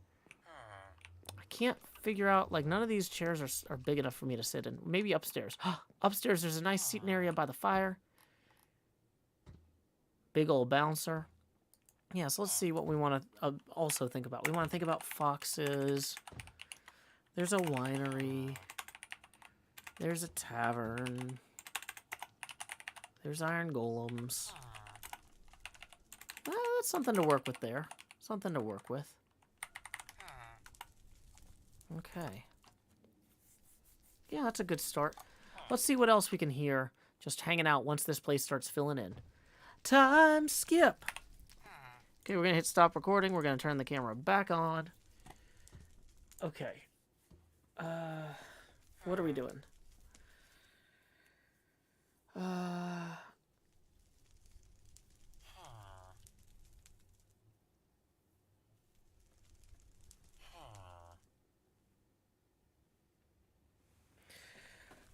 I can't figure out, like, none of these chairs are big enough for me to sit in. Maybe upstairs. Upstairs, there's a nice seating area by the fire. Big old bouncer. Yeah, so let's see what we want to also think about. We want to think about foxes. There's a winery. There's a tavern. There's iron golems. That's something to work with there. Something to work with. Okay. Yeah, that's a good start. Let's see what else we can hear just hanging out once this place starts filling in. Time skip. Okay, we're going to hit stop recording. We're going to turn the camera back on. Okay. What are we doing?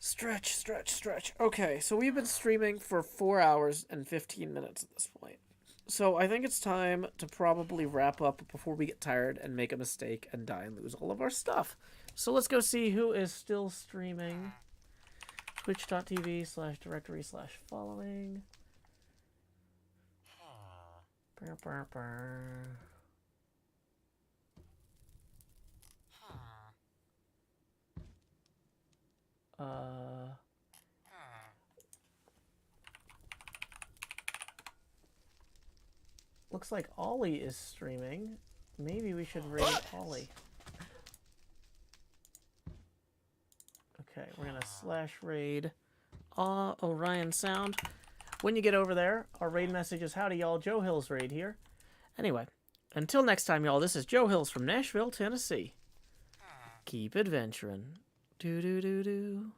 Stretch, stretch, stretch. Okay, so we've been streaming for 4 hours and 15 minutes at this point. So I think it's time to probably wrap up before we get tired and make a mistake and die and lose all of our stuff. So let's go see who is still streaming. Twitch.tv/directory/following. Burr, burr, burr. Looks like Ollie is streaming. Maybe we should raid Ollie. Okay, we're gonna /raid Orion Sound. When you get over there, our raid message is howdy y'all, Joe Hills raid here. Anyway, until next time y'all, this is Joe Hills from Nashville, Tennessee. Keep adventuring. Do do do do.